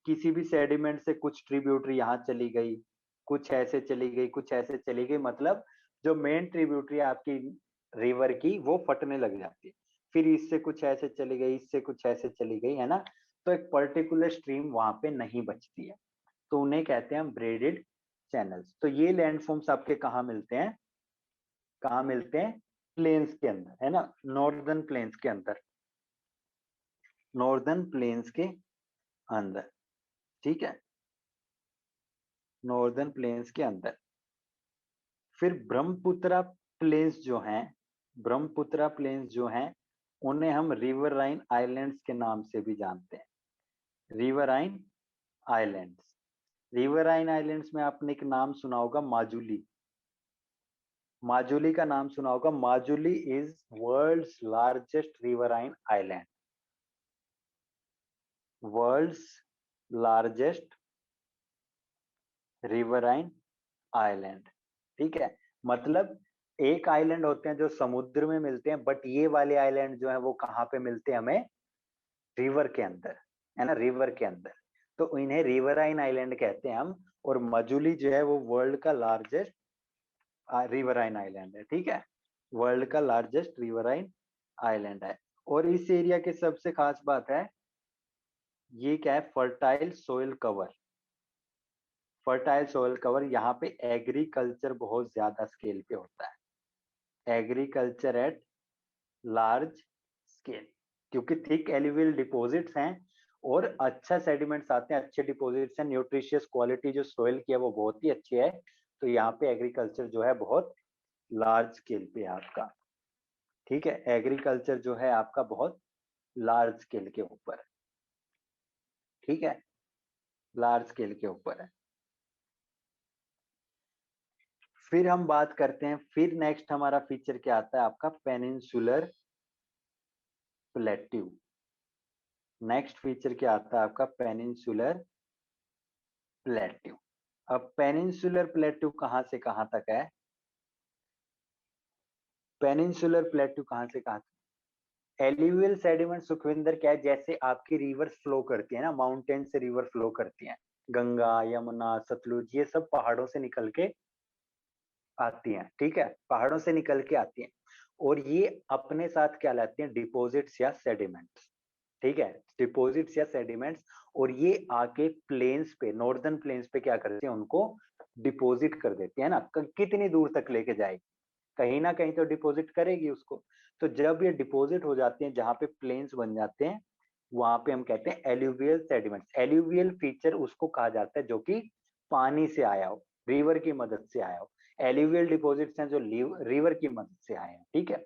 किसी भी सेडिमेंट से कुछ ट्रिब्यूटरी यहाँ चली गई, कुछ ऐसे चली गई, कुछ ऐसे चली गई, मतलब जो मेन ट्रिब्यूटरी है आपकी रिवर की वो फटने लग जाती है, फिर इससे कुछ ऐसे चली गई, इससे कुछ ऐसे चली गई, है ना, तो एक पर्टिकुलर स्ट्रीम वहां पे नहीं बचती है, तो उन्हें कहते हैं हम ब्रेडेड चैनल्स। तो ये लैंडफॉर्म्स आपके कहाँ मिलते हैं, कहाँ मिलते हैं, प्लेन्स के अंदर, है ना, नॉर्दर्न प्लेन्स के अंदर, नॉर्दर्न प्लेन्स के अंदर। ठीक है, नॉर्दर्न प्लेन्स के अंदर। फिर ब्रह्मपुत्रा प्लेन्स जो हैं, ब्रह्मपुत्रा प्लेन्स जो हैं उन्हें हम रिवराइन आइलैंड्स के नाम से भी जानते हैं, रिवराइन आइलैंड्स। रिवराइन आइलैंड्स में आपने एक नाम सुना होगा, माजुली। माजुली का नाम सुना होगा, Majuli is world's largest riverine island, world's largest riverine island. ठीक है, मतलब एक आइलैंड होते हैं जो समुद्र में मिलते हैं, बट ये वाले आइलैंड जो है वो कहाँ पे मिलते हैं हमें, रिवर के अंदर, है ना, रिवर के अंदर, तो इन्हें रिवराइन आइलैंड कहते हैं हम। और मजुली जो है वो वर्ल्ड का लार्जेस्ट रिवराइन आइलैंड है। ठीक है, वर्ल्ड का लार्जेस्ट रिवराइन आइलैंड है। और इस एरिया की सबसे खास बात है, ये क्या है, fertile soil cover, fertile soil cover, यहाँ पे एग्रीकल्चर बहुत ज्यादा स्केल पे होता है, एग्रीकल्चर एट लार्ज स्केल, क्योंकि थिक एल्यूवियल डिपॉजिट्स हैं और अच्छा सेडिमेंट्स आते हैं, अच्छे डिपॉजिट्स हैं, न्यूट्रिशियस क्वालिटी जो सोइल की है वो बहुत ही अच्छी है, तो यहाँ पे एग्रीकल्चर जो है बहुत लार्ज स्केल पे है आपका। ठीक है, एग्रीकल्चर जो है आपका बहुत लार्ज स्केल के ऊपर है। ठीक है, लार्ज स्केल के ऊपर है। फिर हम बात करते हैं, फिर नेक्स्ट हमारा फीचर क्या आता है आपका, पेनिनसुलर प्लेट्यू। नेक्स्ट फीचर क्या आता है आपका, पेनिनसुलर प्लेट्यू। अब पेनिनसुलर प्लेट्यू कहां से कहां तक है, पेनिनसुलर प्लेट्यू कहां से कहां तक, एल्यूवियल सेडिमेंट सुखविंदर क्या है, जैसे आपकी रिवर्स फ्लो करती है ना, माउंटेन से रिवर फ्लो करती है, गंगा यमुना सतलुज ये सब पहाड़ों से निकल के आती हैं। ठीक है, पहाड़ों से निकल के आती हैं, और ये अपने साथ क्या लाती हैं, डिपॉजिट्स या सेडिमेंट्स। ठीक है, डिपॉजिट्स या सेडिमेंट्स, और ये आके प्लेन्स पे, नॉर्दर्न प्लेन्स पे क्या करते हैं, उनको डिपॉजिट कर देती है ना, कितनी दूर तक लेके जाएगी, कहीं ना कहीं तो डिपॉजिट करेगी उसको। तो जब ये डिपॉजिट हो जाते हैं, जहां पे प्लेन्स बन जाते हैं, वहां पे हम कहते हैं एल्यूवियल सेडिमेंट्स। एल्यूवियल फीचर उसको कहा जाता है जो कि पानी से आया हो, रिवर की मदद से आया हो। एल्यूवियल डिपॉजिट्स हैं जो रिवर की मदद से आए हैं। ठीक है,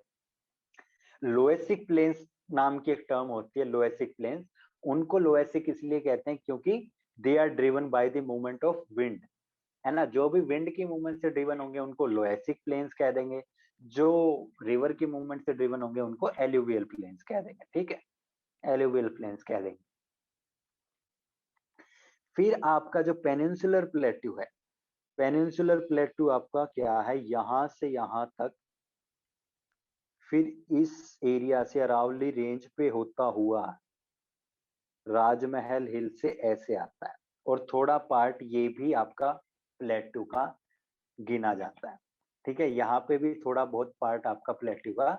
लोएसिक प्लेन्स नाम की एक टर्म होती है, लोएसिक प्लेन्स, उनको लोएसिक इसलिए कहते हैं क्योंकि they are driven by the movement of wind, है ना, जो भी विंड की मूवमेंट से ड्रिवन होंगे उनको लोएसिक प्लेन्स कह देंगे, जो रिवर की मूवमेंट से ड्रिवन होंगे उनको एल्यूवियल प्लेन्स कह देंगे। ठीक है, एल्यूवियल प्लेन्स कह देंगे। फिर आपका जो पेनिनसुलर प्लेट्यू है, पेनिनसुलर प्लेट्यू आपका क्या है, यहां से यहां तक, फिर इस एरिया से अरावली रेंज पे होता हुआ राजमहल हिल से ऐसे आता है, और थोड़ा पार्ट ये भी आपका प्लेट्यू का गिना जाता है। ठीक है, यहाँ पे भी थोड़ा बहुत पार्ट आपका प्लेट्यू का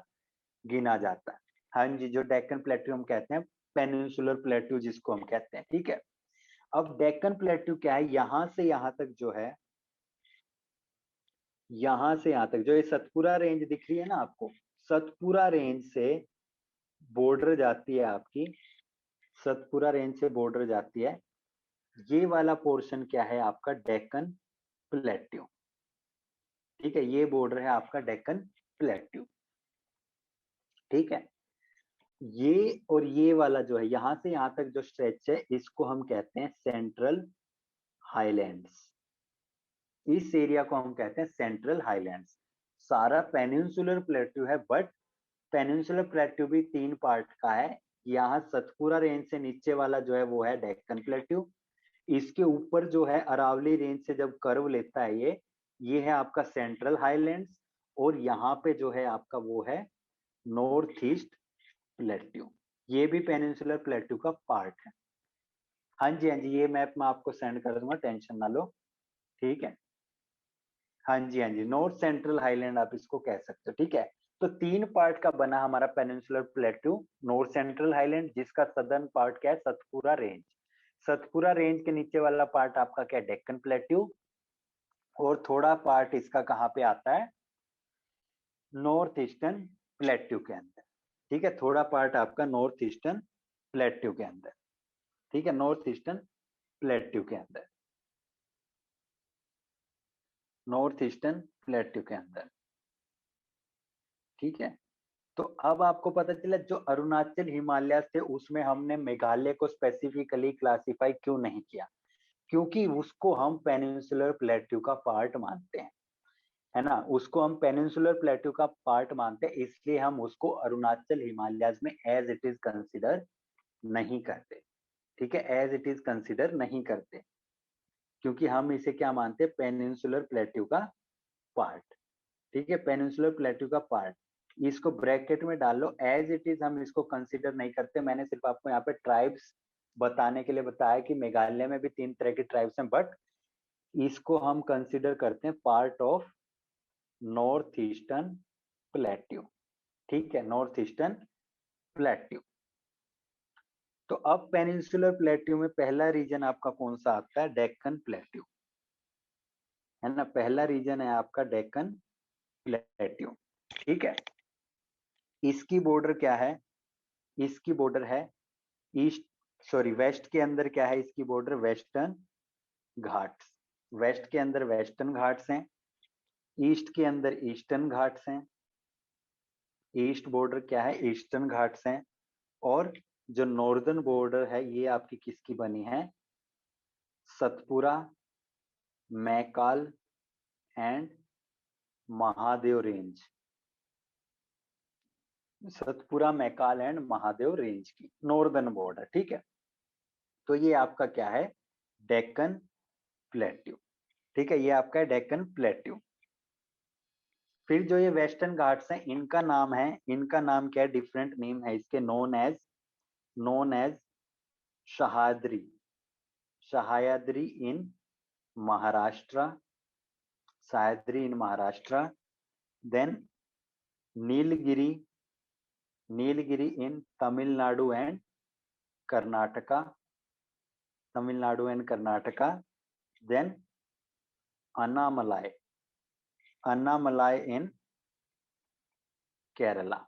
गिना जाता है। हाँ जी, जो डेक्कन प्लेट्यू हम कहते हैं, पेनिनसुलर प्लेट्यू जिसको हम कहते हैं। ठीक है, अब डेक्कन प्लेट्यू क्या है, यहां से यहां तक जो है, यहां से यहां तक जो ये सतपुरा रेंज दिख रही है ना आपको, सतपुरा रेंज से बॉर्डर जाती है आपकी, सतपुरा रेंज से बॉर्डर जाती है, ये वाला पोर्शन क्या है आपका, डेक्कन प्लेट्यू। ठीक है, ये बॉर्डर है आपका डेक्कन प्लेट्यू। ठीक है, ये और ये वाला जो है यहां से यहां तक जो स्ट्रेच है, इसको हम कहते हैं सेंट्रल हाईलैंड्स। इस एरिया को हम कहते हैं सेंट्रल हाईलैंड्स। सारा पेनिनसुलर प्लेट्यू है, बट पेनिनसुलर प्लेट्यू भी तीन पार्ट का है, यहाँ सतपुरा रेंज से नीचे वाला जो है वो है डेक्कन प्लेट्यू, इसके ऊपर जो है अरावली रेंज से जब कर्व लेता है ये है आपका सेंट्रल हाईलैंड्स, और यहाँ पे जो है आपका वो है नॉर्थ ईस्ट प्लेट्यू, ये भी पेनिनसुलर प्लेट्यू का पार्ट है। हाँ जी हाँ जी, ये मैप मैं आपको सेंड कर दूंगा, टेंशन ना लो, ठीक है। हाँ जी हाँ जी, नॉर्थ सेंट्रल हाईलैंड आप इसको कह सकते हो, ठीक है। तो 3 पार्ट का बना हमारा peninsular plateau, north central highland जिसका सदर्न पार्ट क्या है, सतपुरा रेंज। सतपुरा रेंज के नीचे वाला पार्ट आपका क्या है, डेक्कन प्लेट्यू, और थोड़ा पार्ट इसका कहाँ पे आता है, नॉर्थ ईस्टर्न प्लेट्यू के अंदर, ठीक है। थोड़ा पार्ट आपका नॉर्थ ईस्टर्न प्लेट्यू के अंदर, ठीक है, नॉर्थ ईस्टर्न प्लेट्यू के अंदर, नॉर्थ ईस्टर्न प्लेट्यू के अंदर, ठीक है। तो अब आपको पता चला जो अरुणाचल हिमालय थे उसमें हमने मेघालय को स्पेसिफिकली क्लासिफाई क्यों नहीं किया, क्योंकि उसको हम पेनिनसुलर प्लेट्यू का पार्ट मानते हैं, है ना, उसको हम पेनिनसुलर प्लेट्यू का पार्ट मानते हैं, इसलिए हम उसको अरुणाचल हिमालय में एज इट इज कंसिडर नहीं करते, ठीक है, एज इट इज कंसिडर नहीं करते, क्योंकि हम इसे क्या मानते हैं, पेनिनसुलर प्लेट्यू का पार्ट, ठीक है, पेनिनसुलर प्लेट्यू का पार्ट। इसको ब्रैकेट में डाल लो, एज इट इज हम इसको कंसिडर नहीं करते। मैंने सिर्फ आपको यहाँ पे ट्राइब्स बताने के लिए बताया कि मेघालय में भी 3 तरह की ट्राइब्स हैं, बट इसको हम कंसिडर करते हैं part of north eastern plateau, ठीक है, नॉर्थ ईस्टर्न प्लेट्यू। तो अब पेनिनसुलर प्लेट्यू में पहला रीजन आपका कौन सा आता है, डेक्कन प्लेट्यू, है ना, पहला रीजन है आपका डेक्कन प्लेट्यू, ठीक है। इसकी बॉर्डर क्या है, इसकी बॉर्डर है ईस्ट, सॉरी वेस्ट के अंदर क्या है, इसकी बॉर्डर वेस्टर्न घाट्स, वेस्ट के अंदर वेस्टर्न घाट्स हैं, ईस्ट के अंदर ईस्टर्न घाट्स हैं, ईस्ट बॉर्डर क्या है, ईस्टर्न घाट्स हैं, और जो नॉर्दर्न बॉर्डर है ये आपकी किसकी बनी है, Satpura, Maikal and Mahadev range, Satpura Maikal and Mahadev range की नॉर्दर्न बॉर्डर, ठीक है। तो ये आपका क्या है, डेक्कन प्लेट्यू, ठीक है, ये आपका है डेक्कन प्लेट्यू। फिर जो ये वेस्टर्न घाट्स हैं इनका नाम है, इनका नाम क्या है, डिफरेंट नेम है इसके, known as Sahyadri, Sahyadri in Maharashtra, Sahyadri in Maharashtra, then Nilgiri, Nilgiri in Tamil Nadu and Karnataka, Tamil Nadu and Karnataka, then Annamalai, Annamalai in Kerala,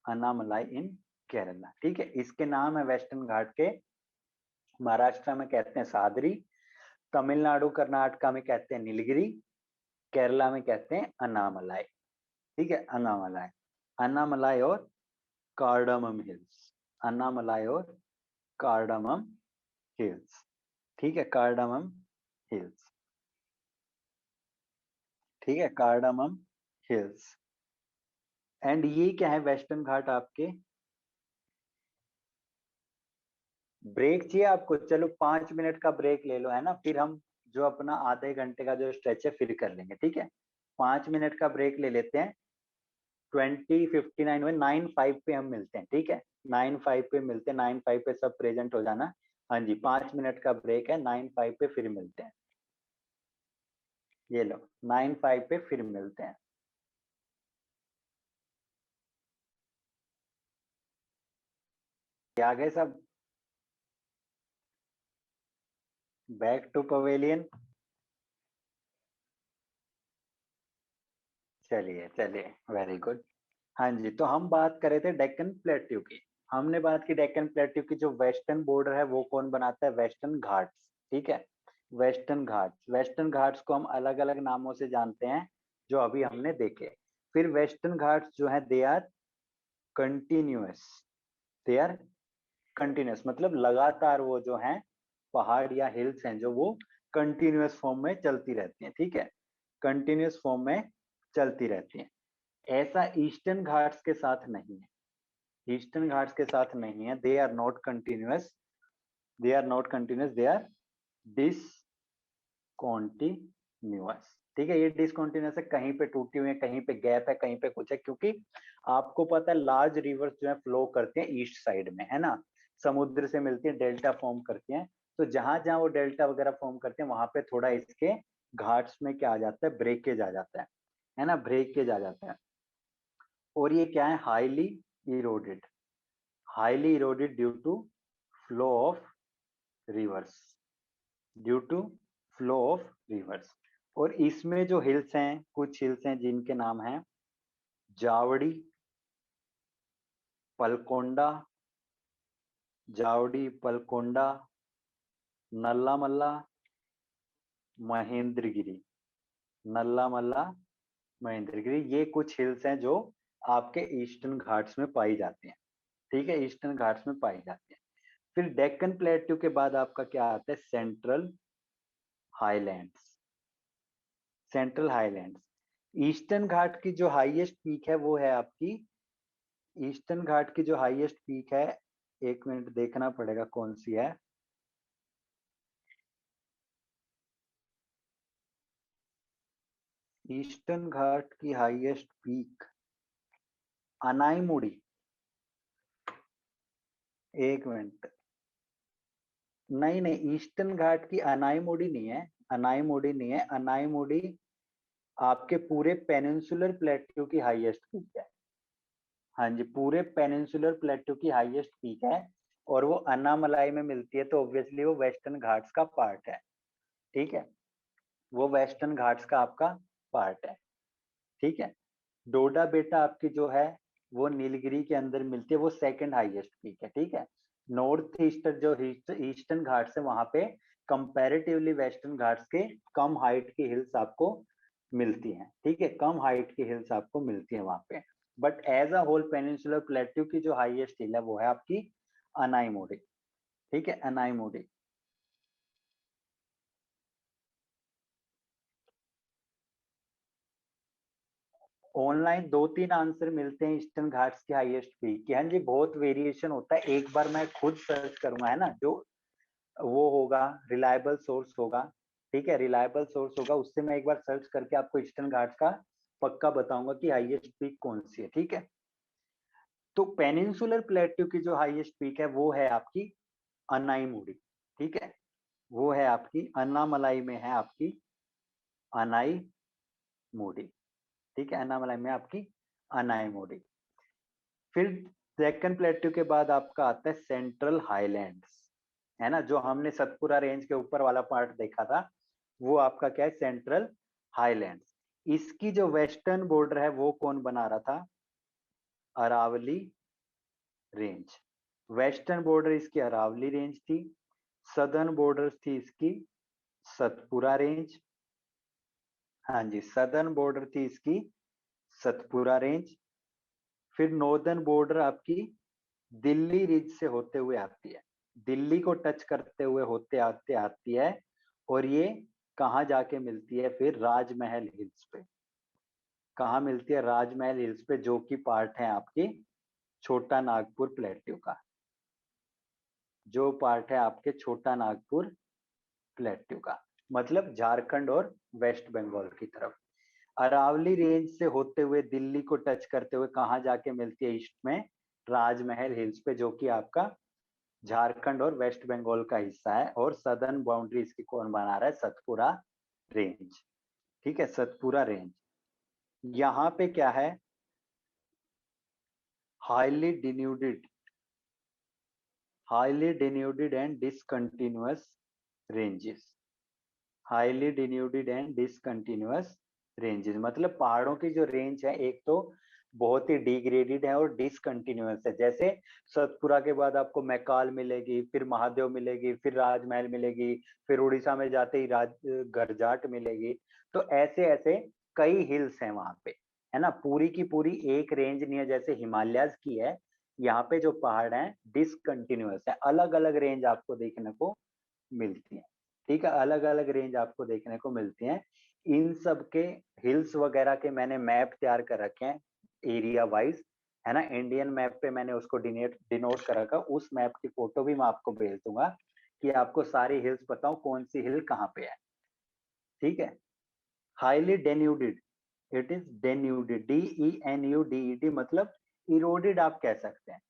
Annamalai in Kerala, ठीक है। इसके नाम है वेस्टर्न घाट के, महाराष्ट्र में कहते हैं सादरी, तमिलनाडु कर्नाटका में कहते हैं नीलगिरी, केरला में कहते हैं अन्नामलाई, ठीक है, अन्नामलाई, अन्नामलाई और कार्डामम हिल्स, अन्नामलाई और कार्डामम हिल्स, ठीक है, कार्डामम हिल्स, ठीक है, कार्डामम हिल्स। एंड ये क्या है, वेस्टर्न घाट आपके, ब्रेक चाहिए आपको, चलो 5 मिनट का ब्रेक ले लो, है ना, फिर हम जो अपना आधे घंटे का जो स्ट्रेच है फिर कर लेंगे, ठीक है। 5 मिनट का ब्रेक ले लेते हैं, 20:59 में 9:05 पे हम मिलते हैं, ठीक है, 9:05 पे मिलते हैं, 9:05 पे सब प्रेजेंट हो जाना। हाँ जी, 5 मिनट का ब्रेक है, 9:05 पे फिर मिलते हैं, ये लो 9:05 पे फिर मिलते हैं। आ गए सब, बैक टू पवेलियन, चलिए चलिए, वेरी गुड। हाँ जी, तो हम बात कर रहे थे डेक्कन प्लेट्यू की, हमने बात की डेक्कन प्लेट्यू की, जो वेस्टर्न बॉर्डर है वो कौन बनाता है, वेस्टर्न घाट्स, ठीक है, वेस्टर्न घाट्स, वेस्टर्न घाट्स को हम अलग अलग नामों से जानते हैं जो अभी हमने देखे। फिर वेस्टर्न घाट्स जो है they are continuous, they are continuous मतलब लगातार वो जो है पहाड़ या हिल्स हैं जो वो कंटिन्यूअस फॉर्म में चलती रहती हैं, ठीक है, कंटिन्यूअस फॉर्म में चलती रहती हैं। ऐसा ईस्टर्न घाट्स के साथ नहीं है, ईस्टर्न घाट्स के साथ नहीं है, they are not continuous, they are not continuous, they are discontinuous. ठीक है, ये डिसकॉन्टिन्यूअस है, कहीं पे टूटी हुई है, कहीं पे गैप है, कहीं पे कुछ है, क्योंकि आपको पता है लार्ज रिवर्स जो है फ्लो करते हैं ईस्ट साइड में, है ना, समुद्र से मिलती है, डेल्टा फॉर्म करती हैं, तो जहां जहां वो डेल्टा वगैरह फॉर्म करते हैं वहां पे थोड़ा इसके घाट्स में क्या आ जाता है, ब्रेकेज आ जाता है ना, ब्रेकेज आ जाता है। और ये क्या है, eroded highly eroded due to flow of rivers, due to flow of rivers. और इसमें जो हिल्स हैं, कुछ हिल्स हैं जिनके नाम हैं जावड़ी, पलकोंडा, जावड़ी, पलकोंडा, नल्ला मल्ला, महेंद्रगिरी, नल्ला मल्ला, महेंद्रगिरी, ये कुछ हिल्स हैं जो आपके ईस्टर्न घाट्स में पाई जाती हैं। ठीक है, ईस्टर्न घाट्स में पाई जाती हैं। फिर डेक्कन प्लेट्यू के बाद आपका क्या आता है, central highlands, central highlands. Eastern Ghat की जो हाईएस्ट पीक है वो है आपकी, ईस्टर्न घाट की जो हाईएस्ट पीक है, एक मिनट देखना पड़ेगा कौन सी है, ईस्टर्न घाट की हाईएस्ट पीक अनाईमुड़ी, एक मिनट, नहीं नहीं, ईस्टर्न घाट की अनाईमुड़ी नहीं है, अनाईमुड़ी नहीं है, अनाईमुड़ी आपके पूरे पेनिनसुलर प्लेट्यू की हाईएस्ट पीक है। हाँ जी, पूरे पेनिनसुलर प्लेट्यू की हाईएस्ट पीक है, और वो अन्नामलाई में मिलती है, तो ऑब्वियसली वो वेस्टर्न घाट्स का पार्ट है। ठीक है, वो वेस्टर्न घाट्स का आपका पार्ट है। ठीक है, डोडा बेटा आपकी जो है वो नीलगिरी के अंदर मिलती है, वो सेकंड हाईएस्ट पीक है। ठीक है, नॉर्थ ईस्टर्न जो ईस्टर्न घाट्स है वहां पे कंपैरेटिवली वेस्टर्न घाट्स के कम हाइट की हिल्स आपको मिलती हैं। ठीक है, कम हाइट की हिल्स आपको मिलती है वहां पे, but as a whole peninsular plateau की जो हाईएस्ट हिल है वो है आपकी अनाईमोडी। ठीक है, अनाईमोडी। ऑनलाइन दो तीन आंसर मिलते हैं ईस्टर्न घाट्स की हाईएस्ट पीक की। हाँ जी, बहुत वेरिएशन होता है, एक बार मैं खुद सर्च करूंगा, है ना, जो वो होगा रिलायबल सोर्स होगा। ठीक है, रिलायबल सोर्स होगा, उससे मैं एक बार सर्च करके आपको ईस्टर्न घाट्स का पक्का बताऊंगा कि हाईएस्ट पीक कौन सी है। ठीक है, तो पेनिनसुलर प्लेट्यू की जो हाईएस्ट पीक है वो है आपकी अनाईमुड़ी। ठीक है, वो है आपकी अन्नामलाई में है आपकी अनाई मोडी। ठीक है, अन्नामलाई में आपकी अनाई मोडी। फिर डेक्कन प्लेट्यू के बाद आपका आता है सेंट्रल हाईलैंड्स, है ना, जो हमने सतपुरा रेंज के ऊपर वाला पार्ट देखा था, वो आपका क्या है, सेंट्रल हाईलैंड्स। इसकी जो वेस्टर्न बॉर्डर है वो कौन बना रहा था, अरावली रेंज। वेस्टर्न बॉर्डर इसकी अरावली रेंज थी, सदर्न बॉर्डर थी इसकी सतपुरा रेंज। हाँ जी, सदर्न बॉर्डर थी इसकी सतपुरा रेंज। फिर नॉर्दर्न बॉर्डर आपकी दिल्ली रिज से होते हुए आती है, दिल्ली को टच करते हुए होते आते आती है, और ये कहाँ जाके मिलती है, फिर राजमहल हिल्स पे। कहाँ मिलती है, राजमहल हिल्स पे, जो कि पार्ट है आपकी छोटा नागपुर प्लेट्यू का, जो पार्ट है आपके छोटा नागपुर प्लेट्यू का, मतलब झारखंड और वेस्ट बंगाल की तरफ। अरावली रेंज से होते हुए दिल्ली को टच करते हुए कहाँ जाके मिलती है, ईस्ट में राजमहल हिल्स पे, जो कि आपका झारखंड और वेस्ट बंगाल का हिस्सा है, और सदर्न बाउंड्री इसकी कौन बना रहा है, सतपुरा रेंज। ठीक है, सतपुरा रेंज। यहाँ पे क्या है, highly denuded, highly denuded and discontinuous ranges, highly denuded and discontinuous ranges, मतलब पहाड़ों की जो रेंज है एक तो बहुत ही डिग्रेडेड है और डिसकंटिन्यूअस है। जैसे सतपुरा के बाद आपको मैकाल मिलेगी, फिर महादेव मिलेगी, फिर राजमहल मिलेगी, फिर उड़ीसा में जाते ही राज गरजाट मिलेगी। तो ऐसे ऐसे कई हिल्स हैं वहां पे, है ना, पूरी की पूरी एक रेंज नहीं है जैसे हिमालयाज की है। यहाँ पे जो पहाड़ हैं डिसकंटिन्यूअस है, अलग अलग रेंज आपको देखने को मिलती है। ठीक है, अलग अलग रेंज आपको देखने को मिलती हैं। इन सब के हिल्स वगैरह के मैंने मैप तैयार कर रखे हैं एरिया वाइज, है ना, इंडियन मैप पे मैंने उसको डिनोट कर रखा, उस मैप की फोटो भी मैं आपको भेज दूंगा कि आपको सारी हिल्स बताऊं कौन सी हिल कहाँ पे है। ठीक है, हाईली डेन्यूडेड, इट इज डेन्यूडेड, DENUDED, मतलब इरोडेड आप कह सकते हैं।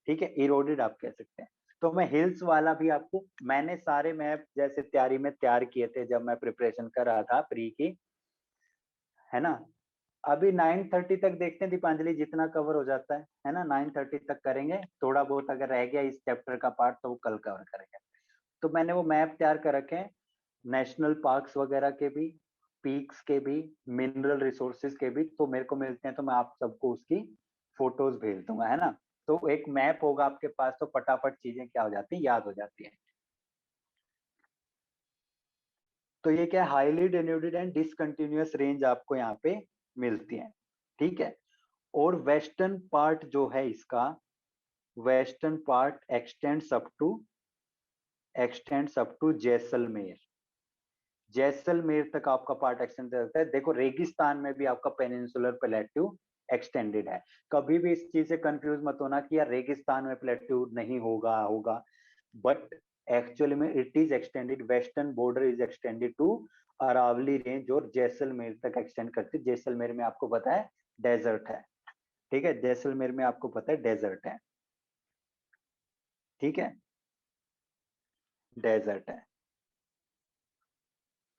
ठीक है, इरोडेड आप कह सकते हैं। तो मैं हिल्स वाला भी आपको, मैंने सारे मैप जैसे तैयारी में तैयार किए थे जब मैं प्रिपरेशन कर रहा था प्री की, है ना। अभी 9:30 तक देखते हैं दीपांजलि, जितना कवर हो जाता है ना, 9:30 तक करेंगे। थोड़ा बहुत अगर रह गया इस चैप्टर का पार्ट तो वो कल कवर करेंगे। तो मैंने वो मैप तैयार कर रखे हैं, नेशनल पार्क्स वगैरह के भी, पीक्स के भी, मिनरल रिसोर्सेज के भी। तो मेरे को मिलते हैं तो मैं आप सबको उसकी फोटोज भेज दूंगा, है ना। तो एक मैप होगा आपके पास तो फटाफट चीजें क्या हो जाती है, याद हो जाती है। तो ये क्या, हाईली डेन्यूटेड एंड डिसकंटिन्यूअस रेंज आपको यहाँ पे मिलती है। ठीक है, और वेस्टर्न पार्ट जो है इसका, western part extends up to Jaisalmer. Jaisalmer तक आपका पार्ट एक्सटेंड रहता है। देखो रेगिस्तान में भी आपका पेनिनसुलर प्लेट्यू एक्सटेंडेड है। कभी भी इस चीज से कंफ्यूज मत होना कि यार रेगिस्तान में प्लेट्यू नहीं होगा, होगा, बट एक्चुअली में it is extended, western border is extended to Aravalli range और जैसलमेर तक एक्सटेंड करती है। जैसलमेर में आपको पता है डेजर्ट है। ठीक है, जैसलमेर में आपको पता है डेजर्ट है। ठीक है, डेजर्ट है।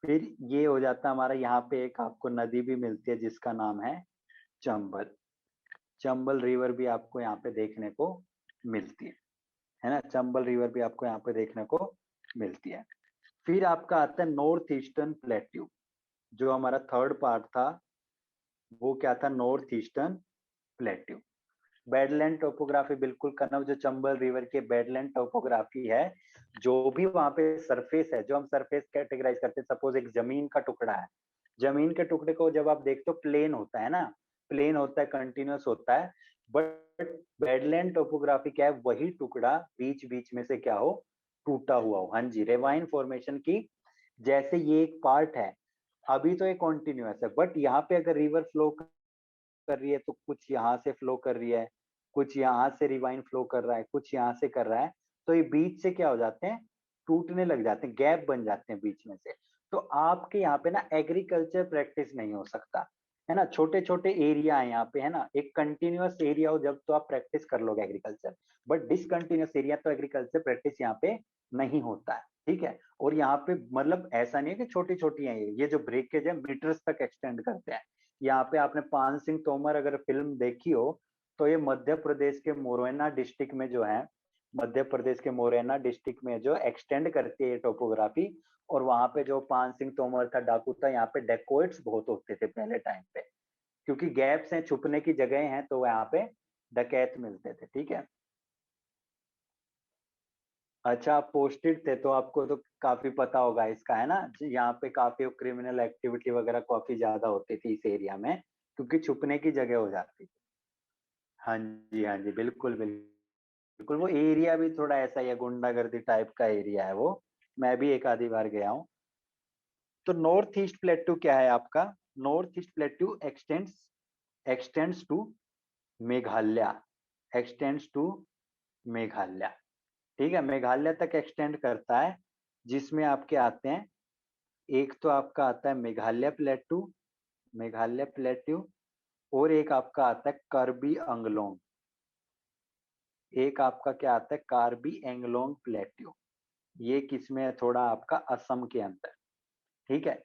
फिर ये हो जाता है हमारा, यहाँ पे एक आपको नदी भी मिलती है जिसका नाम है चंबल। चंबल रिवर भी आपको यहाँ पे देखने को मिलती है ना, चंबल रिवर भी आपको यहाँ पे देखने को मिलती है। फिर आपका आता है नॉर्थ ईस्टर्न प्लेट्यू, जो हमारा थर्ड पार्ट था, वो क्या था, north eastern plateau. Badland topography बिल्कुल करना, जो चंबल रिवर के बेडलैंड टोपोग्राफी है, जो भी वहां पे सरफेस है, जो हम सरफेस कैटेगराइज करते हैं, सपोज एक जमीन का टुकड़ा है, जमीन के टुकड़े को जब आप देखते हो प्लेन होता है ना, प्लेन होता है, कंटिन्यूअस होता है। बट बेडलैंड टोपोग्राफी क्या है, वही टुकड़ा बीच बीच में से क्या हो, टूटा हुआ हो। हाँ जी, रेवाइन फॉर्मेशन की, जैसे ये एक पार्ट है, अभी तो ये कॉन्टिन्यूअस है, बट यहाँ पे अगर रिवर फ्लो कर रही है तो कुछ यहाँ से फ्लो कर रही है, कुछ यहाँ से रिवाइन फ्लो कर रहा है, कुछ यहाँ से कर रहा है। तो ये बीच से क्या हो जाते हैं, टूटने लग जाते हैं, गैप बन जाते हैं बीच में से। तो आपके यहाँ पे ना एग्रीकल्चर प्रैक्टिस नहीं हो सकता, है ना। छोटे छोटे एरिया है यहाँ पे, है ना, एक कंटिन्यूअस एरिया हो जब तो आप प्रैक्टिस कर लोगे एग्रीकल्चर, बट डिसकंटिन्यूअस एरिया तो एग्रीकल्चर प्रैक्टिस यहाँ पे नहीं होता है। ठीक है, और यहाँ पे मतलब ऐसा नहीं है कि छोटी छोटी है, ये जो ब्रेकेज है मीटर्स तक एक्सटेंड करते हैं। यहाँ पे आपने पान सिंह तोमर अगर फिल्म देखी हो, तो ये मध्य प्रदेश के मोरेना डिस्ट्रिक्ट में जो है, मध्य प्रदेश के मोरेना डिस्ट्रिक्ट में जो एक्सटेंड करती है ये टोपोग्राफी। और वहां पे जो पान सिंह तोमर था, डाकू था, यहाँ पे डेकोइट्स बहुत होते थे पहले टाइम पे, क्योंकि गैप्स हैं, छुपने की जगह हैं, तो यहाँ पे डकैत मिलते थे। ठीक है, अच्छा आप पोस्टेड थे तो आपको तो काफी पता होगा इसका, है ना जी। यहाँ पे काफी क्रिमिनल एक्टिविटी वगैरह काफी ज्यादा होती थी इस एरिया में, क्योंकि छुपने की जगह हो जाती थी। हाँ जी, हाँ जी, बिल्कुल बिल्कुल। वो एरिया भी थोड़ा ऐसा ही है, गुंडागर्दी टाइप का एरिया है वो। मैं भी एक आधी बार गया हूँ। तो नॉर्थ ईस्ट प्लेट्यू क्या है आपका, north east plateau extends to Meghalaya, extends to Meghalaya. ठीक है, मेघालय तक एक्सटेंड करता है, जिसमें आपके आते हैं, एक तो आपका आता है मेघालय प्लेट्यू, मेघालय प्लेट्यू, और एक आपका आता है कार्बी अंगलोंग, एक आपका क्या आता है कार्बी एंगलोंग प्लेट्यू। ये किसमें है, थोड़ा आपका असम के अंदर। ठीक है,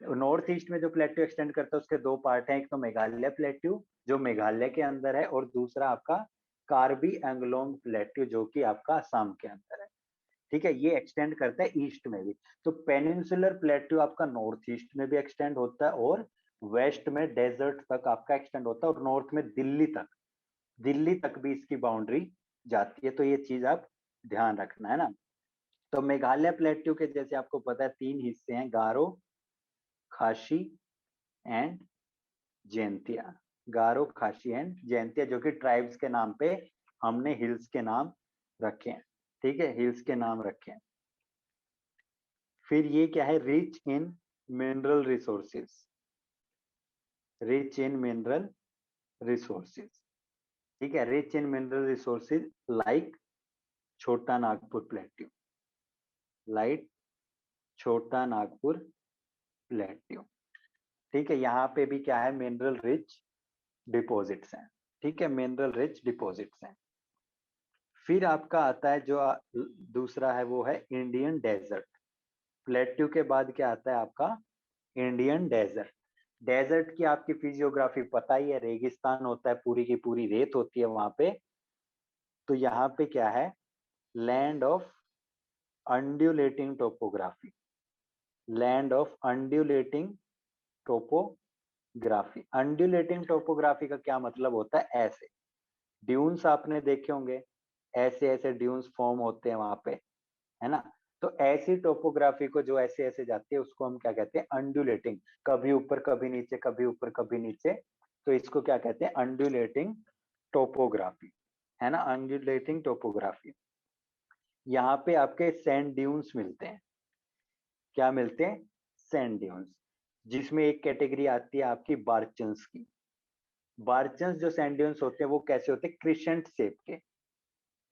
नॉर्थ ईस्ट में जो प्लेट्यू एक्सटेंड करता है उसके दो पार्ट हैं, एक तो मेघालय प्लेट्यू जो मेघालय के अंदर है, और दूसरा आपका कार्बी एंगलोंग प्लेट्यू जो कि आपका असम के अंदर है। ठीक है, ये एक्सटेंड करता है ईस्ट में भी। तो पेनिनसुलर प्लेट्यू आपका नॉर्थ ईस्ट में भी एक्सटेंड होता है, और वेस्ट में डेजर्ट तक आपका एक्सटेंड होता है, और नॉर्थ में दिल्ली तक भी इसकी बाउंड्री जाती है। तो ये चीज आप ध्यान रखना, है ना। तो मेघालय प्लेट्यू के जैसे आपको पता है तीन हिस्से हैं, गारो, खासी एंड जैंतिया। गारो, खासी एंड जैंतिया, जो कि ट्राइब्स के नाम पे हमने हिल्स के नाम रखे हैं। ठीक है, हिल्स के नाम रखे हैं। फिर ये क्या है, rich in mineral resources, rich in mineral resources. ठीक है, rich in mineral resources like छोटा नागपुर प्लेट्यू, लाइट छोटा नागपुर प्लेट्यू। ठीक है, यहाँ पे भी क्या है, मिनरल रिच डिपॉजिट्स हैं। ठीक है, मिनरल रिच डिपॉजिट्स हैं। फिर आपका आता है जो दूसरा है वो है इंडियन डेजर्ट। प्लेट्यू के बाद क्या आता है आपका, इंडियन डेजर्ट। डेजर्ट की आपकी फिजियोग्राफी पता ही है, रेगिस्तान होता है, पूरी की पूरी रेत होती है वहां पे। तो यहाँ पे क्या है, land of undulating topography, land of undulating topography. Undulating topography का क्या मतलब होता है, ऐसे ड्यून्स आपने देखे होंगे, ऐसे ऐसे ड्यून्स फॉर्म होते हैं वहां पे, है ना। तो ऐसी टोपोग्राफी को जो ऐसे ऐसे जाती है उसको हम क्या कहते हैं, अंडुलेटिंग, कभी ऊपर कभी नीचे, कभी ऊपर कभी नीचे। तो इसको क्या कहते हैं, अंडुलेटिंग टोपोग्राफी, है ना, अंडुलेटिंग टोपोग्राफी। यहाँ पे आपके सैंड ड्यून्स मिलते हैं। क्या मिलते हैं, सैंड ड्यून्स, जिसमें एक कैटेगरी आती है आपकी बार्चन्स की। बार्चन्स जो सैंड ड्यून्स होते हैं वो कैसे होते हैं, क्रिसेंट शेप के,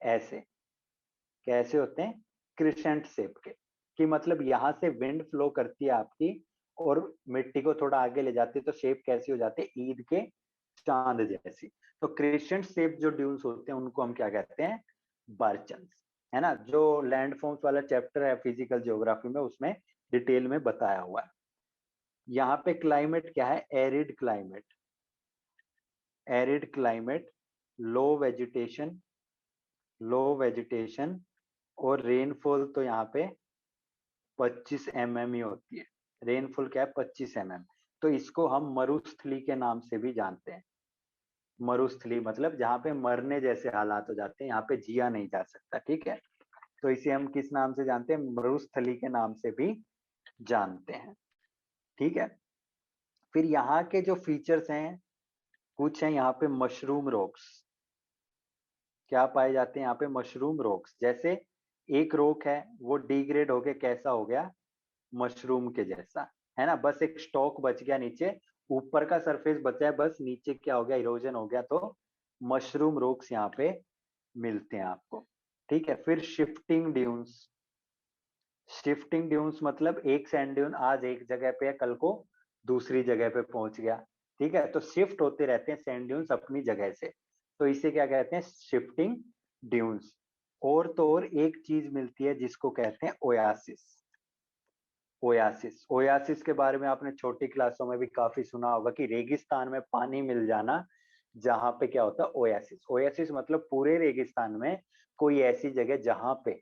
ऐसे कैसे होते हैं, क्रिसेंट शेप के। कि मतलब यहाँ से विंड फ्लो करती है आपकी और मिट्टी को थोड़ा आगे ले जाती है, तो शेप कैसी हो जाती है, ईद के चांद जैसी। तो क्रिसेंट शेप जो ड्यून्स होते हैं उनको हम क्या कहते हैं, बार्चन्स, है ना। जो लैंड फॉर्म्स वाला चैप्टर है फिजिकल ज्योग्राफी में, उसमें डिटेल में बताया हुआ है। यहाँ पे क्लाइमेट क्या है, एरिड क्लाइमेट, एरिड क्लाइमेट, लो वेजिटेशन, लो वेजिटेशन, और रेनफॉल तो यहाँ पे 25 mm ही होती है। रेनफॉल क्या है, 25 mm। तो इसको हम मरुस्थली के नाम से भी जानते हैं। मरुस्थली मतलब जहाँ पे मरने जैसे हालात हो जाते हैं, यहाँ पे जिया नहीं जा सकता। ठीक है, तो इसे हम किस नाम से जानते हैं, मरुस्थली के नाम से भी जानते हैं। ठीक है, फिर यहाँ के जो फीचर्स हैं, कुछ है यहाँ पे मशरूम रॉक्स। क्या पाए जाते हैं यहाँ पे, मशरूम रॉक्स। जैसे एक रॉक है वो डिग्रेड होके कैसा हो गया, मशरूम के जैसा, है ना। बस एक स्टॉक बच गया नीचे, ऊपर का सरफेस बचा है, बस नीचे क्या हो गया, इरोजन हो गया। तो मशरूम रॉक्स यहाँ पे मिलते हैं आपको। ठीक है, फिर शिफ्टिंग ड्यून्स। शिफ्टिंग ड्यून्स मतलब एक सैंड ड्यून आज एक जगह पे है, कल को दूसरी जगह पे पहुंच गया। ठीक है, तो शिफ्ट होते रहते हैं सैंड ड्यून्स अपनी जगह से, तो इसे क्या कहते हैं, शिफ्टिंग ड्यून्स। और तो और एक चीज मिलती है जिसको कहते हैं ओयासिस। ओयासिस, ओयासिस के बारे में आपने छोटी क्लासों में भी काफी सुना होगा कि रेगिस्तान में पानी मिल जाना, जहां पे क्या होता है, ओयासिस। ओयासिस मतलब पूरे रेगिस्तान में कोई ऐसी जगह जहां पे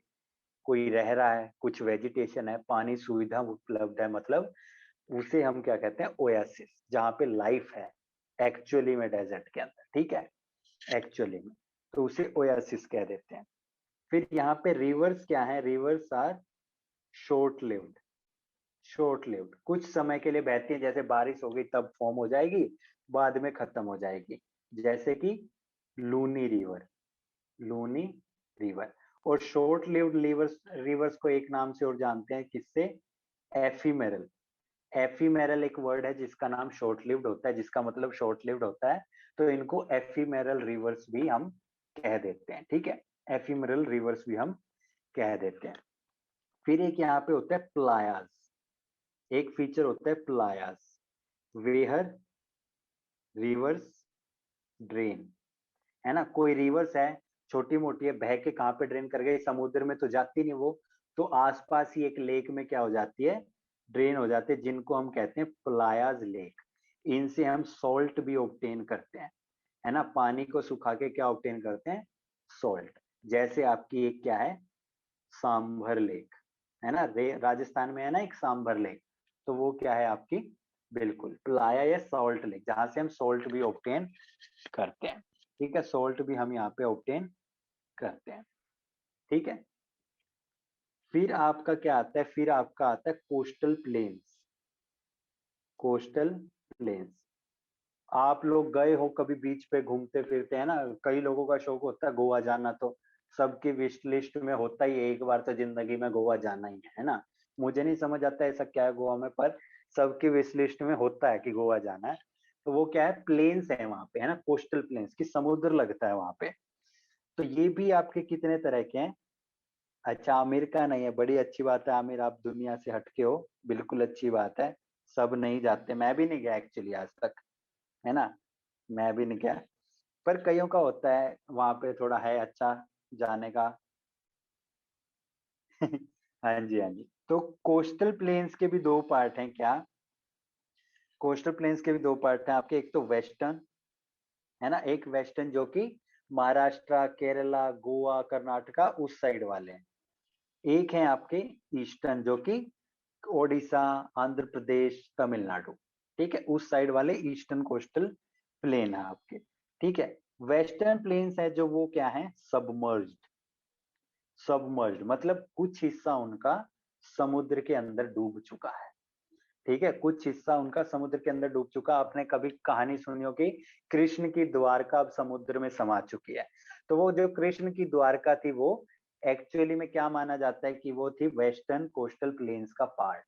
कोई रह रहा है, कुछ वेजिटेशन है, पानी सुविधा उपलब्ध है, मतलब उसे हम क्या कहते हैं, ओयासिस, जहां पे लाइफ है एक्चुअली में डेजर्ट के अंदर। ठीक है, एक्चुअली में, तो उसे ओयासिस कह देते हैं। फिर यहाँ पे रिवर्स क्या है, rivers are short lived. Short lived, कुछ समय के लिए बहती है, जैसे बारिश हो गई तब फॉर्म हो जाएगी, बाद में खत्म हो जाएगी। जैसे कि लूनी रिवर, लूनी रिवर। और शॉर्ट लिव्ड रिवर्स, रिवर्स को एक नाम से और जानते हैं, किससे, एफीमेरल। एफीमेरल एक वर्ड है जिसका नाम शॉर्ट लिव्ड होता है, जिसका मतलब शॉर्ट लिव्ड होता है। तो इनको एफीमेरल रिवर्स भी हम कह देते हैं। ठीक है, एफीमेरल रिवर्स भी हम कह देते हैं। फिर एक यहाँ पे होता है प्लायास, एक फीचर होता है प्लायास, वेहर रिवर्स ड्रेन, है ना। कोई रिवर्स है, छोटी मोटी है, बह के कहाँ पे ड्रेन कर गई, समुद्र में तो जाती नहीं वो, तो आसपास ही एक लेक में क्या हो जाती है, ड्रेन हो जाती है, जिनको हम कहते हैं प्लायाज लेक। इनसे हम सॉल्ट भी ऑब्टेन करते हैं, है ना। पानी को सुखा के क्या ऑब्टेन करते हैं, सॉल्ट। जैसे आपकी एक क्या है, सांभर लेक, है ना, राजस्थान में है ना एक सांभर लेक, तो वो क्या है आपकी, बिल्कुल प्लाया या सॉल्ट लेक, जहां से हम सॉल्ट भी ऑब्टेन करते हैं। ठीक है, सॉल्ट भी हम यहाँ पे ऑब्टेन करते हैं। ठीक है, फिर आपका क्या आता है, फिर आपका आता है कोस्टल प्लेन्स। कोस्टल प्लेन्स, आप लोग गए हो कभी बीच पे घूमते फिरते हैं ना, कई लोगों का शौक होता है गोवा जाना, तो सबकी विश लिस्ट में होता ही है एक बार तो जिंदगी में गोवा जाना ही है ना। मुझे नहीं समझ आता ऐसा क्या है गोवा में, पर सबकी विश लिस्ट में होता है कि गोवा जाना है। तो वो क्या है, प्लेन्स है वहां पे, है ना, कोस्टल प्लेन्स की समुद्र लगता है वहां पे। तो ये भी आपके कितने तरह के हैं। अच्छा, आमिर का नहीं है, बड़ी अच्छी बात है आमिर, आप दुनिया से हटके हो, बिल्कुल अच्छी बात है। सब नहीं जाते, मैं भी नहीं गया एक्चुअली आज तक, है ना, मैं भी नहीं गया। पर कईयों का होता है वहां पे, थोड़ा है अच्छा जाने का। हाँ जी हाँ जी। तो कोस्टल प्लेन्स के भी दो पार्ट हैं क्या, कोस्टल प्लेन्स के भी दो पार्ट हैं आपके, एक तो वेस्टर्न, है ना, एक वेस्टर्न जो कि महाराष्ट्र, केरला, गोवा, कर्नाटका उस साइड वाले हैं। एक है आपके ईस्टर्न जो कि ओडिशा, आंध्र प्रदेश, तमिलनाडु, ठीक है, उस साइड वाले ईस्टर्न कोस्टल प्लेन है आपके। ठीक है, वेस्टर्न प्लेन्स है जो वो क्या है, सबमर्ज्ड, सबमर्ज्ड मतलब कुछ हिस्सा उनका समुद्र के अंदर डूब चुका है। ठीक है, कुछ हिस्सा उनका समुद्र के अंदर डूब चुका। आपने कभी कहानी सुनी होगी, कृष्ण की द्वारका अब समुद्र में समा चुकी है। तो वो जो कृष्ण की द्वारका थी वो एक्चुअली में क्या माना जाता है कि वो थी वेस्टर्न कोस्टल प्लेन्स का पार्ट,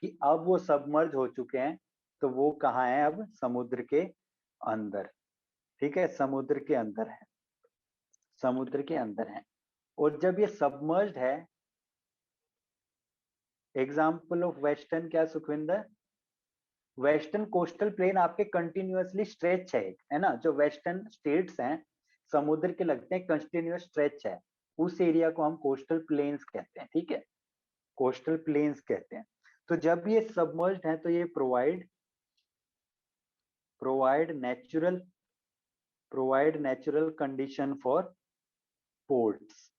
कि अब वो सबमर्ज हो चुके हैं। तो वो कहाँ है, अब समुद्र के अंदर। ठीक है, समुद्र के अंदर है, समुद्र के अंदर है। और जब ये सबमर्ज्ड है, एग्जाम्पल ऑफ वेस्टर्न क्या सुखविंदर, वेस्टर्न कोस्टल प्लेन आपके कंटिन्यूअसली स्ट्रेच है ना, जो वेस्टर्न स्टेट्स हैं समुद्र के लगते हैं, कंटिन्यूअस स्ट्रेच है, उस एरिया को हम कोस्टल प्लेन्स कहते हैं। ठीक है, कोस्टल प्लेन्स कहते हैं। तो जब ये सबमर्ज्ड है तो ये provide natural condition for ports.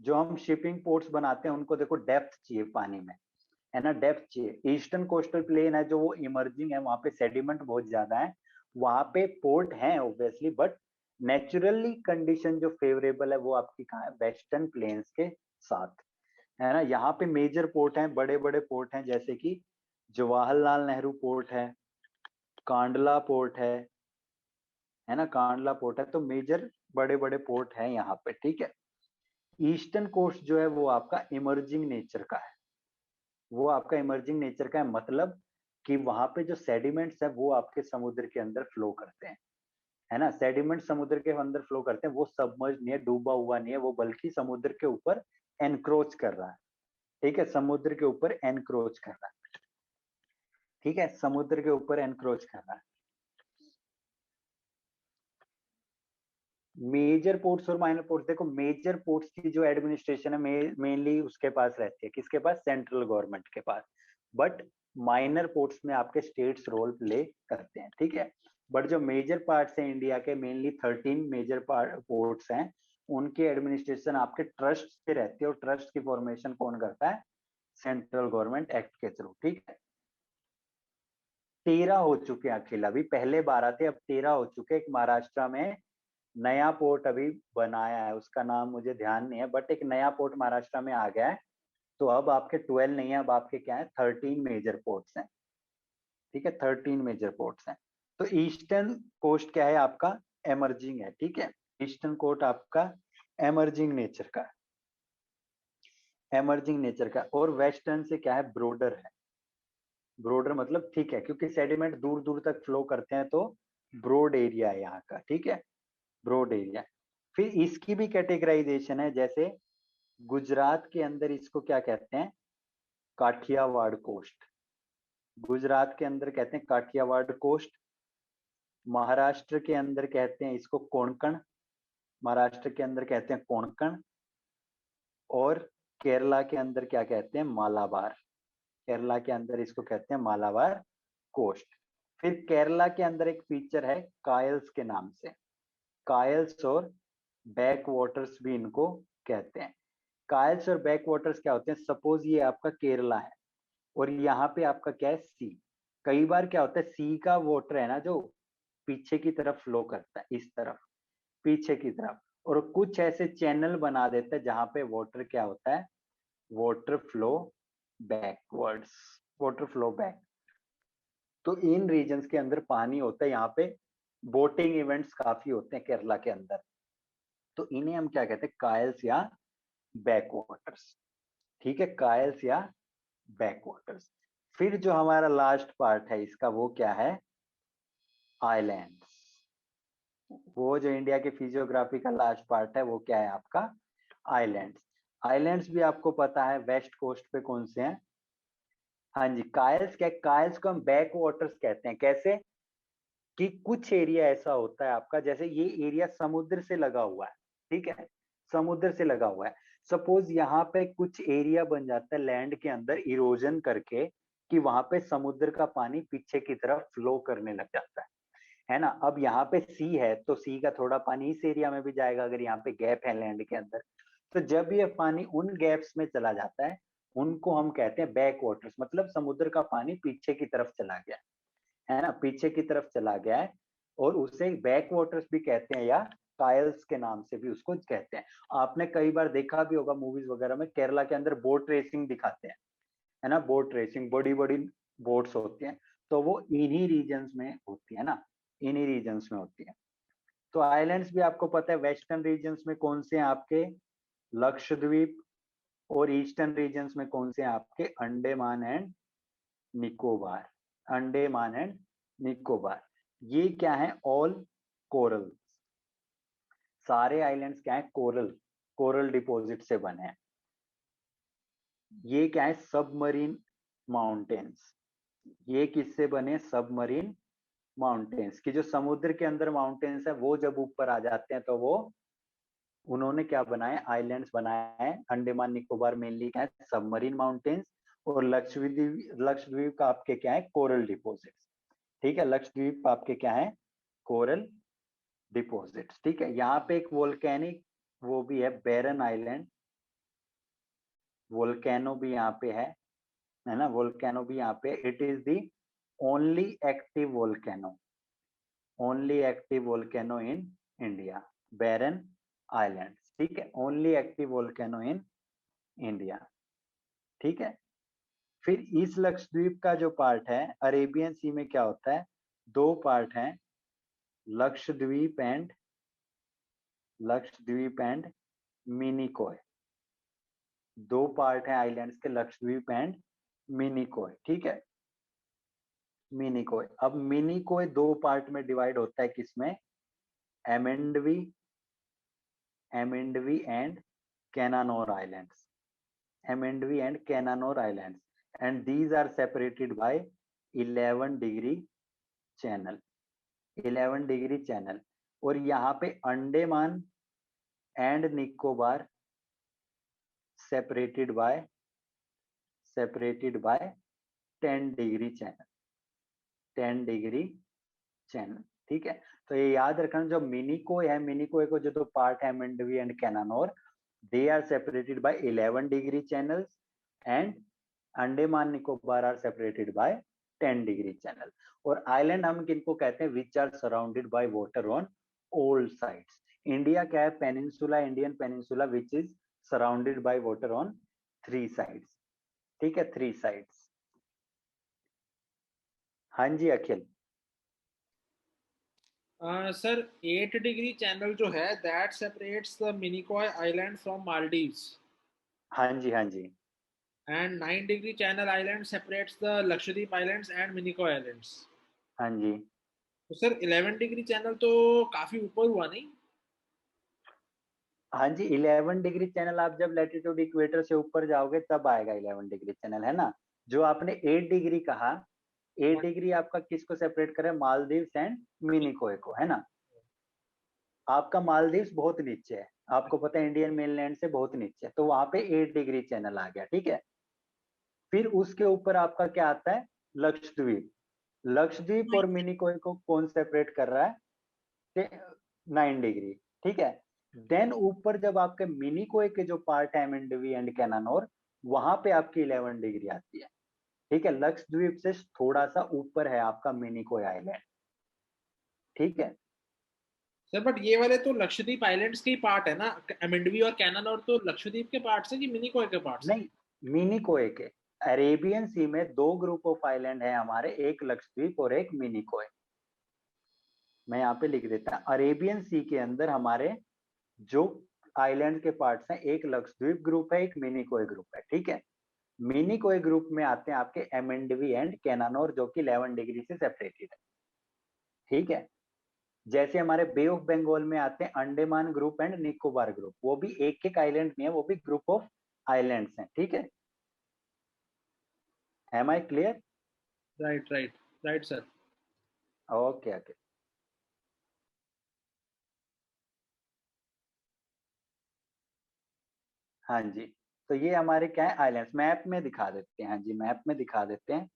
जो हम शिपिंग पोर्ट्स बनाते हैं उनको देखो डेप्थ चाहिए पानी में, है ना, डेप्थ चाहिए। ईस्टर्न कोस्टल प्लेन है जो वो इमर्जिंग है, वहां पे सेडिमेंट बहुत ज्यादा है, वहां पे पोर्ट है ऑब्वियसली, बट नेचुरली कंडीशन जो फेवरेबल है वो आपकी कहाँ है, वेस्टर्न प्लेन्स के साथ, है ना। यहाँ पे मेजर पोर्ट हैं, बड़े बड़े पोर्ट हैं, जैसे कि जवाहरलाल नेहरू पोर्ट कांडला पोर्ट है ना, कांडला पोर्ट है। तो मेजर बड़े बड़े पोर्ट हैं यहाँ पे। ठीक है, ईस्टर्न कोस्ट जो है वो आपका इमर्जिंग नेचर का है, वो आपका इमर्जिंग नेचर का है, मतलब कि वहां पे जो सेडिमेंट्स है वो आपके समुद्र के अंदर फ्लो करते हैं, है ना, सेडिमेंट समुद्र के अंदर फ्लो करते हैं, वो सबमर्ज नहीं है, डूबा हुआ नहीं है वो, बल्कि समुद्र के ऊपर एनक्रोच कर रहा है। ठीक है, समुद्र के ऊपर एनक्रोच कर रहा है। ठीक है, समुद्र के ऊपर एनक्रोच कर रहा है। मेजर पोर्ट्स और माइनर पोर्ट्स, देखो मेजर पोर्ट्स की जो एडमिनिस्ट्रेशन है मेनली उसके पास रहती है, किसके पास, सेंट्रल गवर्नमेंट के पास। बट माइनर पोर्ट्स में आपके स्टेट्स रोल प्ले करते हैं। ठीक है, बट जो मेजर पार्ट्स हैं इंडिया के, मेनली 13 मेजर पोर्ट्स हैं, उनकी एडमिनिस्ट्रेशन आपके ट्रस्ट से रहती है, और ट्रस्ट की फॉर्मेशन कौन करता है, सेंट्रल गवर्नमेंट एक्ट के थ्रू। ठीक है, 13 हो चुके हैं अखिल, अभी पहले 12 थे, अब 13 हो चुके। एक महाराष्ट्र में नया पोर्ट अभी बनाया है, उसका नाम मुझे ध्यान नहीं है, बट एक नया पोर्ट महाराष्ट्र में आ गया है। तो अब आपके 12 नहीं है, अब आपके क्या है, 13 मेजर पोर्ट्स हैं। ठीक है, 13 मेजर पोर्ट्स हैं। तो ईस्टर्न कोस्ट क्या है आपका, एमर्जिंग है। ठीक है, ईस्टर्न कोस्ट आपका एमर्जिंग नेचर का, एमर्जिंग नेचर का। और वेस्टर्न से क्या है, ब्रोडर है। ब्रोडर मतलब ठीक है, क्योंकि सेडिमेंट दूर दूर तक फ्लो करते हैं, तो ब्रॉड एरिया है यहाँ का। ठीक है, ब्रॉड एरिया। फिर इसकी भी कैटेगराइजेशन है, जैसे गुजरात के अंदर इसको क्या कहते हैं, काठियावाड़ कोस्ट, गुजरात के अंदर कहते हैं काठियावाड़ कोस्ट। महाराष्ट्र के अंदर कहते हैं इसको कोंकण, महाराष्ट्र के अंदर कहते हैं कोंकण। और केरला के अंदर क्या कहते हैं, मालाबार, केरला के अंदर इसको कहते हैं मालाबार कोस्ट। फिर केरला के अंदर एक फीचर है कायल्स के नाम से, कायल्स और बैक वाटर्स भी इनको कहते हैं। कायल्स और बैक वाटर्स क्या होते हैं, सपोज ये आपका केरला है, और यहाँ पे आपका क्या है, सी। कई बार क्या होता है, सी का वाटर है ना जो पीछे की तरफ फ्लो करता है, इस तरफ पीछे की तरफ, और कुछ ऐसे चैनल बना देता है जहां पे वाटर क्या होता है, water flow backwards, water flow back. तो इन रीजन्स के अंदर पानी होता है, यहाँ पे बोटिंग इवेंट्स काफी होते हैं केरला के अंदर। तो इन्हें हम क्या कहते हैं, कायल्स या बैक वाटर्स। ठीक है, कायल्स या बैक वाटर्स। फिर जो हमारा लास्ट पार्ट है इसका, वो क्या है, आइलैंड्स। वो जो इंडिया के फिजियोग्राफी का लास्ट पार्ट है वो क्या है आपका, आइलैंड्स। आइलैंड्स भी आपको पता है वेस्ट कोस्ट पे कौन से हैं। हाँ जी, कायल्स। क्या, कायल्स को हम बैक वाटर्स कहते हैं। कैसे कि कुछ एरिया ऐसा होता है आपका, जैसे ये एरिया समुद्र से लगा हुआ है, ठीक है, समुद्र से लगा हुआ है। सपोज यहाँ पे कुछ एरिया बन जाता है लैंड के अंदर इरोजन करके, कि वहां पे समुद्र का पानी पीछे की तरफ फ्लो करने लग जाता है ना। अब यहाँ पे सी है तो सी का थोड़ा पानी इस एरिया में भी जाएगा, अगर यहाँ पे गैप है लैंड के अंदर। तो जब ये पानी उन गैप्स में चला जाता है, उनको हम कहते हैं बैक वाटर्स, मतलब समुद्र का पानी पीछे की तरफ चला गया है ना, पीछे की तरफ चला गया है। और उसे बैक वाटर्स भी कहते हैं, या कायल्स के नाम से भी उसको कहते हैं। आपने कई बार देखा भी होगा मूवीज वगैरह में, केरला के अंदर बोट रेसिंग दिखाते हैं, है ना, बोट रेसिंग, बड़ी बड़ी बोट्स होती हैं, तो वो इन्हीं रीजन्स में होती है ना, इन्हीं रीजन्स में होती है। तो आइलैंड्स भी आपको पता है वेस्टर्न रीजन्स में कौन से हैं आपके, लक्षद्वीप, और ईस्टर्न रीजन्स में कौन से हैं आपके, अंडमान एंड निकोबार। अंडमान एंड निकोबार, ये क्या है, ऑल कोरल। सारे आइलैंड्स क्या है, कोरल, कोरल डिपॉजिट से बने हैं। ये क्या है, सबमरीन माउंटेन्स। ये किससे बने, सबमरीन माउंटेन्स, की जो समुद्र के अंदर माउंटेन्स है वो जब ऊपर आ जाते हैं तो वो उन्होंने क्या बनाए, आइलैंड्स बनाए हैं। अंडमान निकोबार मेनली क्या है, सबमरीन माउंटेन्स। और लक्षद्वीप, लक्षद्वीप का आपके क्या है, कोरल डिपॉजिट्स। ठीक है, लक्षद्वीप आपके क्या है, कोरल डिपॉजिट्स। ठीक है, यहाँ पे एक वोल्केनिक वो भी है, बैरन आइलैंड, वोल्केनो भी यहाँ पे है ना, वोल्केनो भी यहाँ पे। It is the only active volcano, only active volcano in India, Barren island. ठीक है, only active volcano in India. ठीक है, फिर ईस्ट लक्षद्वीप का जो पार्ट है, अरेबियन सी में क्या होता है, दो पार्ट हैं, लक्षद्वीप एंड, लक्षद्वीप एंड मिनिकॉय। दो पार्ट हैं आइलैंड्स के, लक्षद्वीप एंड मिनिकॉय। ठीक है, मिनिकॉय। अब मिनिकॉय दो पार्ट में डिवाइड होता है, किसमें, Amindivi, Amindivi and Cannanore islands, Amindivi and Cannanore islands, and these are separated by 11 degree channel, 11 degree channel. और यहाँ पे Andaman and Nicobar separated by, separated by 10 degree channel, 10 degree channel. ठीक है, तो ये याद रखना, जो मिनिकोय है, मिनिकोय को जो दो पार्ट है, Amindivi and Cannanore, they are separated by 11 degree channels, and Andaman Nicobar are separated by 10 degree channel. और आइलैंड हम किनको कहते हैं, which are surrounded by water on all sides. India क्या है, peninsula, Indian peninsula which is surrounded by water on 3 sides. ठीक है, 3 sides. हाँ जी अखिल। सर 8 डिग्री चैनल जो है that separates the Minicoy island from Maldives, हाँ जी, हाँ जी, and 9 degree channel island separates the Lakshadweep islands and Minicoy islands. हाँ जी, तो सर 11 डिग्री चैनल तो काफी ऊपर हुआ नहीं? हाँ जी। 11 डिग्री चैनल आप जब लैटिट्यूड इक्वेटर से ऊपर जाओगे तब आएगा 11 डिग्री चैनल, है ना। जो आपने 8 डिग्री कहा, 8 डिग्री आपका किसको सेपरेट करे, मालदीव्स एंड मिनिकोय को, है ना। आपका मालदीव्स बहुत नीचे है, आपको पता है इंडियन मेनलैंड से बहुत नीचे है, तो वहां पे 8 डिग्री चैनल आ गया। ठीक है, फिर उसके ऊपर आपका क्या आता है, लक्षद्वीप। लक्षद्वीप और मिनिकोय को कौन सेपरेट कर रहा है, 9 डिग्री। ठीक है, देन ऊपर जब आपके मिनिकोय के जो पार्ट है, एमेंडवी एंड कैनानोर, वहां पे आपकी 11 डिग्री आती है। ठीक है, लक्षद्वीप से थोड़ा सा ऊपर है आपका मिनिकोय आइलैंड। ठीक है, सर बट ये वाले तो लक्षद्वीप आइलैंड्स के ही पार्ट है ना, एमेंडवी और कैनन, और तो लक्षद्वीप के पार्ट है कि मिनिकॉय के पार्ट है? नहीं, मिनिकोय के। अरेबियन सी में दो ग्रुप ऑफ आइलैंड है हमारे, एक लक्षद्वीप और एक मिनिकोय। मैं यहाँ पे लिख देता हूँ, अरेबियन सी के अंदर हमारे जो आइलैंड के पार्ट्स हैं, एक लक्षद्वीप ग्रुप है, एक मिनिकोय ग्रुप है। ठीक है, मिनिकोय ग्रुप में आते हैं आपके एमेंडवी एंड कैनानोर, जो कि 11 डिग्री से सेपरेटेड है। ठीक है। जैसे हमारे बे ऑफ बंगाल में आते हैं Andaman group and Nicobar group, वो भी एक एक आइलैंड नहीं है, वो भी ग्रुप ऑफ आइलैंड्स हैं, ठीक है। Am I clear? Right right right sir. Okay okay. हाँ जी, तो ये हमारे क्या है आइलैंड्स, मैप में दिखा देते हैं। हाँ जी, मैप में दिखा देते हैं।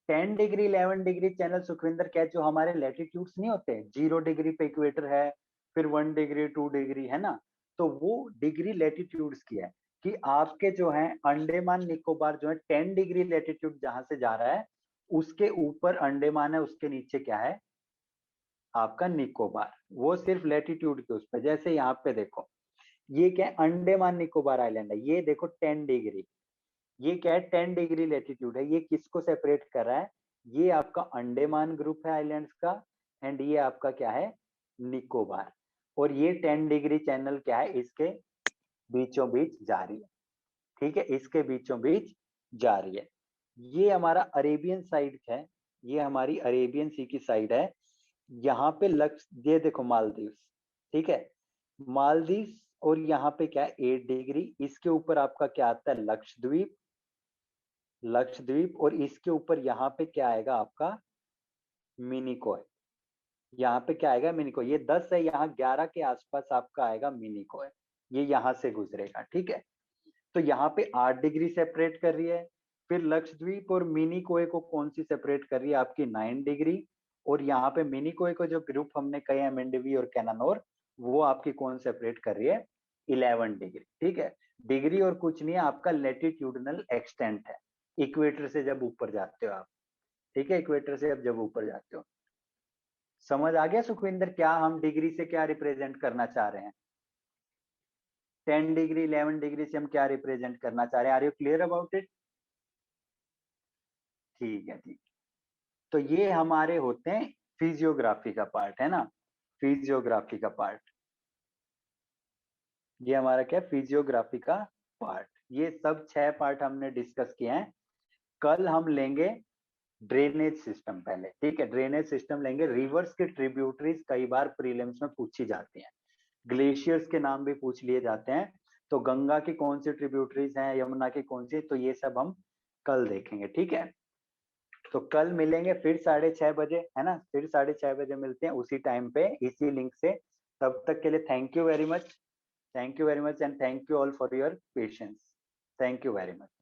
10 डिग्री 11 डिग्री चैनल सुखविंदर क्या है, जो हमारे लैटिट्यूड्स नहीं होते, 0 डिग्री पे इक्वेटर है, फिर 1 डिग्री 2 डिग्री है ना, तो वो डिग्री लैटिट्यूड्स की है कि आपके जो है अंडमान निकोबार जो है 10 डिग्री लैटिट्यूड जहां से जा रहा है, उसके ऊपर अंडमान है, उसके नीचे क्या है आपका निकोबार। वो सिर्फ लैटिट्यूड के उस पर, जैसे यहाँ पे देखो ये क्या है अंडमान निकोबार आइलैंड है, ये देखो 10 डिग्री, ये क्या है 10 डिग्री लेटीट्यूड है, ये किसको सेपरेट कर रहा है, ये आपका अंडमान ग्रुप है आइलैंड्स का, एंड ये आपका क्या है निकोबार, और ये 10 डिग्री चैनल क्या है इसके बीचों बीच जा रही है, ठीक है, इसके बीचों बीच जा रही है। ये हमारा अरेबियन साइड है, ये हमारी अरेबियन सी की साइड है। यहाँ पे लक्ष्य ये देखो मालदीव, ठीक है, मालदीव, और यहाँ पे क्या है 8 डिग्री, इसके ऊपर आपका क्या आता है लक्षद्वीप, लक्षद्वीप, और इसके ऊपर यहाँ पे क्या आएगा आपका मिनिकोय, यहाँ पे क्या आएगा मिनिकोय, ये 10 है, यहाँ 11 के आसपास आपका आएगा मिनिकोय, ये यहाँ से गुजरेगा, ठीक है। तो यहाँ पे 8 डिग्री सेपरेट कर रही है, फिर लक्षद्वीप और मिनिकोय को कौन सी सेपरेट कर रही है आपकी 9 डिग्री, और यहाँ पे मिनिकोय को जो ग्रुप हमने कहे एमएनडीवी और कैनानोर, वो आपकी कौन सेपरेट कर रही है 11 डिग्री, ठीक है। डिग्री और कुछ नहीं है, आपका लेटिट्यूडनल एक्सटेंट है, इक्वेटर से जब ऊपर जाते हो आप, ठीक है, इक्वेटर से अब जब ऊपर जाते हो। समझ आ गया सुखविंदर क्या हम डिग्री से क्या रिप्रेजेंट करना चाह रहे हैं, 10 डिग्री 11 डिग्री से हम क्या रिप्रेजेंट करना चाह रहे हैं, are you clear about it? ठीक है, ठीक। तो ये हमारे होते हैं फिजियोग्राफी का पार्ट है ना, फिजियोग्राफी का पार्ट, ये हमारा क्या फिजियोग्राफी का पार्ट, ये सब 6 पार्ट हमने डिस्कस किए हैं। कल हम लेंगे ड्रेनेज सिस्टम पहले, ठीक है, ड्रेनेज सिस्टम लेंगे। रिवर्स के ट्रिब्यूटरीज कई बार प्रीलिम्स में पूछी जाती हैं, ग्लेशियर्स के नाम भी पूछ लिए जाते हैं, तो गंगा की कौन सी ट्रिब्यूटरीज हैं, यमुना की कौन सी, तो ये सब हम कल देखेंगे, ठीक है। तो कल मिलेंगे फिर 6:30 बजे, है ना, फिर 6:30 बजे मिलते हैं उसी टाइम पे इसी लिंक से। तब तक के लिए thank you very much, thank you very much, and thank you all for your patience, thank you very much.